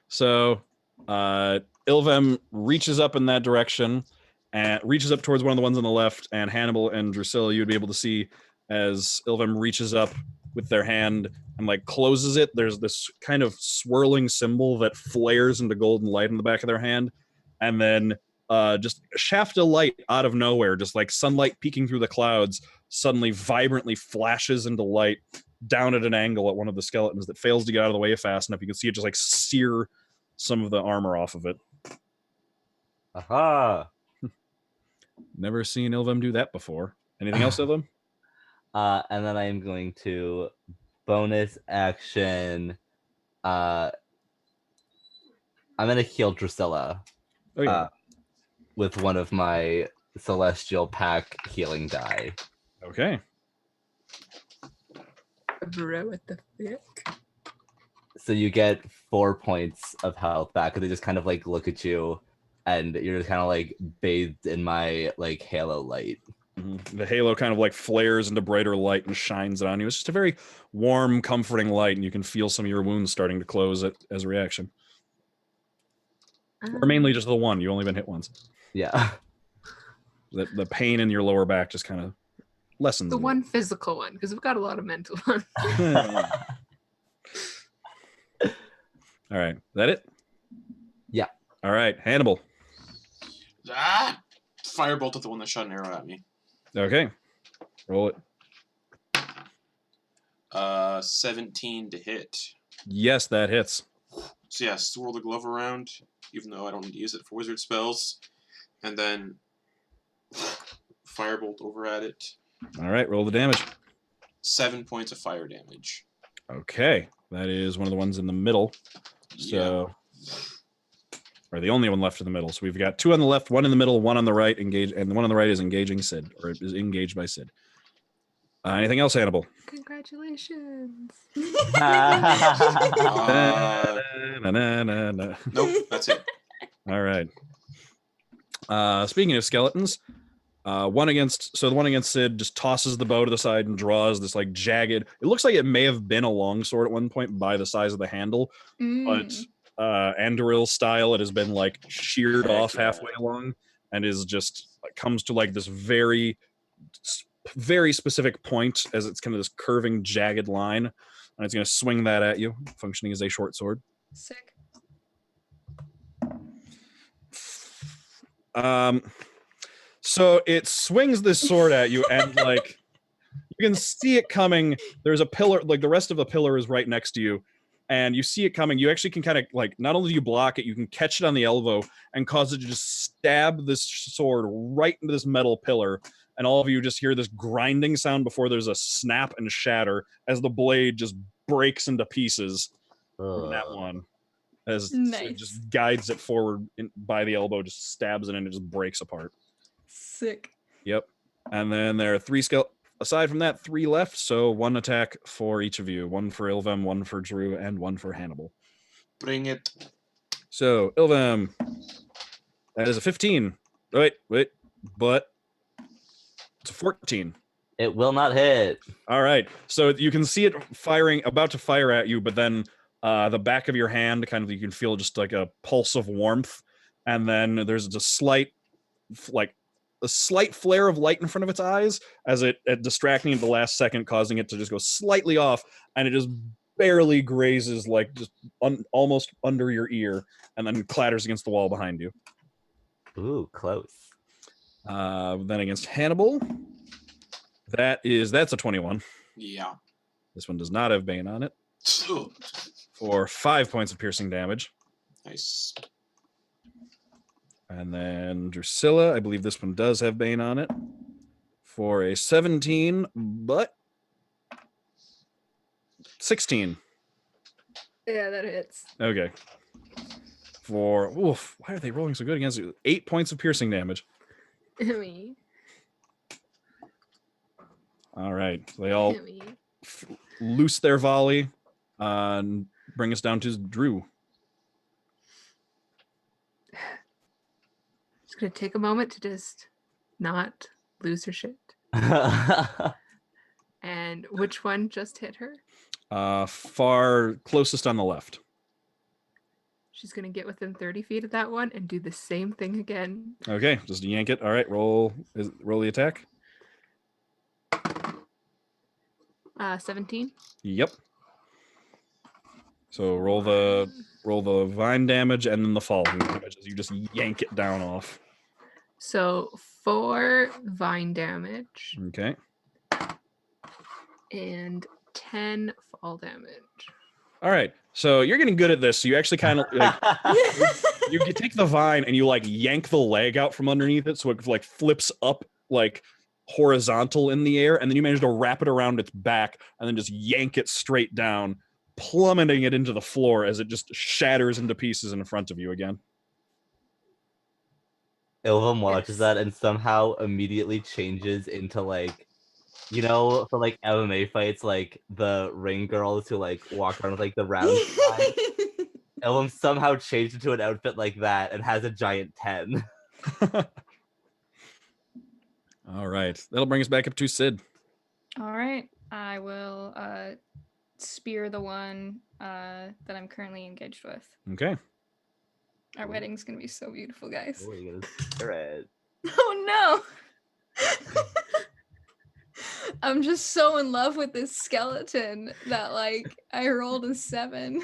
So, Ilvem reaches up in that direction and reaches up towards one of the ones on the left, and Hannibal and Drusilla, you would be able to see as Ilvem reaches up with their hand and like closes it. There's this kind of swirling symbol that flares into golden light in the back of their hand, and then just a shaft of light out of nowhere, just like sunlight peeking through the clouds, suddenly vibrantly flashes into light down at an angle at one of the skeletons that fails to get out of the way fast enough. You can see it just like sear some of the armor off of it. Aha. Never seen Ilvem do that before. Anything else, Ilvem? And then I am going to bonus action. I'm gonna heal Drusilla Okay. with one of my Celestial Pack healing die. Okay. Bro, what the fuck? So you get 4 points of health back, and they just kind of like look at you, and you're just kind of like bathed in my like halo light. The halo kind of like flares into brighter light and shines it on you. It's just a very warm, comforting light, and you can feel some of your wounds starting to close as a reaction. Or mainly just the one. You only been hit once. Yeah. The pain in your lower back just kind of lessens. The one physical one, because we've got a lot of mental ones. All right. Is that it? Yeah. All right. Hannibal. Firebolt at the one that shot an arrow at me. Okay. Roll it. 17 to hit. Yes, that hits. So yeah, swirl the glove around, even though I don't need to use it for wizard spells. And then firebolt over at it. All right. Roll the damage. 7 points of fire damage. Okay. That is one of the ones in the middle. So, or the only one left in the middle. So we've got 2 on the left, 1 in the middle, 1 on the right, engaged, and the one on the right is engaging Sid, or is engaged by Sid. Anything else, Hannibal? Congratulations. Nope, that's it. All right. Speaking of skeletons, the one against Sid just tosses the bow to the side and draws this like jagged. It looks like it may have been a longsword at one point by the size of the handle, but Andoril style, it has been like sheared off halfway along and is just comes to like this very specific point as it's kind of this curving jagged line, and it's going to swing that at you, functioning as a short sword. Sick. So it swings this sword at you, and like you can see it coming. There's a pillar, like the rest of the pillar is right next to you, and you see it coming. You actually can kind of like, not only do you block it, you can catch it on the elbow and cause it to just stab this sword right into this metal pillar. And all of you just hear this grinding sound before there's a snap and shatter as the blade just breaks into pieces from that one. As it just guides it forward by the elbow, just stabs it and it just breaks apart. Sick. Yep. And then there are 3 aside from that, 3 left. So 1 attack for each of you. 1 for Ilvem, 1 for Drew, and 1 for Hannibal. Bring it. So Ilvem, that is a 15. Wait, but it's a 14. It will not hit. All right. So you can see it about to fire at you, but then the back of your hand, kind of, you can feel just like a pulse of warmth, and then there's a slight flare of light in front of its eyes as it distracting at the last second, causing it to just go slightly off, and it just barely grazes like just almost under your ear, and then clatters against the wall behind you. Ooh, close. Then against Hannibal, that's a 21. Yeah. This one does not have Bane on it. For 5 points of piercing damage. Nice. And then Drusilla, I believe this one does have Bane on it. For a 17, but 16. Yeah, that hits. Okay. Why are they rolling so good against you? 8 points of piercing damage. Me. All right. They all loose their volley and bring us down to Drew. Just gonna take a moment to just not lose her shit. And which one just hit her? Far closest on the left. She's gonna get within 30 feet of that one and do the same thing again. Okay, just yank it. All right, roll the attack. 17. Yep. So roll the vine damage and then the fall damage as you just yank it down off. So 4 vine damage. Okay. And 10 fall damage. All right. So you're getting good at this. So you actually kind of like you take the vine and you like yank the leg out from underneath it, so it like flips up like horizontal in the air, and then you manage to wrap it around its back and then just yank it straight down, plummeting it into the floor as it just shatters into pieces in front of you again. Ilvem watches that and somehow immediately changes into like, you know, for like MMA fights, like the ring girls who like walk around with like the round sign. Ilvem somehow changed into an outfit like that and has a giant 10. All right. That'll bring us back up to Sid. All right. I will spear the one that I'm currently engaged with. Okay. Our wedding's gonna be so beautiful, guys. Oh, you gotta spear it. Oh no! I'm just so in love with this skeleton that like I rolled a 7.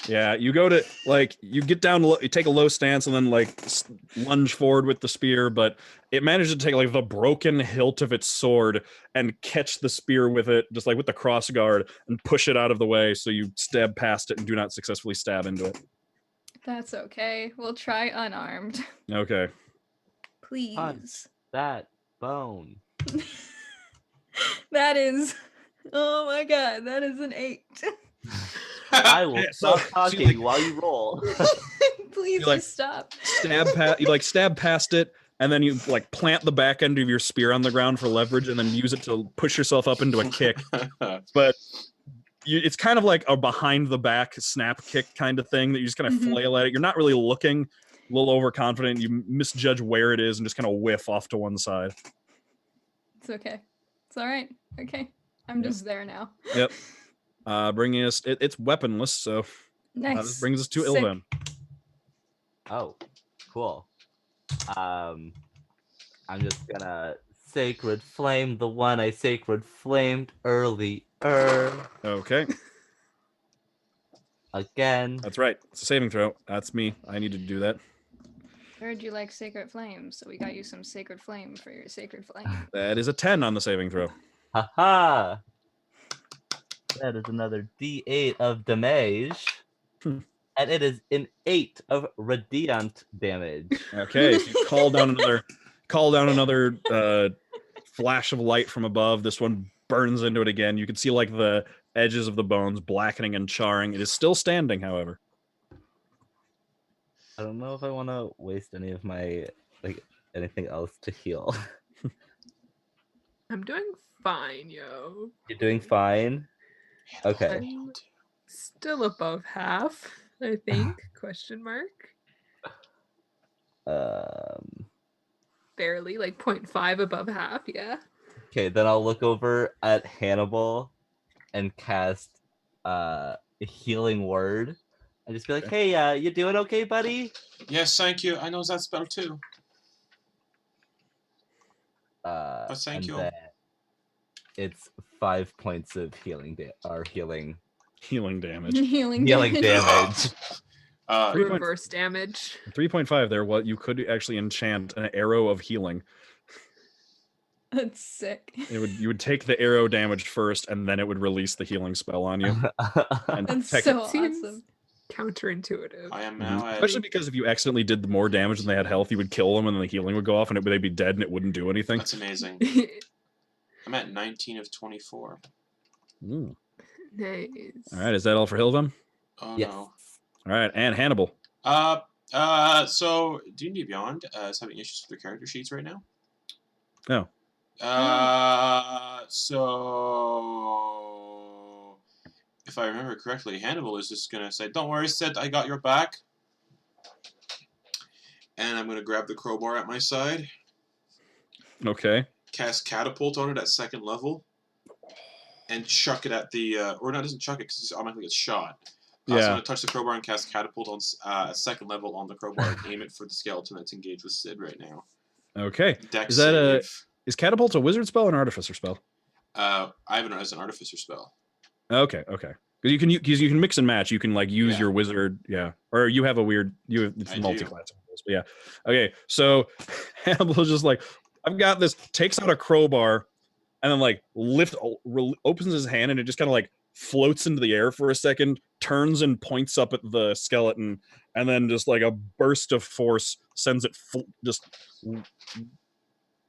Yeah, you go to you get down, you take a low stance, and then lunge forward with the spear, but it manages to take like the broken hilt of its sword and catch the spear with it, just like with the cross guard, and push it out of the way. So you stab past it and do not successfully stab into it. That's okay. We'll try unarmed. Okay. Please. That bone. That is. Oh my god, that is an 8. I will So- stop talking so you, while you roll. Please You, just stop. you stab past it, and then you plant the back end of your spear on the ground for leverage, and then use it to push yourself up into a kick. But it's kind of like a behind the back snap kick kind of thing that you just kind of flail at it. You're not really looking, a little overconfident. You misjudge where it is and just kind of whiff off to one side. It's okay. It's all right. Okay. I'm just there now. Yep. Bringing us, it's weaponless, so Nice. this brings us to Sick. Ilvem. Oh, cool. I'm just gonna sacred flame the one I sacred flamed earlier. Okay, Again. that's right. It's a saving throw. That's me. I need to do that. Heard you like sacred flame, so we got you some sacred flame for your sacred flame. That is a 10 on the saving throw. Haha. That is another D8 of damage. And it is an 8 of radiant damage. Okay, so you call down another flash of light from above. This one burns into it again. You can see the edges of the bones blackening and charring. It is still standing, however. I don't know if I want to waste any of my anything else to heal. I'm doing fine, yo. You're doing fine. Okay. I'm still above half, I think. Question mark. Barely, 0.5 above half, yeah. Okay, then I'll look over at Hannibal and cast a healing word. And just be like, hey, you doing okay, buddy? Yes, thank you. I know that spell too. Thank and you. then it's 5 points of healing damage. Healing damage. Healing damage. Reverse damage. 3.5 there. What you could actually enchant an arrow of healing. That's sick. You would take the arrow damage first, and then it would release the healing spell on you. And That's so Seems awesome. counterintuitive. I am now at Especially because if you accidentally did more damage than they had health, you would kill them, and then the healing would go off, and they'd be dead, and it wouldn't do anything. That's amazing. I'm at 19 of 24. Ooh. Nice. All right, is that all for Ilvem? Oh Yes. no. All right, and Hannibal. So D&D Beyond is having issues with their character sheets right now. Oh. So if I remember correctly, Hannibal is just gonna say, "Don't worry, Sid, I got your back." And I'm gonna grab the crowbar at my side, Okay. cast catapult on it at 2nd level, and chuck it at the or no, it doesn't chuck it because it automatically gets shot. So I'm gonna touch the crowbar and cast catapult on 2nd level on the crowbar and aim it for the skeleton that's engaged with Sid right now. Okay. Dex Is that save. is catapult a wizard spell or an artificer spell? I have it as an artificer spell. Okay. Because you can mix and match. You can use your wizard, or you have it's I do. multi-class. But yeah. Okay. So Hannibal's just I've got this. Takes out a crowbar, and then opens his hand, and it just kind of floats into the air for a second, turns and points up at the skeleton, and then just a burst of force sends it just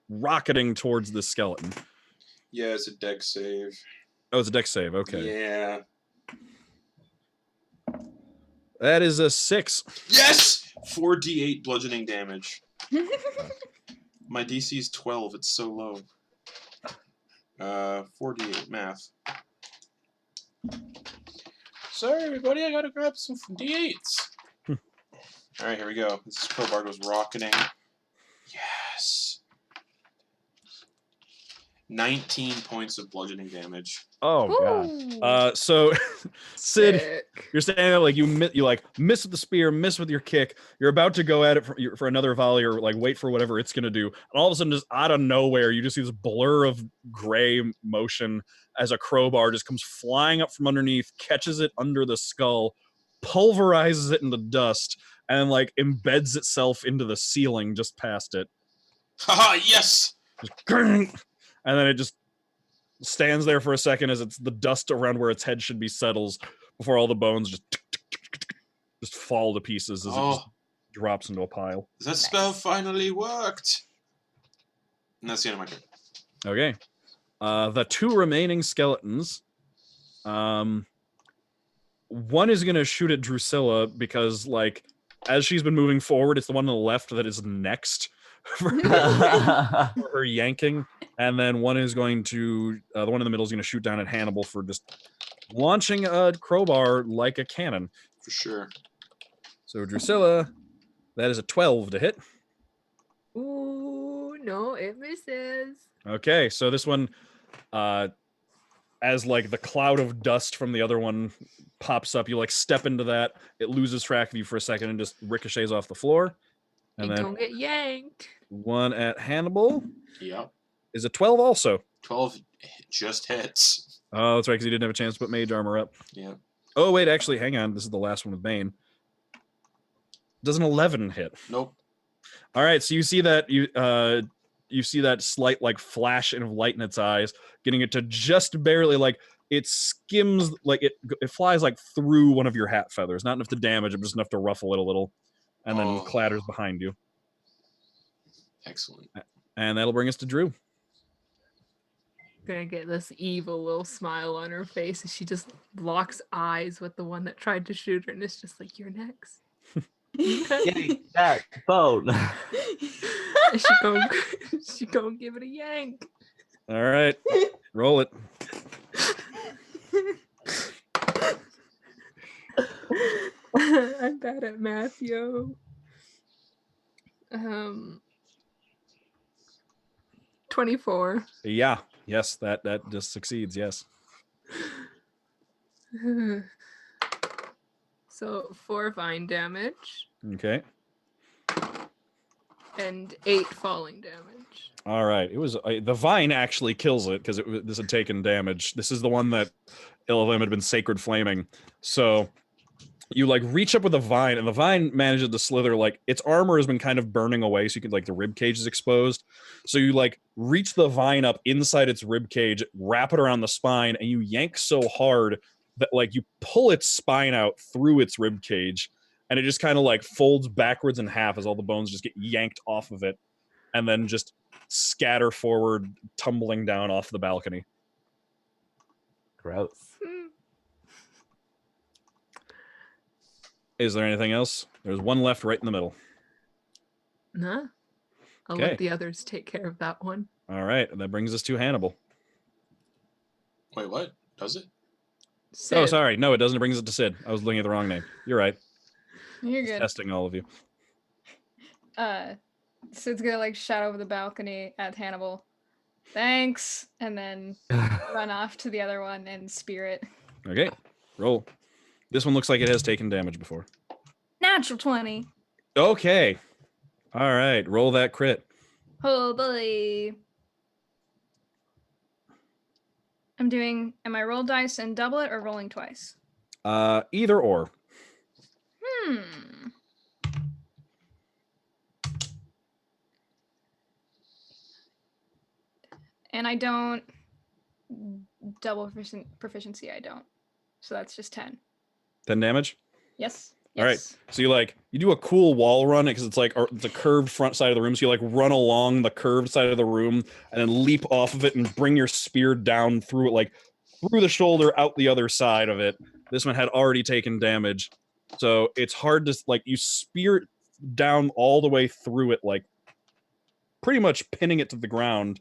rocketing towards the skeleton. Yeah, it's a dex save. Oh, it's a dex save. Okay. Yeah. That is a 6. Yes! 4d8 bludgeoning damage. My DC is 12. It's so low. 4d8 math. Sorry, everybody. I gotta grab some d8s. All right, here we go. This crowbar goes rocketing. Yes. 19 points of bludgeoning damage. Oh Ooh. god. So Sid, Sick. you're standing there like you miss with the spear, miss with your kick. You're about to go at it for another volley or like wait for whatever it's gonna do, and all of a sudden, just out of nowhere, you just see this blur of gray motion as a crowbar just comes flying up from underneath, catches it under the skull, pulverizes it into dust, and like embeds itself into the ceiling just past it. Haha, yes! Just, and then it just stands there for a second as it's the dust around where its head should be settles before all the bones just fall to pieces as it just drops into a pile. That spell finally worked! And that's the end of my turn. Okay. The two remaining skeletons. One is going to shoot at Drusilla because, like, as she's been moving forward, it's the one on the left that is next for her yanking. And then one is going to, the one in the middle is going to shoot down at Hannibal for just launching a crowbar like a cannon. For sure. So Drusilla, that is a 12 to hit. Ooh, no, it misses. Okay, so this one, as like the cloud of dust from the other one pops up, you like step into that, it loses track of you for a second and just ricochets off the floor. And You then don't get yanked. one at Hannibal Yep. is a 12 also. 12 just hits. Oh, that's right, because he didn't have a chance to put mage armor up. Yeah. Oh, wait, actually, hang on. This is the last one with Bane. Does an 11 hit? Nope. All right, so you see that you see that slight like flash of light in its eyes, getting it to just barely like it skims like it flies like through one of your hat feathers, not enough to damage it, just enough to ruffle it a little, and then clatters behind you. Excellent. And that'll bring us to Drew. Gonna get this evil little smile on her face as she just locks eyes with the one that tried to shoot her, and it's just like, you're next. Yank that bone. she gonna give it a yank. All right, roll it. I'm bad at math, yo. 24. Yeah, yes, that just succeeds. Yes. So 4 vine damage Okay. and 8 falling damage. All right. It was the vine actually kills it because this had taken damage. This is the one that Ilvem had been sacred flaming. So you like reach up with a vine, and the vine manages to slither. Like its armor has been kind of burning away, so you can like the rib cage is exposed. So you like reach the vine up inside its rib cage, wrap it around the spine, and you yank so hard that like you pull its spine out through its rib cage, and it just kind of like folds backwards in half as all the bones just get yanked off of it, and then just scatter forward, tumbling down off the balcony. Gross. Is there anything else? There's one left right in the middle. Nah. I'll Okay. let the others take care of that one. All right, and that brings us to Hannibal. Wait, what? Does it? Oh, Sid. sorry. No, it doesn't. It brings us to Sid. I was looking at the wrong name. You're right. You're Just good. testing all of you. Sid's gonna like shout over the balcony at Hannibal, thanks, and then run off to the other one and spear it. Okay, roll. This one looks like it has taken damage before. Natural 20. Okay. All right, roll that crit. Oh boy. Am I roll dice and double it or rolling twice? Either or. And I don't double proficiency, I don't. So that's just 10. 10 damage. Yes. All right. So you do a cool wall run because it's like it's a curved front side of the room. So you like run along the curved side of the room and then leap off of it and bring your spear down through it, like through the shoulder, out the other side of it. This one had already taken damage, so it's hard to like you spear it down all the way through it, like pretty much pinning it to the ground.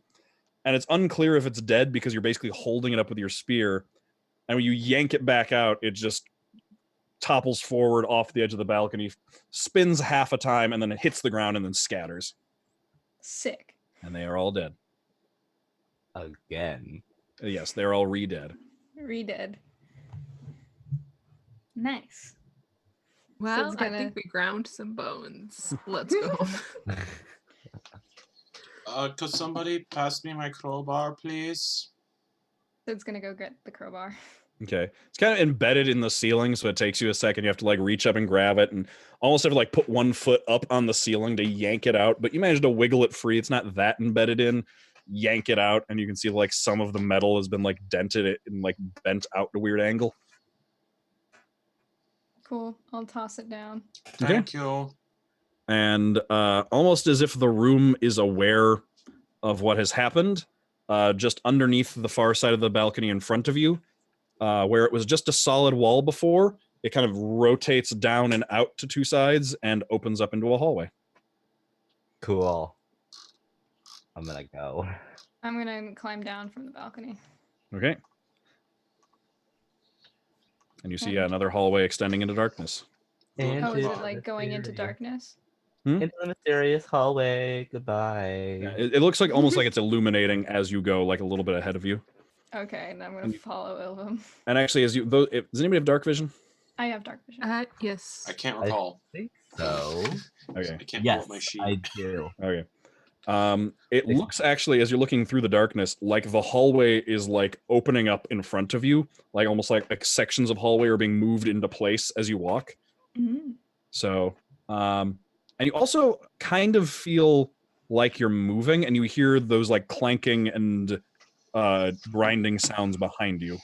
And it's unclear if it's dead because you're basically holding it up with your spear. And when you yank it back out, it just topples forward off the edge of the balcony, spins half a time, and then it hits the ground and then scatters. Sick. And they are all dead. Again. Yes, they're all re-dead. Re-dead. Nice. Well, it's I gonna- think we ground some bones. Let's go home. Could somebody pass me my crowbar, please? So it's gonna go get the crowbar. Okay. It's kind of embedded in the ceiling, so it takes you a second. You have to like reach up and grab it and almost have to like put one foot up on the ceiling to yank it out, but you manage to wiggle it free. It's not that embedded in. Yank it out, and you can see like some of the metal has been like dented and like bent out at a weird angle. Cool. I'll toss it down. Thank you. And almost as if the room is aware of what has happened, just underneath the far side of the balcony in front of you, where it was just a solid wall before, it kind of rotates down and out to two sides and opens up into a hallway. Cool. I'm gonna go. I'm gonna climb down from the balcony. Okay. And you see another hallway extending into darkness. Oh, is Into it like going into darkness? Into the mysterious hallway. Goodbye. Yeah, it looks like almost like it's illuminating as you go, like a little bit ahead of you. Okay, and I'm gonna follow Ilvem. And actually, as you, does anybody have dark vision? I have dark vision. Yes. I can't recall. I think so. Okay. I can't pull Yes, up my sheet. I do. Okay. It looks actually, as you're looking through the darkness, like the hallway is like opening up in front of you, like almost like sections of hallway are being moved into place as you walk. Mhm. So, and you also kind of feel like you're moving, and you hear those like clanking and grinding sounds behind you.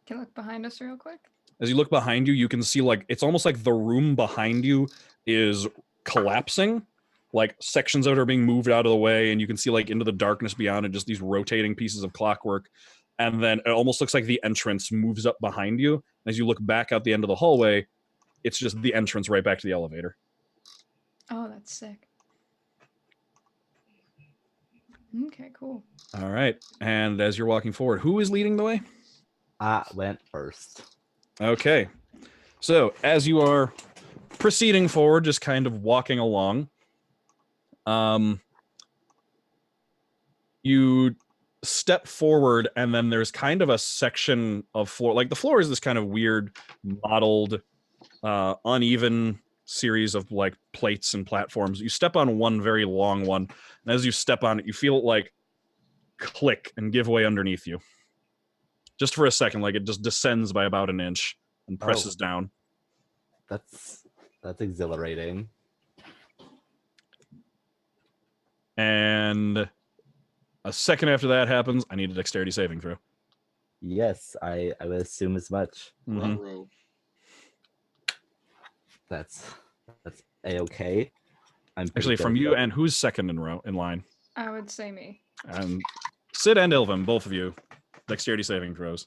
Can you look behind us real quick? As you look behind you, you can see like it's almost like the room behind you is collapsing. Like sections of it are being moved out of the way, and you can see like into the darkness beyond it, just these rotating pieces of clockwork. And then it almost looks like the entrance moves up behind you. As you look back out the end of the hallway, it's just the entrance right back to the elevator. Oh, that's sick. Okay, cool. All right. And as you're walking forward, who is leading the way? I went first. Okay. So as you are proceeding forward, just kind of walking along, you step forward, and then there's kind of a section of floor. Like the floor is this kind of weird, mottled, uneven series of like plates and platforms. You step on one very long one, and as you step on it, you feel it like click and give way underneath you. Just for a second, like it just descends by about an inch and presses down. That's exhilarating. And a second after that happens, I need a dexterity saving throw. Yes, I would assume as much. Mhm. Ruh-roh. That's a-okay. I'm pretty Actually, good from at you, that. and who's second in line? I would say me. And Sid and Ilvem, both of you, dexterity saving throws.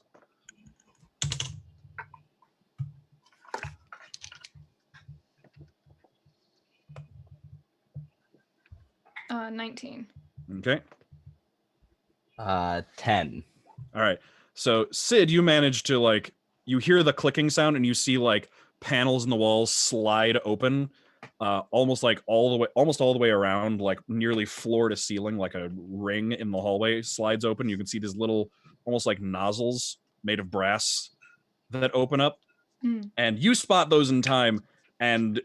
Uh, 19. Okay. 10. All right. So Sid, you manage to like, you hear the clicking sound, and you see like panels in the walls slide open, almost all the way around, like nearly floor to ceiling, like a ring in the hallway slides open. You can see these little, almost like nozzles made of brass that open up, and you spot those in time, and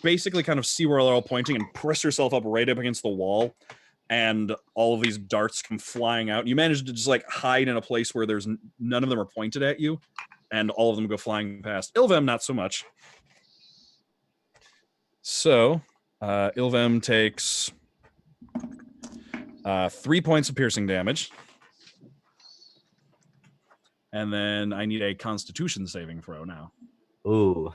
basically kind of see where they're all pointing, and press yourself up right up against the wall. And all of these darts come flying out. You manage to just like hide in a place where there's none of them are pointed at you, and all of them go flying past. Ilvem, not so much. So, Ilvem takes 3 points of piercing damage. And then I need a Constitution saving throw now. Ooh.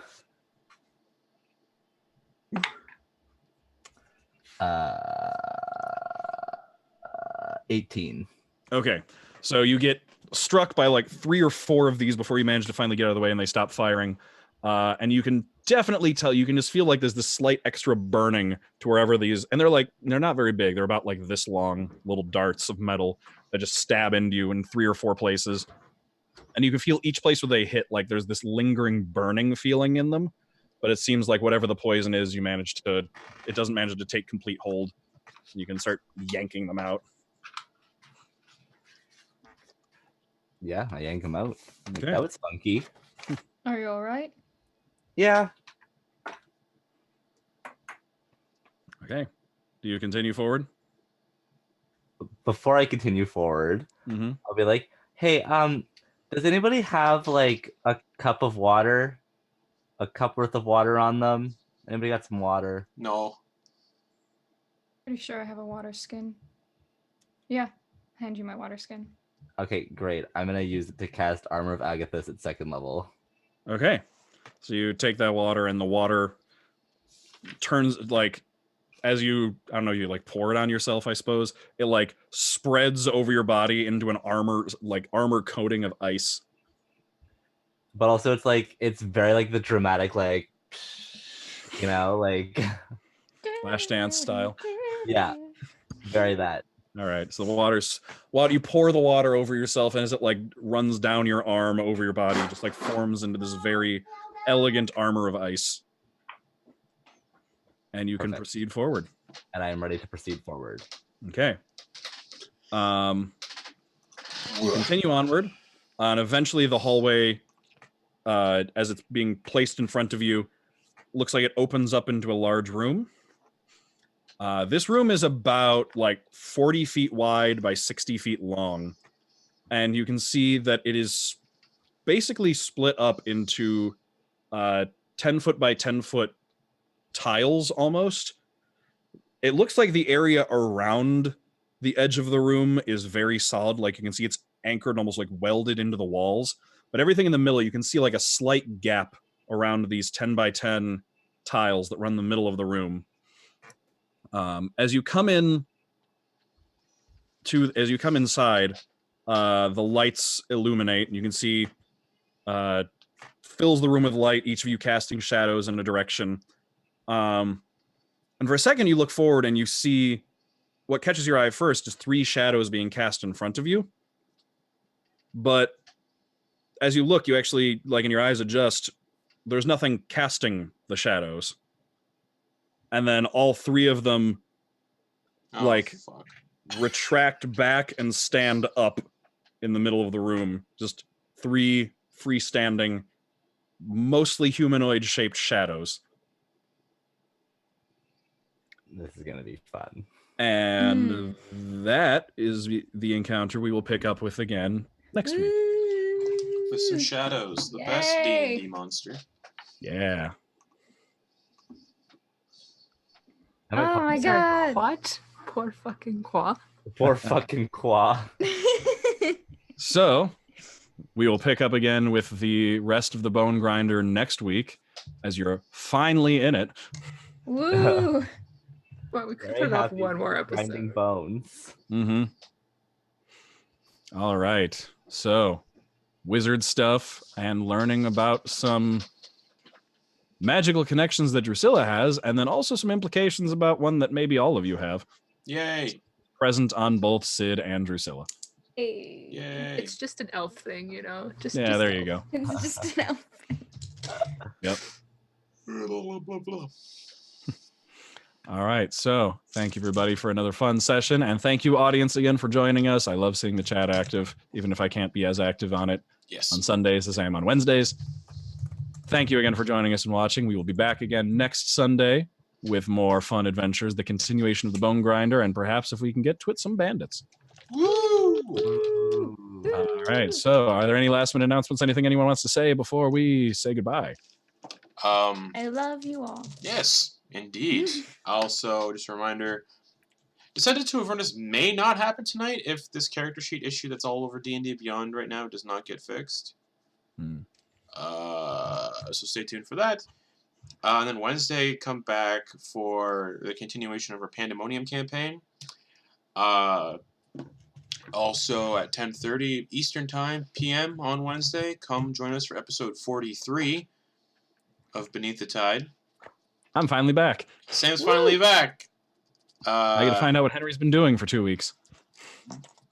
18. Okay, so you get struck by like 3 or 4 of these before you manage to finally get out of the way, and they stop firing. And you can definitely tell, you can just feel like there's this slight extra burning to wherever these, and they're not very big. They're about like this long, little darts of metal that just stab into you in 3 or 4 places. And you can feel each place where they hit, like there's this lingering burning feeling in them. But it seems like whatever the poison is, it doesn't manage to take complete hold. You can start yanking them out. Yeah, I yank him out. Okay. That was funky. Are you all right? Yeah. Okay. Do you continue forward? Before I continue forward, Mm-hmm. I'll be like, hey, does anybody have like a cup of water? A cup worth of water on them? Anybody got some water? No. Pretty sure I have a water skin. Yeah, hand you my water skin. Okay, great. I'm gonna use it to cast Armor of Agathis at 2nd level. Okay. So you take that water, and the water turns like as you you like pour it on yourself, I suppose. It like spreads over your body into an armor coating of ice. But also it's very like the dramatic like like Flashdance style. yeah, very that. All right. So you pour the water over yourself, and as it like runs down your arm over your body, it just like forms into this very elegant armor of ice. And you can Perfect. proceed forward. And I am ready to proceed forward. Okay. You continue onward, and eventually the hallway, as it's being placed in front of you, looks like it opens up into a large room. This room is about like 40 feet wide by 60 feet long, and you can see that it is basically split up into 10 foot by 10 foot tiles almost. It looks like the area around the edge of the room is very solid. Like you can see it's anchored, almost like welded into the walls. But everything in the middle, you can see like a slight gap around these 10 by 10 tiles that run the middle of the room. As you come inside, the lights illuminate, and you can see fills the room with light, each of you casting shadows in a direction. And for a second, you look forward and you see what catches your eye first is 3 shadows being cast in front of you. But as you look, you actually, like, and your eyes adjust, there's nothing casting the shadows. And then all 3 of them retract back and stand up in the middle of the room. Just 3 freestanding, mostly humanoid-shaped shadows. This is gonna be fun. And that is the encounter we will pick up with again next week. With some shadows, the best D&D monster. Yeah. Oh my god. What? Poor fucking Qua. Poor fucking Qua. So, we will pick up again with the rest of the Bonegrinder next week, as you're finally in it. Woo! Well, we could Very put off happy one more grinding episode. bones. Mm-hmm. All right. So, wizard stuff and learning about some magical connections that Drusilla has, and then also some implications about one that maybe all of you have. Yay! Present on both Sid and Drusilla. Hey. Yay! It's just an elf thing, you know? Just There you go. It's just an elf. Yep. Blah, blah, blah, blah. All right. So thank you, everybody, for another fun session. And thank you, audience, again for joining us. I love seeing the chat active, even if I can't be as active on it Yes. on Sundays as I am on Wednesdays. Thank you again for joining us and watching. We will be back again next Sunday with more fun adventures, the continuation of the Bonegrinder, and perhaps if we can get to it, some bandits. Woo! All right. So are there any last minute announcements? Anything anyone wants to say before we say goodbye? I love you all. Yes, indeed. Also, just a reminder, Descended to Avernus may not happen tonight if this character sheet issue that's all over D&D Beyond right now does not get fixed. So stay tuned for that. And then Wednesday, come back for the continuation of our Pandemonium campaign. Also at 10:30 Eastern Time, PM on Wednesday, come join us for episode 43 of Beneath the Tide. I'm finally back. Sam's finally back. I get to find out what Henry's been doing for 2 weeks.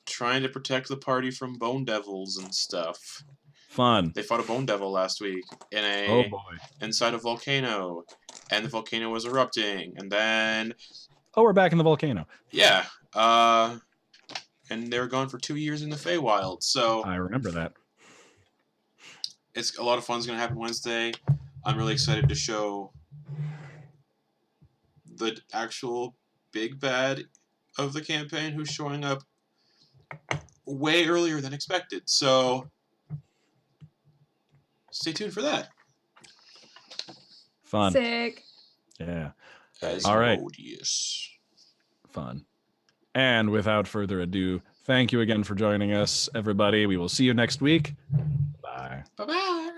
Trying to protect the party from bone devils and stuff. Fun. They fought a bone devil last week inside a volcano, and the volcano was erupting, and then we're back in the volcano. yeah, and they were gone for 2 years in the Feywild. So I remember that. it's a lot of fun's going to happen Wednesday. I'm really excited to show the actual big bad of the campaign who's showing up way earlier than expected. So stay tuned for that. Fun. Sick. Yeah. All right. Fun. And without further ado, thank you again for joining us, everybody. We will see you next week. Bye. Bye-bye.